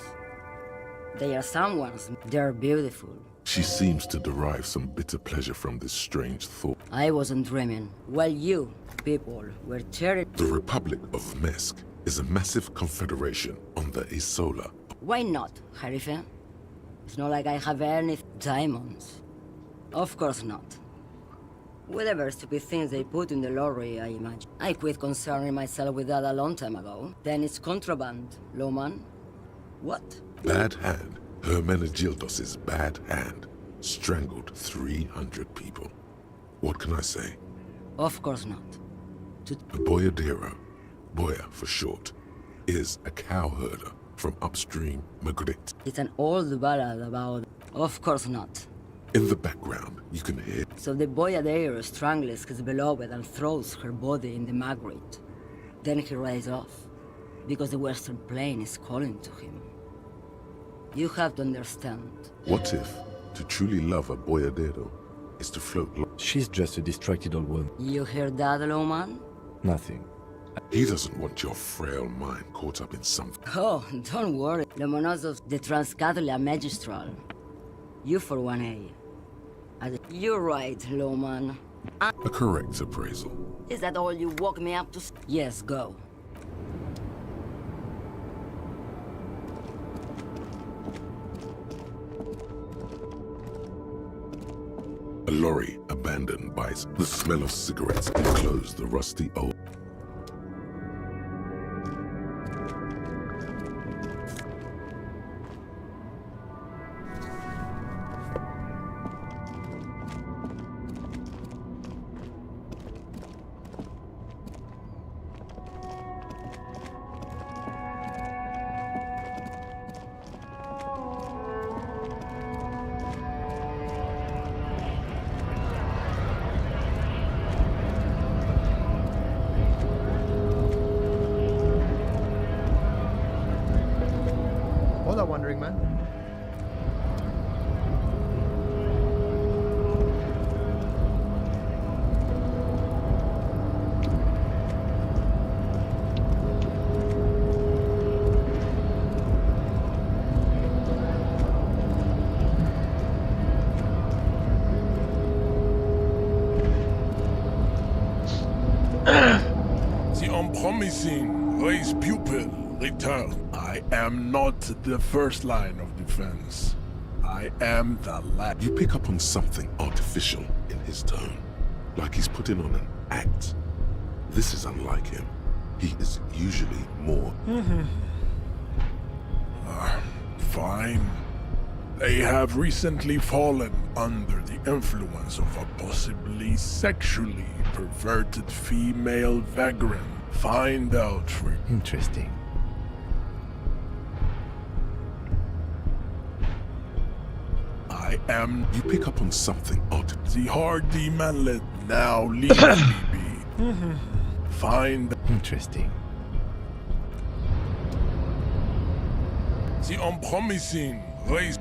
They are someone's. They're beautiful. She seems to derive some bitter pleasure from this strange thought. I wasn't dreaming. While you, people, were tearing... The Republic of Mesk is a massive confederation on the Isola. Why not, Harife? It's not like I have any diamonds. Of course not. Whatever stupid things they put in the lorry, I imagine. I quit concerning myself with that a long time ago. Then it's contraband, Loman. What? Bad hand. Hermenegildos' bad hand strangled 300 people. What can I say? Of course not. A boyadero, Boya for short, is a cowherder from upstream Magritte. It's an old ballad about... Of course not. In the background, you can hear... So the boyadero strangles his beloved and throws her body in the Magritte. Then he rides off, because the Western Plain is calling to him. You have to understand. What if to truly love a boyadero is to float... She's just a distracted old woman. You hear that, Loman? Nothing. He doesn't want your frail mind caught up in something. Oh, don't worry. Lomonosov, the Transcatholia Magistral. You for 1A. You're right, Loman. A correct appraisal. Is that all you woke me up to? Yes, go. A lorry abandoned by the smell of cigarettes enclosed the rusty old... Hola, Wandering Man. The unpromising race pupil return. I am not the first line of defense. I am the last. You pick up on something artificial in his tone, like he's putting on an act. This is unlike him. He is usually more... Fine. They have recently fallen under the influence of a possibly sexually perverted female vagrant. Find out for... Interesting. I am... You pick up on something odd. The hardy manlet now leave me be. Find... Interesting. The unpromising race...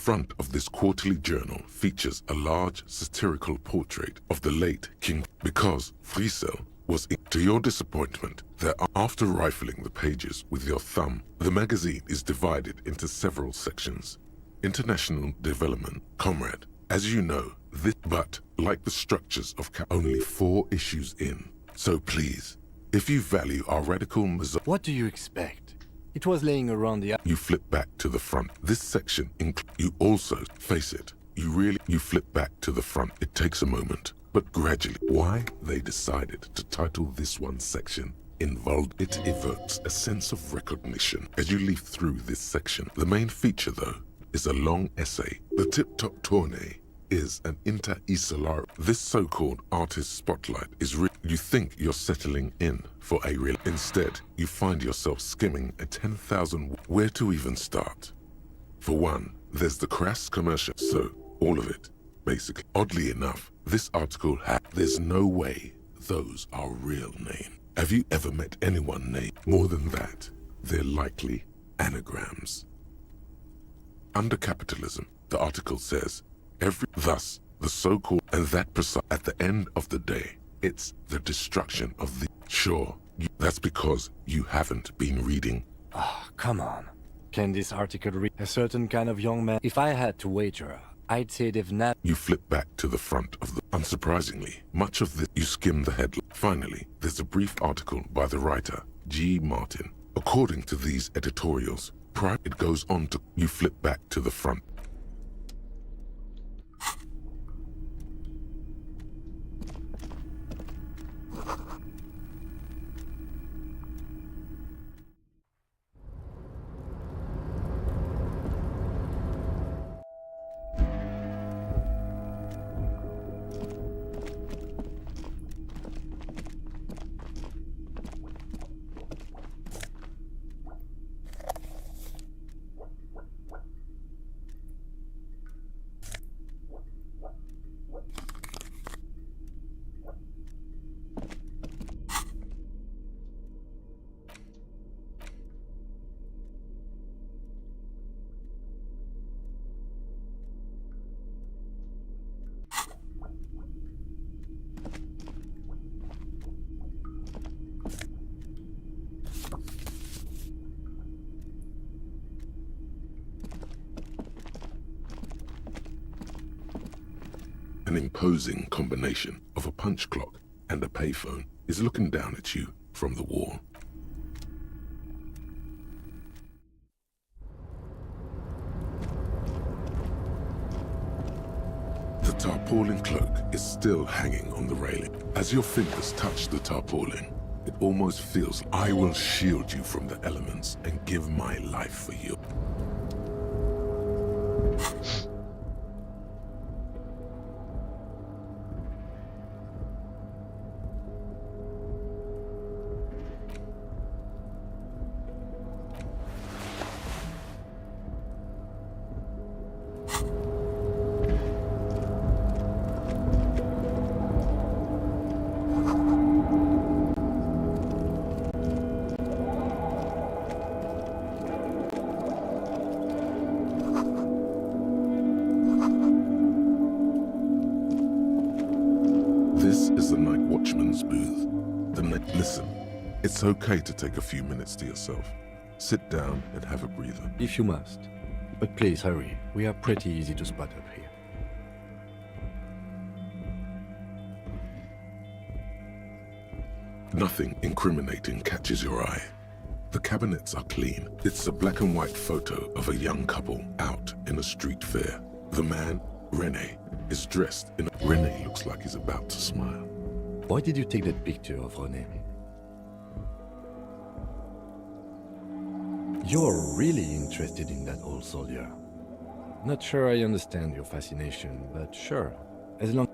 front of this quarterly journal features a large satirical portrait of the late King because Friesel was to your disappointment that after rifling the pages with your thumb, the magazine is divided into several sections. International development, comrade. As you know, this but like the structures of only 4 issues in. So please, if you value our radical what do you expect? It was laying around the... You flip back to the front. This section you also face it. You flip back to the front. It takes a moment, but gradually. Why they decided to title this one section involved it evokes a sense of recognition as you leaf through this section. The main feature though is a long essay. The Tip-Top Tournée is an inter-isolar. This so-called artist spotlight is you think you're settling in for a real. Instead, you find yourself skimming a 10,000. Where to even start? For one, there's the crass commercial. So, all of it, basically. Oddly enough, this article there's no way those are real names. Have you ever met anyone named more than that? They're likely anagrams. Under capitalism, the article says, thus, the so-called, and that at the end of the day, it's the destruction of the... Sure, that's because you haven't been reading. Oh, come on. Can this article read a certain kind of young man? If I had to wager, I'd say they've not... You flip back to the front of the... Unsurprisingly, much of this, you skim the headline. Finally, there's a brief article by the writer, G. Martin. According to these editorials, it goes on to... You flip back to the front. An imposing combination of a punch clock and a payphone is looking down at you from the wall. The tarpaulin cloak is still hanging on the railing. As your fingers touch the tarpaulin, it almost feels I will shield you from the elements and give my life for you. This is the Night Watchman's booth. Listen, it's okay to take a few minutes to yourself. Sit down and have a breather. If you must. But please hurry. We are pretty easy to spot up here. Nothing incriminating catches your eye. The cabinets are clean. It's a black and white photo of a young couple out in a street fair. The man, Rene, is dressed in a... Rene looks like he's about to smile. Why did you take that picture of Rene? You're really interested in that old soldier. Not sure I understand your fascination, but sure. As long...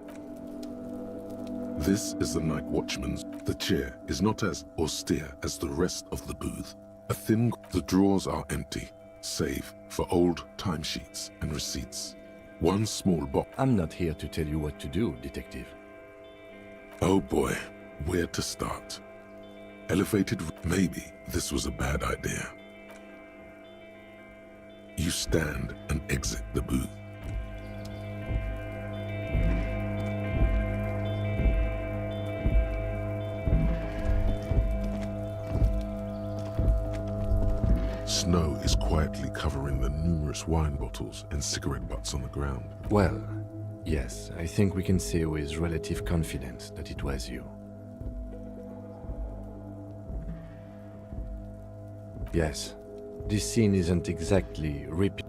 This is the Night Watchman's. The chair is not as austere as the rest of the booth. The drawers are empty, save for old timesheets and receipts. One small box. I'm not here to tell you what to do, detective. Oh boy, where to start? Elevated... Maybe this was a bad idea. You stand and exit the booth. Snow is quietly covering the numerous wine bottles and cigarette butts on the ground. Well, yes, I think we can say with relative confidence that it was you. Yes, this scene isn't exactly repeat.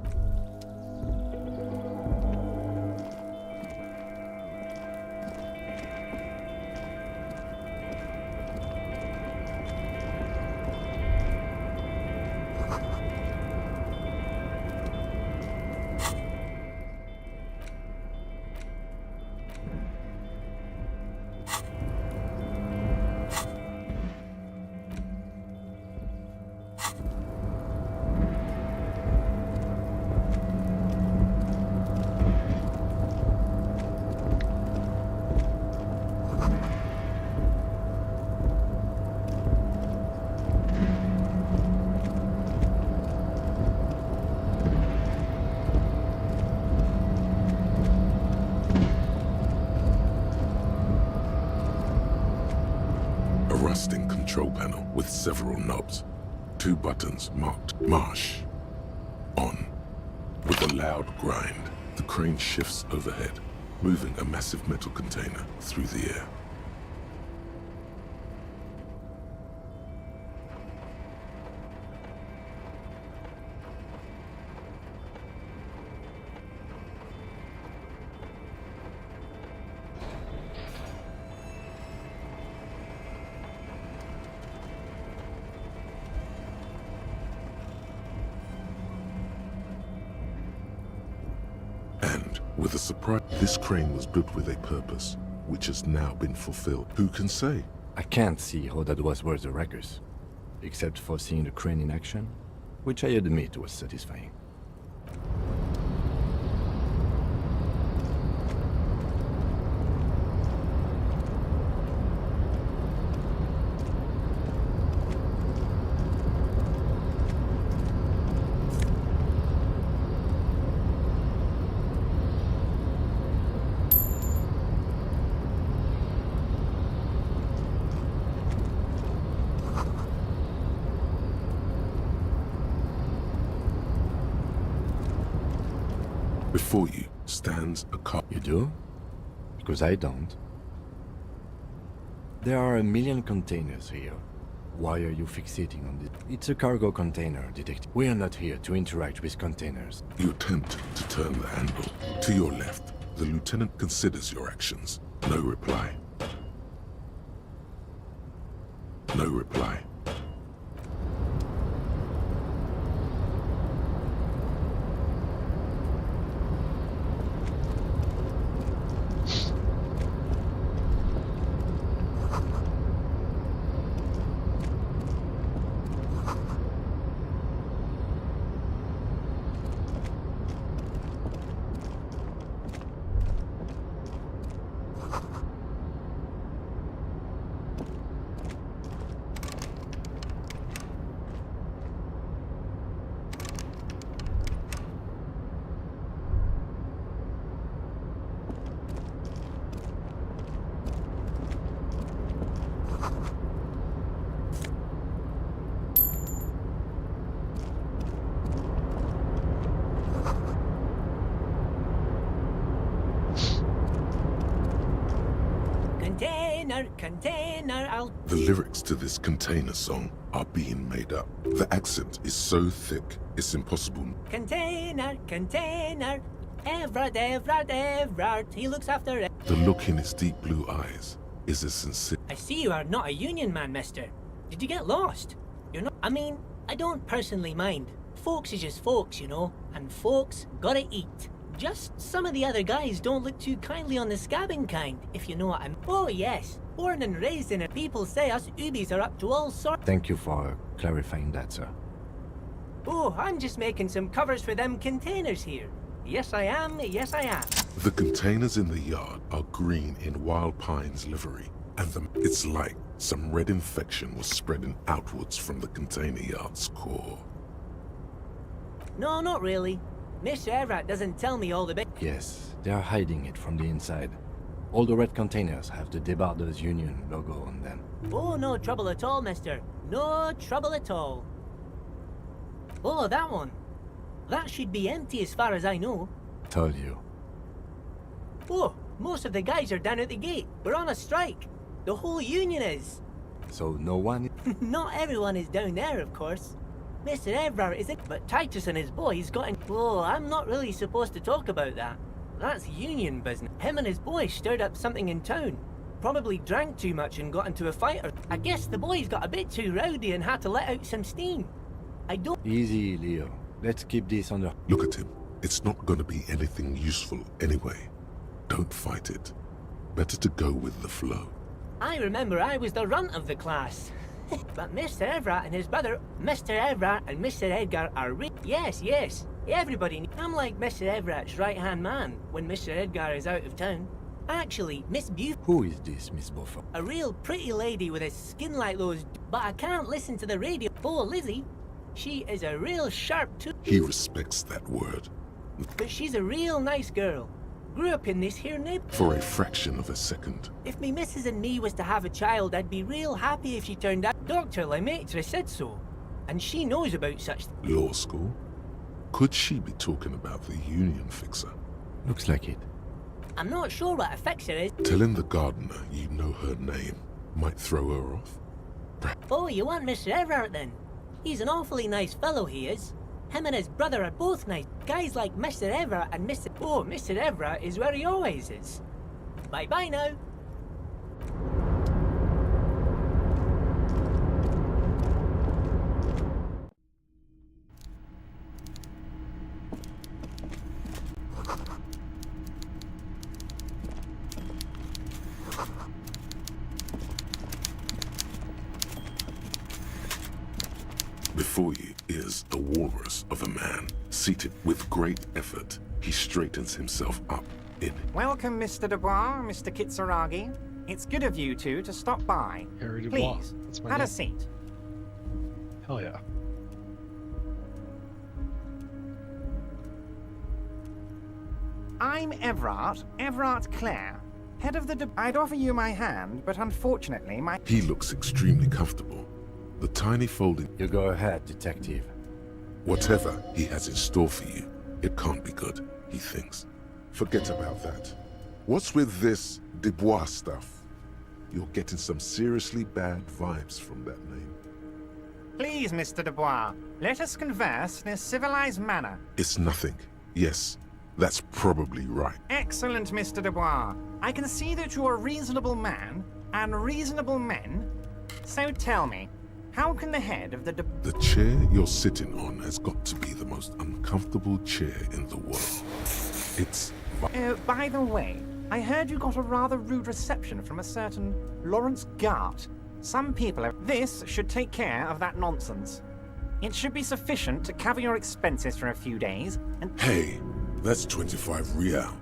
Rusting control panel with several knobs. 2 buttons marked Marsh. On. With a loud grind, the crane shifts overhead, moving a massive metal container through the air. With a surprise, this crane was built with a purpose, which has now been fulfilled. Who can say? I can't see how that was worth the records, except for seeing the crane in action, which I admit was satisfying. Before you stands a car. You do? Because I don't. There are 1 million containers here. Why are you fixating on this? It's a cargo container, detective. We are not here to interact with containers. You attempt to turn the handle. To your left, the lieutenant considers your actions. No reply. No reply. Container, I'll... The lyrics to this container song are being made up. The accent is so thick, it's impossible. Container, Everard, he looks after it. The look in his deep blue eyes is as sincere. I see you are not a union man, mister. Did you get lost? You're not... I mean, I don't personally mind. Folks is just folks, you know, and folks gotta eat. Just some of the other guys don't look too kindly on the scabbing kind, if you know what I mean. Oh yes, born and raised in it, people say us Ubies are up to all sorts. Thank you for clarifying that, sir. Oh, I'm just making some covers for them containers here. Yes I am, yes I am. The containers in the yard are green in Wild Pine's livery, and it's like some red infection was spreading outwards from the container yard's core. No, not really. Mr. Everett doesn't tell me all the bit. Yes, they are hiding it from the inside. All the red containers have the Debarders Union logo on them. Oh, no trouble at all, mister. No trouble at all. Oh, that one. That should be empty as far as I know. Told you. Oh, most of the guys are down at the gate. We're on a strike. The whole union is. So no one... Not everyone is down there, of course. Mr. Everard isn't, but Titus and his boys got in... Oh, I'm not really supposed to talk about that. That's union business. Him and his boys stirred up something in town. Probably drank too much and got into a fight, or... I guess the boys got a bit too rowdy and had to let out some steam. I don't... Easy, Leo. Let's keep this under... Look at him. It's not gonna be anything useful anyway. Don't fight it. Better to go with the flow. I remember I was the runt of the class. But Mr. Everett and his brother, Mr. Everett and Mr. Edgar are Yes, yes. Everybody I'm like Mr. Everett's right-hand man when Mr. Edgar is out of town. Actually, Miss Who is this, Miss Beaufort? A real pretty lady with a skin like those... But I can't listen to the radio. Oh, Lizzie. She is a real sharp tooth. He respects that word. But she's a real nice girl. Grew up in this here neighborhood. For a fraction of a second. If me missus and me was to have a child, I'd be real happy if she turned out. Dr. Lemaitre said so. And she knows about such... Law school? Could she be talking about the union fixer? Looks like it. I'm not sure what a fixer is. Telling the gardener you know her name might throw her off. Oh, you want Mr. Everett then? He's an awfully nice fellow, he is. Him and his brother are both nice. Guys like Mr. Everett and Mr. Oh, Mr. Everett is where he always is. Bye-bye now. Before you is a walrus of a man, seated with great effort. He straightens himself up in... Welcome, Mr. Dubois, Mr. Kitsuragi. It's good of you two to stop by. Harry Dubois. Please, That's my have name. a seat. Hell yeah. I'm Everard Clare, head of the... I'd offer you my hand, but unfortunately my... He looks extremely comfortable. The tiny folding... You go ahead, detective. Whatever he has in store for you, it can't be good, he thinks. Forget about that. What's with this Dubois stuff? You're getting some seriously bad vibes from that name. Please, Mr. Dubois, let us converse in a civilized manner. It's nothing. Yes, that's probably right. Excellent, Mr. Dubois. I can see that you're a reasonable man, and reasonable men. So tell me, how can the head of the... The chair you're sitting on has got to be the most uncomfortable chair in the world. It's... by the way, I heard you got a rather rude reception from a certain Lawrence Gart. Some people have... This should take care of that nonsense. It should be sufficient to cover your expenses for a few days, and... Hey, that's 25 real.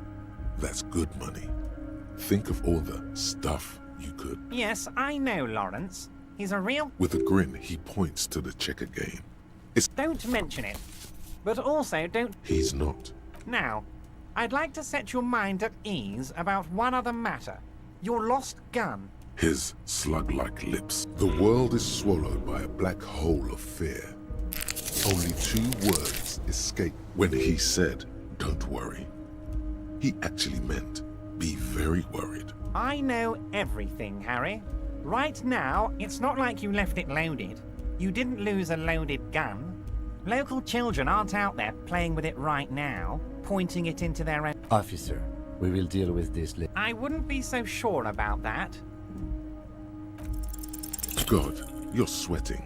That's good money. Think of all the stuff you could... Yes, I know, Lawrence. He's a real... With a grin, he points to the checker game. It's... Don't mention it. But also don't... He's not. Now, I'd like to set your mind at ease about one other matter. Your lost gun. His slug-like lips. The world is swallowed by a black hole of fear. Only 2 words escape when he said, "Don't worry." He actually meant, be very worried. I know everything, Harry. Right now, it's not like you left it loaded. You didn't lose a loaded gun. Local children aren't out there playing with it right now, pointing it into their own... Officer, we will deal with this later. I wouldn't be so sure about that. God, you're sweating.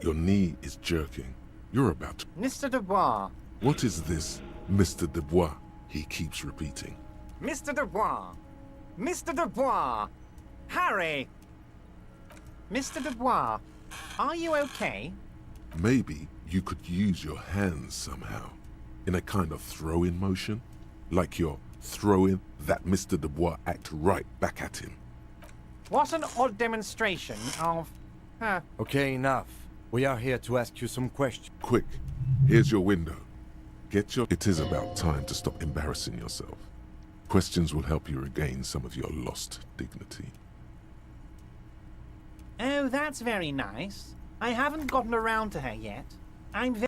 Your knee is jerking. You're about to... Mr. Dubois. What is this, Mr. Dubois? He keeps repeating. Mr. Dubois. Mr. Dubois. Harry. Mr. Dubois, are you okay? Maybe you could use your hands somehow, in a kind of throw-in motion, like you're throwing that Mr. Dubois act right back at him. What an odd demonstration of... Okay, enough. We are here to ask you some questions. Quick, here's your window. It is about time to stop embarrassing yourself. Questions will help you regain some of your lost dignity. Oh, that's very nice. I haven't gotten around to her yet.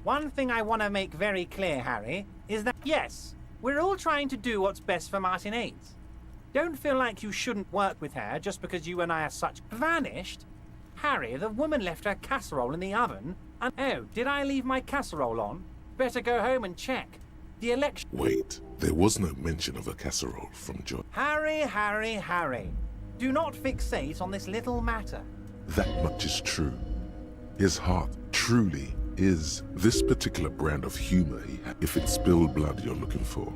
One thing I want to make very clear, Harry, is that, yes, we're all trying to do what's best for Martinez. Don't feel like you shouldn't work with her just because you and I are such vanished. Harry, the woman left her casserole in the oven, and oh, did I leave my casserole on? Better go home and check. The election... Wait, there was no mention of a casserole from John. Harry. Do not fixate on this little matter. That much is true. His heart truly is this particular brand of humor he had. If it's spilled blood you're looking for,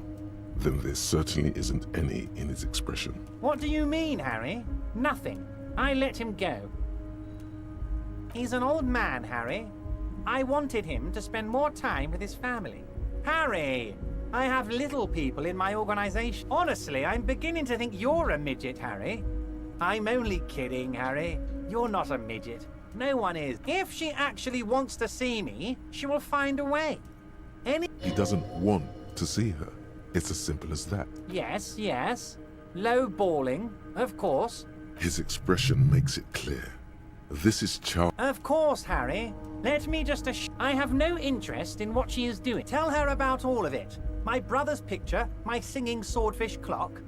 then there certainly isn't any in his expression. What do you mean, Harry? Nothing. I let him go. He's an old man, Harry. I wanted him to spend more time with his family. Harry! I have little people in my organization. Honestly, I'm beginning to think you're a midget, Harry. I'm only kidding, Harry. You're not a midget. No one is. If she actually wants to see me, she will find a way. He doesn't want to see her. It's as simple as that. Yes. Low balling, of course. His expression makes it clear. This is Charles. Of course, Harry. Let me just I have no interest in what she is doing. Tell her about all of it. My brother's picture, my singing swordfish clock.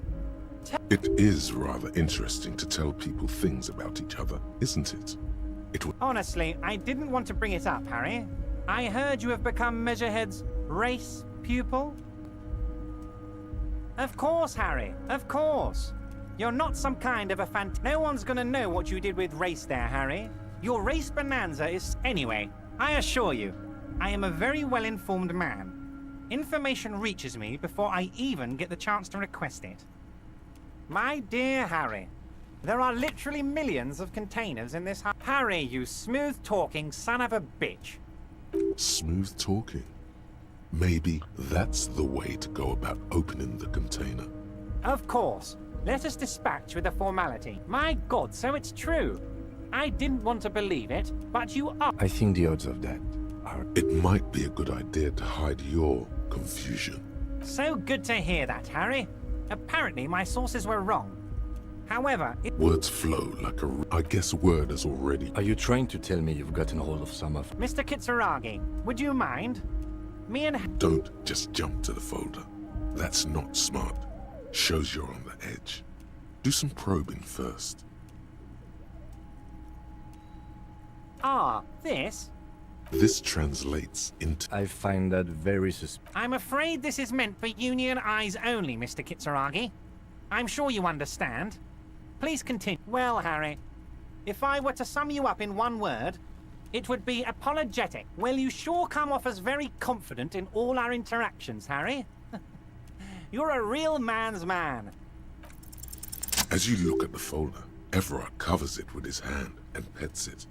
It is rather interesting to tell people things about each other, isn't it? Honestly, I didn't want to bring it up, Harry. I heard you have become Measurehead's race pupil. Of course, Harry. Of course. You're not some kind of a No one's gonna know what you did with race there, Harry. Your race bonanza is... Anyway, I assure you, I am a very well-informed man. Information reaches me before I even get the chance to request it. My dear Harry, there are literally millions of containers in this... Harry, you smooth-talking son of a bitch. Smooth talking? Maybe that's the way to go about opening the container. Of course. Let us dispatch with a formality. My God, so it's true. I didn't want to believe it, but you are... I think the odds of that are... It might be a good idea to hide your confusion. So good to hear that, Harry. Apparently my sources were wrong. However... Words flow like a... I guess word has already... Are you trying to tell me you've gotten hold of some of... Mr. Kitsuragi, would you mind? Me and... Don't just jump to the folder. That's not smart. Shows you're on the edge. Do some probing first. This? This translates into... I find that very suspicious. I'm afraid this is meant for Union eyes only, Mr. Kitsuragi. I'm sure you understand. Please continue. Well, Harry, if I were to sum you up in one word, it would be apologetic. Well, you sure come off as very confident in all our interactions, Harry. You're a real man's man. As you look at the folder, Everard covers it with his hand and pets it.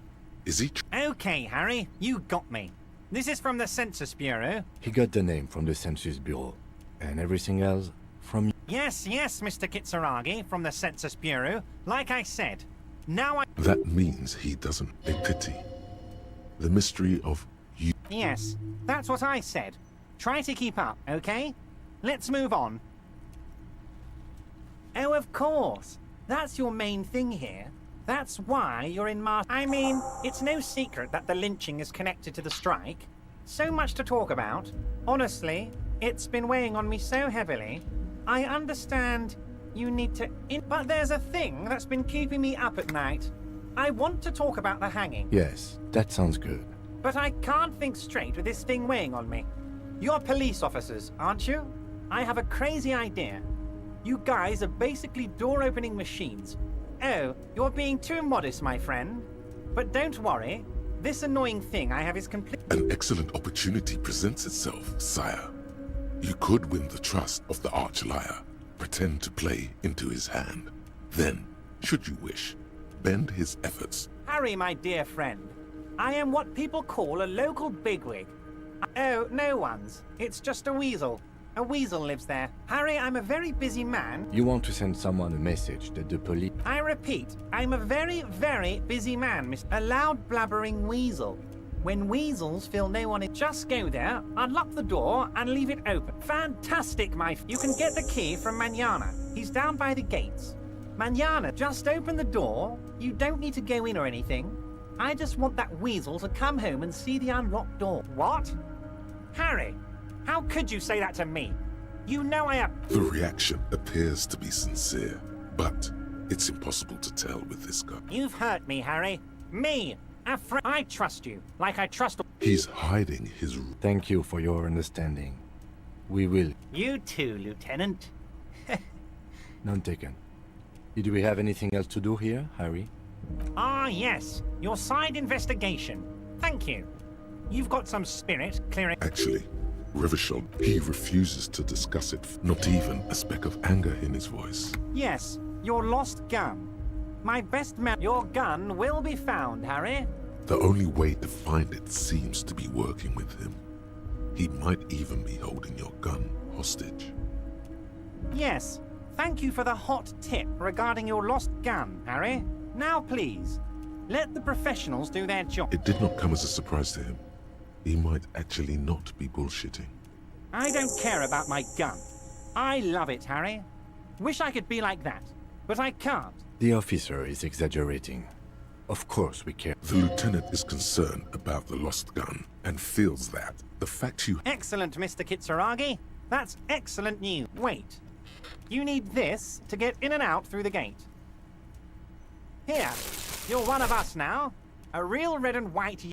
Is he... Okay, Harry, you got me. This is from the Census Bureau. He got the name from the Census Bureau. And everything else from... Yes, Mr. Kitsuragi, from the Census Bureau. Like I said, now I... That means he doesn't... A pity. The mystery of you... Yes, that's what I said. Try to keep up, okay? Let's move on. Oh, of course. That's your main thing here. That's why you're in I mean, it's no secret that the lynching is connected to the strike. So much to talk about. Honestly, it's been weighing on me so heavily. I understand you need to... But there's a thing that's been keeping me up at night. I want to talk about the hanging. Yes, that sounds good. But I can't think straight with this thing weighing on me. You're police officers, aren't you? I have a crazy idea. You guys are basically door-opening machines. Oh, you're being too modest, my friend. But don't worry. This annoying thing I have is complete... An excellent opportunity presents itself, sire. You could win the trust of the arch-liar, pretend to play into his hand. Then, should you wish, bend his efforts. Harry, my dear friend, I am what people call a local bigwig. Oh, no one's. It's just a weasel. A weasel lives there. Harry, I'm a very busy man. You want to send someone a message that the police... I repeat, I'm a very, very busy man, Miss... A loud blabbering weasel. When weasels feel no one in, just go there, unlock the door, and leave it open. Fantastic, you can get the key from Manana. He's down by the gates. Manana, just open the door. You don't need to go in or anything. I just want that weasel to come home and see the unlocked door. What? Harry, how could you say that to me? You know I am. The reaction appears to be sincere, but it's impossible to tell with this guy. You've hurt me, Harry. Me, a friend. I trust you, like I trust. He's hiding his... Thank you for your understanding. We will. You too, Lieutenant. None taken. Did we have anything else to do here, Harry? Ah, yes. Your side investigation. Thank you. You've got some spirit clearing... Actually, Revachol, he refuses to discuss it. Not even a speck of anger in his voice. Yes, your lost gun. My best man... Your gun will be found, Harry. The only way to find it seems to be working with him. He might even be holding your gun hostage. Yes. Thank you for the hot tip regarding your lost gun, Harry. Now, please, let the professionals do their job. It did not come as a surprise to him. He might actually not be bullshitting. I don't care about my gun. I love it, Harry. Wish I could be like that, but I can't. The officer is exaggerating. Of course we care. The lieutenant is concerned about the lost gun and feels that the fact you... Excellent, Mr. Kitsuragi. That's excellent news. Wait. You need this to get in and out through the gate. Here, you're one of us now. A real red and white...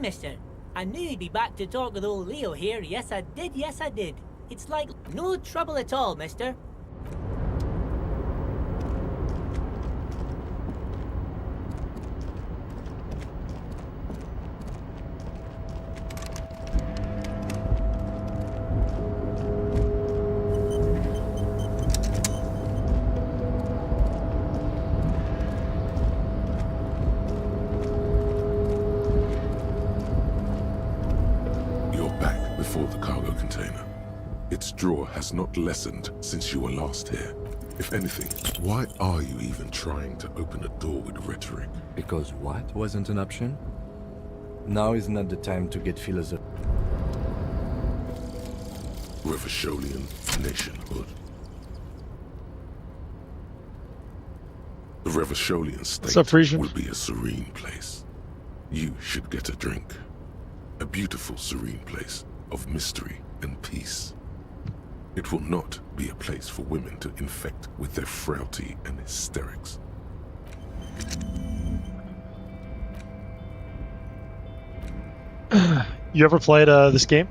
Mister. I knew you'd be back to talk with old Leo here. Yes, I did. Yes, I did. It's like no trouble at all, mister. Draw has not lessened since you were last here. If anything, why are you even trying to open a door with rhetoric? Because what wasn't an option? Now is not the time to get philosophical. Revacholian nationhood. The Revacholian state will be a serene place. You should get a drink. A beautiful, serene place of mystery and peace. It will not be a place for women to infect with their frailty and hysterics. You ever played this game?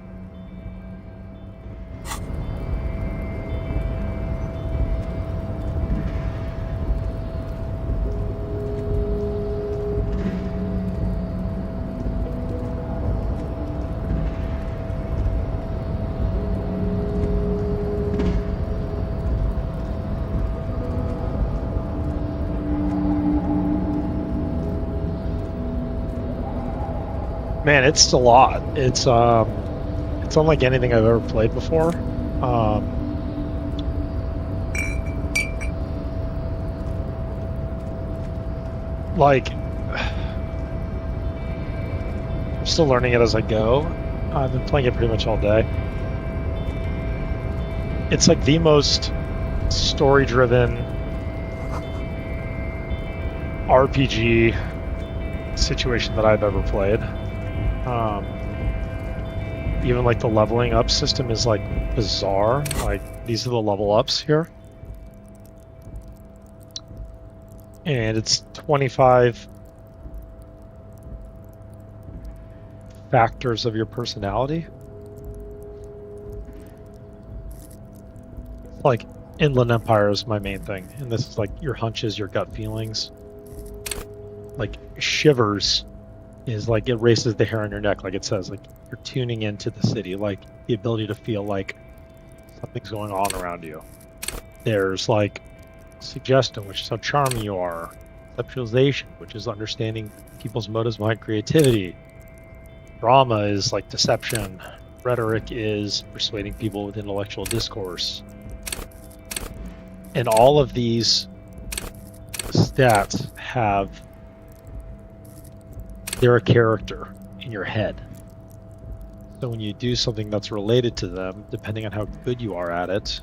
Man, it's a lot. It's unlike anything I've ever played before. Like, I'm still learning it as I go. I've been playing it pretty much all day. It's like the most story-driven RPG situation that I've ever played. Even like the leveling up system is like bizarre. Like these are the level ups here. And it's 25 factors of your personality. like Inland Empire is my main thing, and this is like your hunches, your gut feelings. Like Shivers is like it races the hair on your neck, like it says, like you're tuning into the city, like the ability to feel like something's going on around you. There's like Suggestion, which is how charming you are. Conceptualization, which is understanding people's motives behind creativity. Drama is like deception. Rhetoric is persuading people with intellectual discourse. And all of these stats they're a character in your head. So when you do something that's related to them, depending on how good you are at it,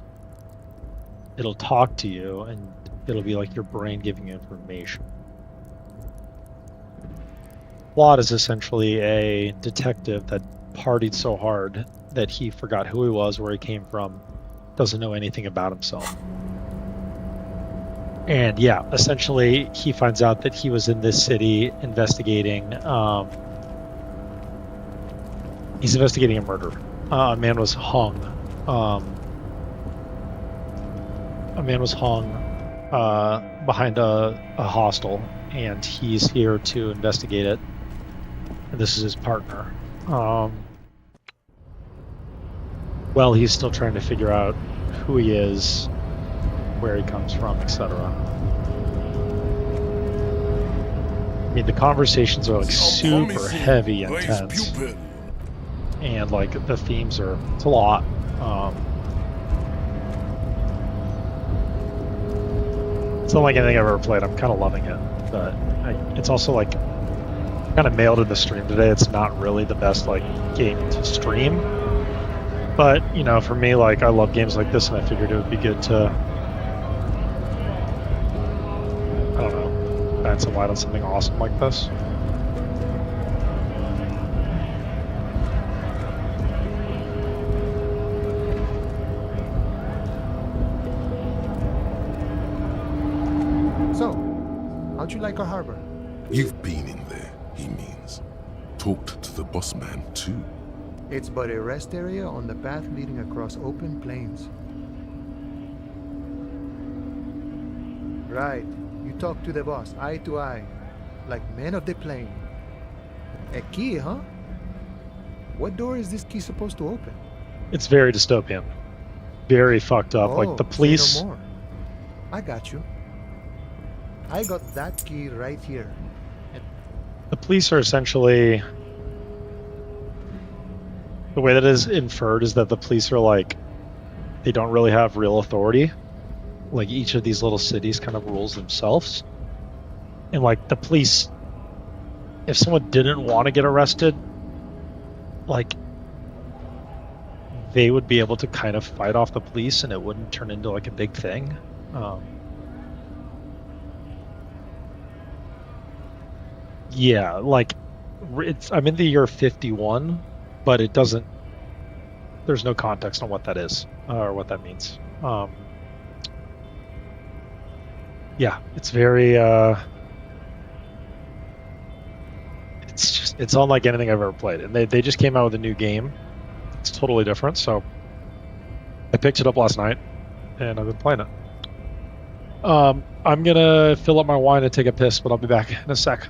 it'll talk to you and it'll be like your brain giving you information. Plot is essentially a detective that partied so hard that he forgot who he was, where he came from, doesn't know anything about himself. And yeah, essentially he finds out that he was in this city investigating, he's investigating a murder. A man was hung. Behind a hostel, and he's here to investigate it. And this is his partner. Well, he's still trying to figure out who he is, where he comes from, etc. I mean, the conversations are like super heavy and tense, and like the themes it's a lot. It's not like anything I've ever played. I'm kind of loving it, but it's also like kind of mailed in the stream today. It's not really the best like game to stream, but you know, for me, like I love games like this, and I figured it would be good to, I don't know, shine some light on something awesome like this. So, how'd you like our harbor? You've been in there, he means. Talked to the boss man, too. It's but a rest area on the path leading across open plains. Right. You talk to the boss, eye to eye, like men of the plain. A key, huh? What door is this key supposed to open? It's very dystopian. Very fucked up. Like the police... Say no more. I got you. I got that key right here. The police are essentially... The way that is inferred is that the police are like... They don't really have real authority. Like each of these little cities kind of rules themselves. And like the police... If someone didn't want to get arrested, like... They would be able to kind of fight off the police and it wouldn't turn into like a big thing. Yeah, like I'm in the year 51, but it doesn't. There's no context on what that is or what that means. Yeah, it's very. It's unlike anything I've ever played, and they just came out with a new game. It's totally different, so I picked it up last night, and I've been playing it. I'm gonna fill up my wine and take a piss, but I'll be back in a sec.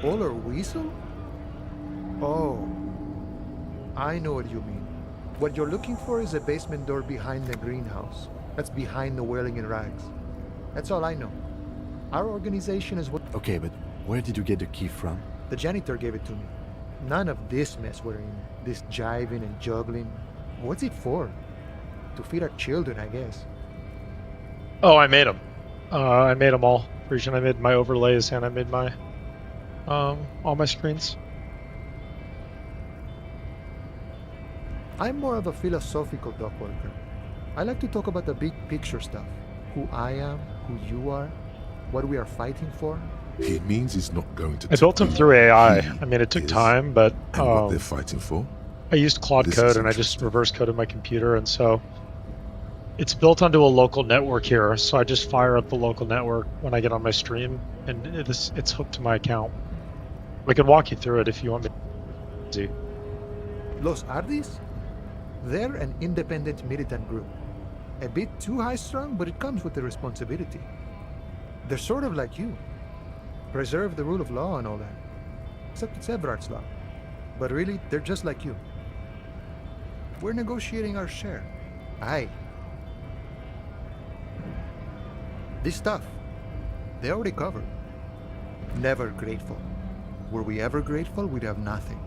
Polar weasel? Oh. I know what you mean. What you're looking for is a basement door behind the greenhouse. That's behind the Wailing in Rags. That's all I know. Our organization is what... Okay, but where did you get the key from? The janitor gave it to me. None of this mess we're in. This jiving and juggling. What's it for? To feed our children, I guess. Oh, I made them. I made them all. Region. I made my overlays and I made my all my screens. I'm more of a philosophical dock worker. I like to talk about the big picture stuff. Who I am, who you are, what we are fighting for. He means he's not going to. I built him through AI. I mean, it took time, but and what they're fighting for. I used Claude Code and I just reverse coded my computer, and so it's built onto a local network here. So I just fire up the local network when I get on my stream, and it's hooked to my account. We can walk you through it if you want me to. Los Ardis? They're an independent militant group. A bit too high-strung, but it comes with the responsibility. They're sort of like you. Preserve the rule of law and all that. Except it's Everard's law. But really, they're just like you. We're negotiating our share. Aye. This stuff, they already covered. Never grateful. Were we ever grateful, we'd have nothing.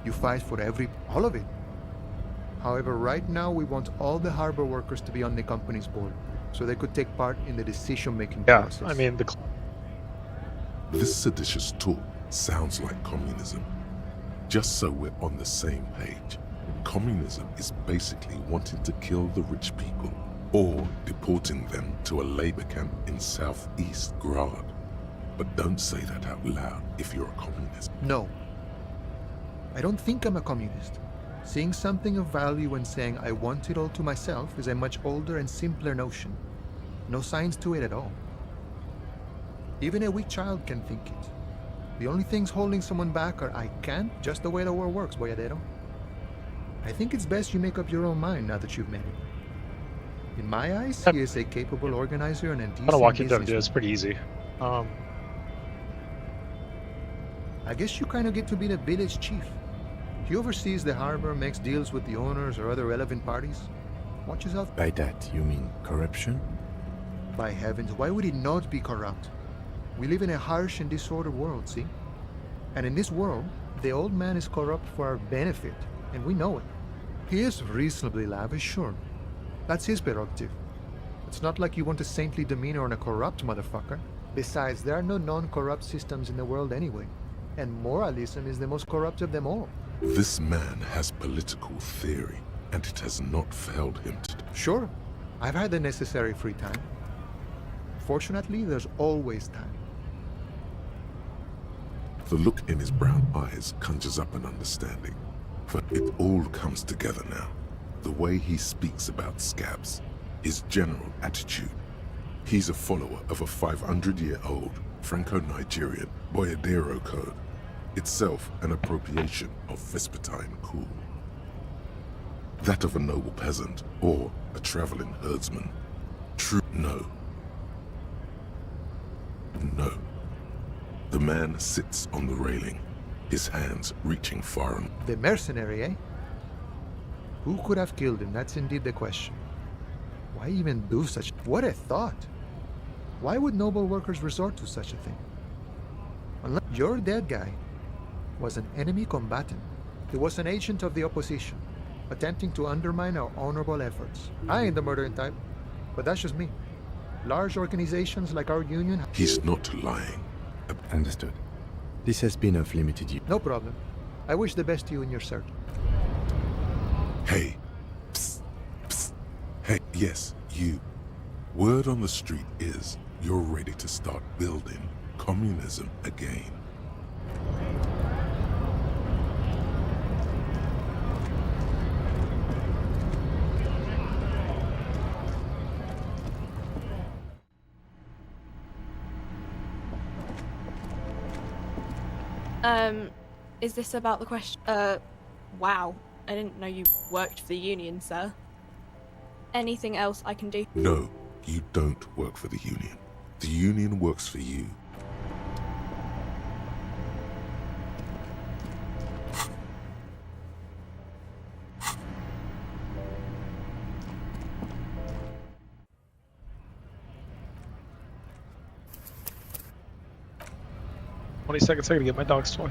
You fight for all of it. However, right now we want all the harbor workers to be on the company's board, so they could take part in the decision-making process. I mean, This seditious talk sounds like communism. Just so we're on the same page, communism is basically wanting to kill the rich people, or deporting them to a labor camp in southeast Grad. But don't say that out loud if you're a communist. No. I don't think I'm a communist. Seeing something of value and saying I want it all to myself is a much older and simpler notion. No science to it at all. Even a weak child can think it. The only things holding someone back are I can't, just the way the world works, Boyadero. I think it's best you make up your own mind now that you've met him. In my eyes, he is a capable organizer and a decent I'm gonna walk you through it. businessman. It's pretty easy. I guess you kind of get to be the village chief. He oversees the harbor, makes deals with the owners or other relevant parties. Watches out. By that, you mean corruption? By heavens, why would he not be corrupt? We live in a harsh and disordered world, see? And in this world, the old man is corrupt for our benefit, and we know it. He is reasonably lavish, sure. That's his prerogative. It's not like you want a saintly demeanor on a corrupt motherfucker. Besides, there are no non-corrupt systems in the world anyway. And moralism is the most corrupt of them all. This man has political theory, and it has not failed him to... Sure, I've had the necessary free time. Fortunately, there's always time. The look in his brown eyes conjures up an understanding, for it all comes together now. The way he speaks about scabs, his general attitude. He's a follower of a 500-year-old Franco-Nigerian Boyadero code, itself an appropriation of Vespertine cool. That of a noble peasant or a traveling herdsman. True, no. No. The man sits on the railing, his hands reaching far and... The mercenary, eh? Who could have killed him? That's indeed the question. Why even do such... What a thought! Why would noble workers resort to such a thing? Unless your dead guy was an enemy combatant. He was an agent of the opposition, attempting to undermine our honorable efforts. I ain't the murdering type, but that's just me. Large organizations like our union... He's not lying. Understood. This has been of limited use. No problem. I wish the best to you in your search. Hey. Psst. Psst. Hey, yes, you. Word on the street is you're ready to start building communism again. Is this about the question? Wow. I didn't know you worked for the Union, sir. Anything else I can do? No, you don't work for the Union. The Union works for you. 20 seconds, I gotta get my dog's toy.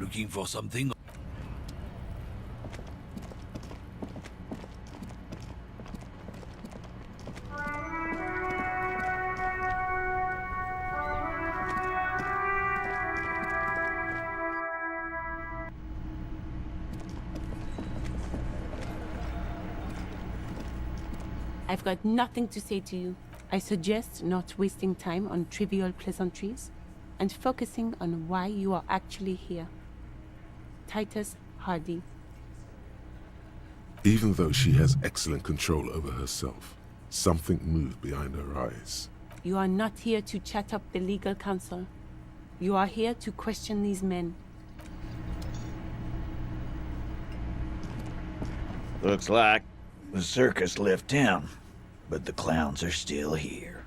Looking for something? I've got nothing to say to you. I suggest not wasting time on trivial pleasantries and focusing on why you are actually here. Titus Hardy. Even though she has excellent control over herself, something moved behind her eyes. You are not here to chat up the legal counsel. You are here to question these men. Looks like the circus left town, but the clowns are still here.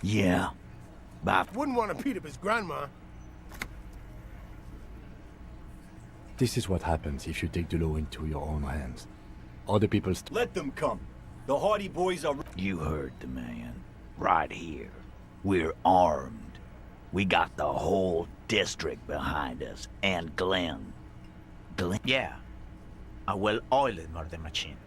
Yeah, but Wouldn't want to beat up his grandma. This is what happens if you take the law into your own hands. Other people Let them come. The Hardy Boys are... You heard the man. Right here. We're armed. We got the whole district behind us, and Glenn. Glenn? Yeah. A well-oiled murder machine.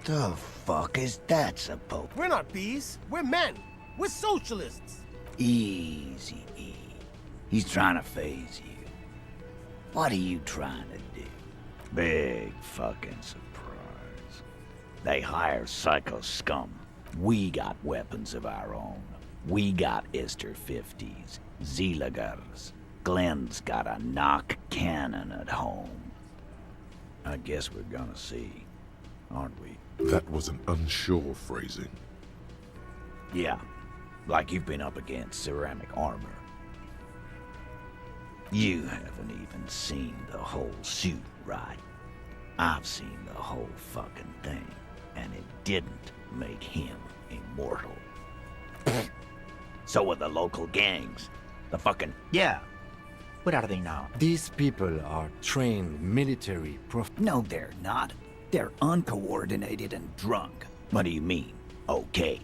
The fuck is that supposed? We're not bees. We're men. We're socialists. Easy, E. He's trying to phase you. What are you trying to do? Big fucking surprise. They hire psycho scum. We got weapons of our own. We got Ister 50s, Zeelagers. Glenn's got a knock cannon at home. I guess we're gonna see, aren't we? That was an unsure phrasing. Yeah, like you've been up against ceramic armor. You haven't even seen the whole suit, right? I've seen the whole fucking thing, and it didn't make him immortal. So are the local gangs. The fucking... Yeah. What are they now? These people are trained military No, they're not. They're uncoordinated and drunk. What do you mean, okay?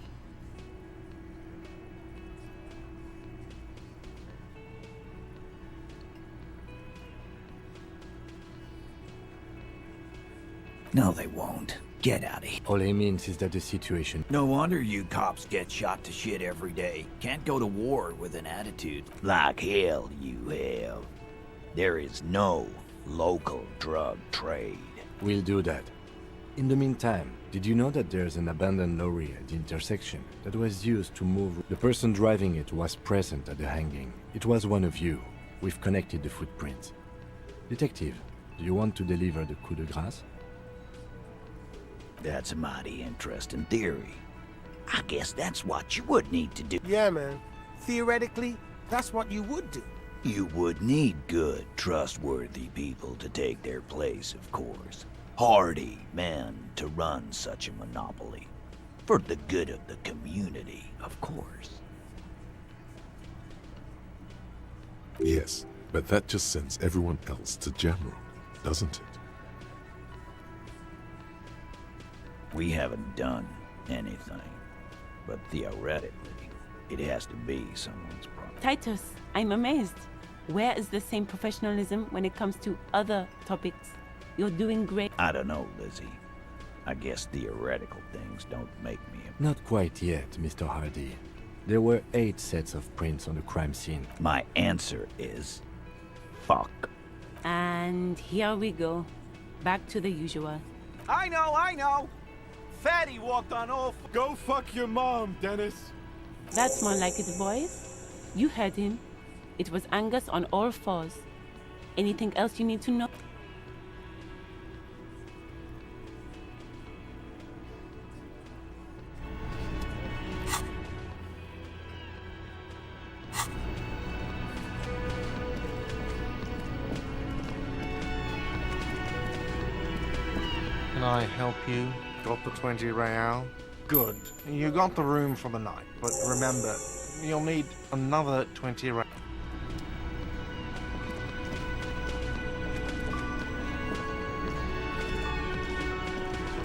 No, they won't. Get out of here. All he means is that the situation... No wonder you cops get shot to shit every day. Can't go to war with an attitude. Like hell you have. There is no local drug trade. We'll do that. In the meantime, did you know that there's an abandoned lorry at the intersection that was used to move... The person driving it was present at the hanging. It was one of you. We've connected the footprints. Detective, do you want to deliver the coup de grace? That's a mighty interesting theory. I guess that's what you would need to do. Yeah, man. Theoretically, that's what you would do. You would need good, trustworthy people to take their place, of course. Hardy men to run such a monopoly. For the good of the community, of course. Yes, but that just sends everyone else to Jamrock, doesn't it? We haven't done anything. but theoretically, it has to be someone's problem. Titus, I'm amazed. Where is the same professionalism when it comes to other topics? You're doing great. I don't know, Lizzie. I guess theoretical things don't make me Not quite yet, Mr. Hardy. There were 8 sets of prints on the crime scene. My answer is... fuck. And here we go. Back to the usual. I know! Fatty walked on all... Go fuck your mom, Dennis! That's more like it, boys. You heard him. It was Angus on all fours. Anything else you need to know? Can I help you? Got the 20 real? Good. You got the room for the night, but remember, you'll need another 20 real.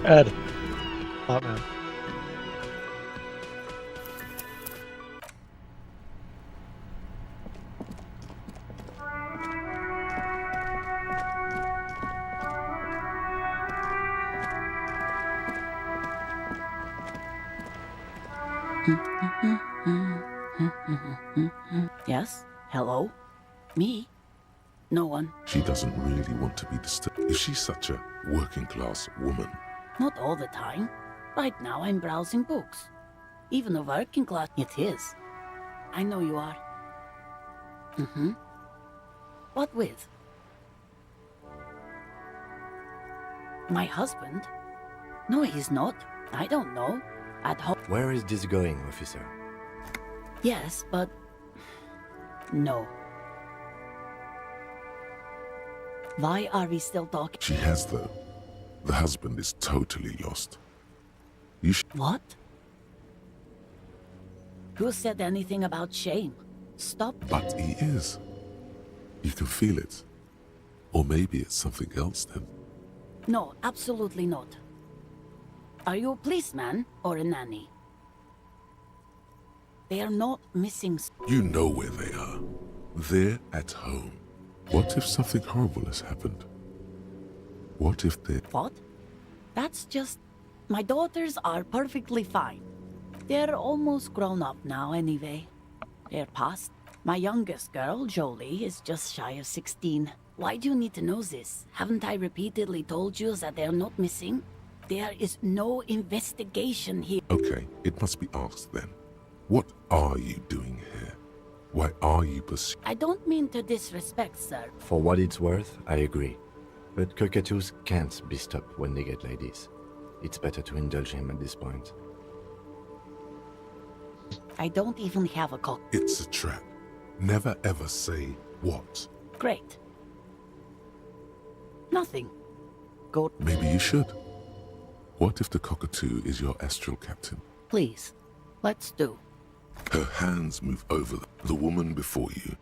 Ed. Oh, man. Yes? Hello? Me? No one. She doesn't really want to be disturbed. Is she such a working-class woman? Not all the time. Right now I'm browsing books. Even a working class it is. I know you are. Mm-hmm. What with? My husband? No, he's not. I don't know. At home. Where is this going, officer? Yes, but... no. Why are we still talking? She has, though. The husband is totally lost. You should... What? Who said anything about shame? Stop. But he is. You can feel it. Or maybe it's something else then. No, absolutely not. Are you a policeman or a nanny? They are not missing... You know where they are. They're at home. What if something horrible has happened? What if they... What? That's just... My daughters are perfectly fine. They're almost grown up now anyway. They're past. My youngest girl, Jolie, is just shy of 16. Why do you need to know this? Haven't I repeatedly told you that they're not missing? There is no investigation here. Okay, it must be asked then. What are you doing here? Why are you pursuing... I don't mean to disrespect, sir. For what it's worth, I agree. But cockatoos can't be stopped when they get ladies. It's better to indulge him at this point. I don't even have a cock. It's a trap. Never ever say what. Great. Nothing. Go. Maybe you should. What if the cockatoo is your astral captain? Please, let's do. Her hands move over the woman before you.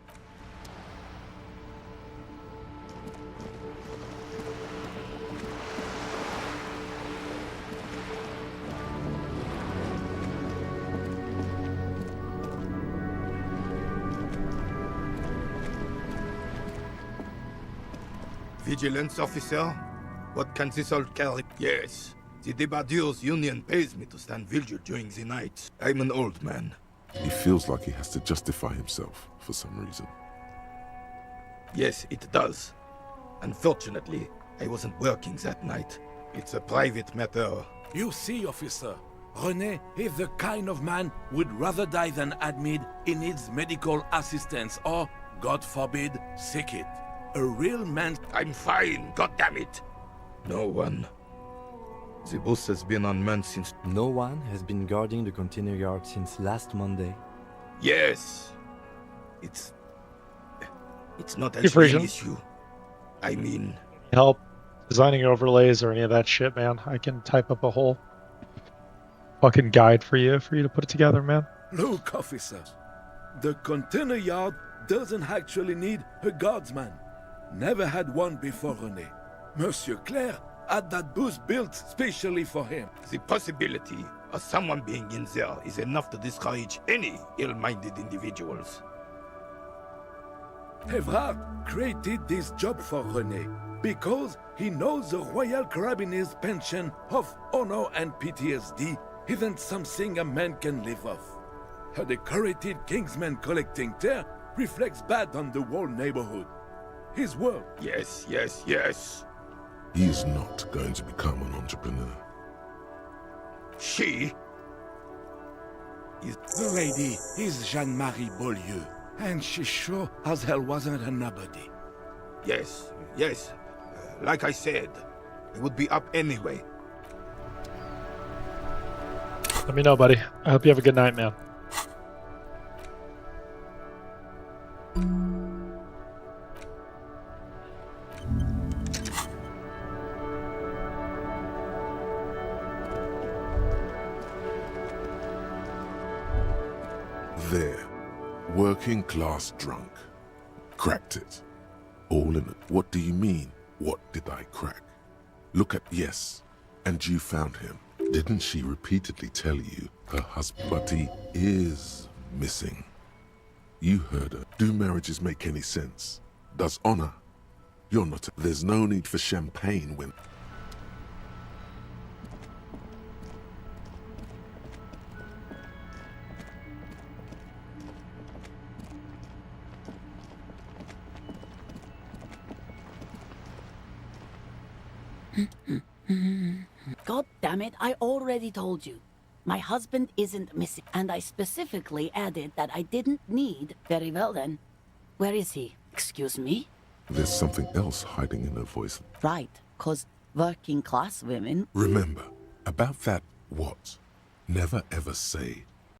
Vigilance officer? What can this all carry? Yes. The Debardeurs Union pays me to stand vigil during the night. I'm an old man. He feels like he has to justify himself for some reason. Yes, it does. Unfortunately, I wasn't working that night. It's a private matter. You see, officer, René is the kind of man who would rather die than admit he needs medical assistance or, God forbid, sick it. A real man... I'm fine, goddammit! No one. The bus has been unmanned since... No one has been guarding the container yard since last Monday. Yes! It's not Hey, actually Frisian. an issue. I mean... Help designing overlays or any of that shit, man. I can type up a whole fucking guide for you to put it together, man. Look, officer, the container yard doesn't actually need a guardsman. Never had one before, René. Monsieur Claire had that booth built specially for him. The possibility of someone being in there is enough to discourage any ill-minded individuals. Evrard created this job for René because he knows the Royal Carabiners' pension of honor and PTSD isn't something a man can live off. A decorated Kingsman collecting tear reflects bad on the whole neighborhood. His world. Yes, yes, yes. He is not going to become an entrepreneur. She is... The lady is Jeanne-Marie Beaulieu, and she sure as hell wasn't a nobody. Yes, yes. Like I said, it would be up anyway. Let me know, buddy. I hope you have a good night, man. There. Working class drunk. Cracked it. All in it. What do you mean? What did I crack? Look at yes. And you found him. Didn't she repeatedly tell you her husband, but he is missing? You heard her. Do marriages make any sense? Does honor? You're not. There's no need for champagne when... God damn it, I already told you. My husband isn't missing, and I specifically added that I didn't need... Very well then. Where is he? Excuse me? There's something else hiding in her voice. Right, 'cause working class women... Remember, about that what? Never ever say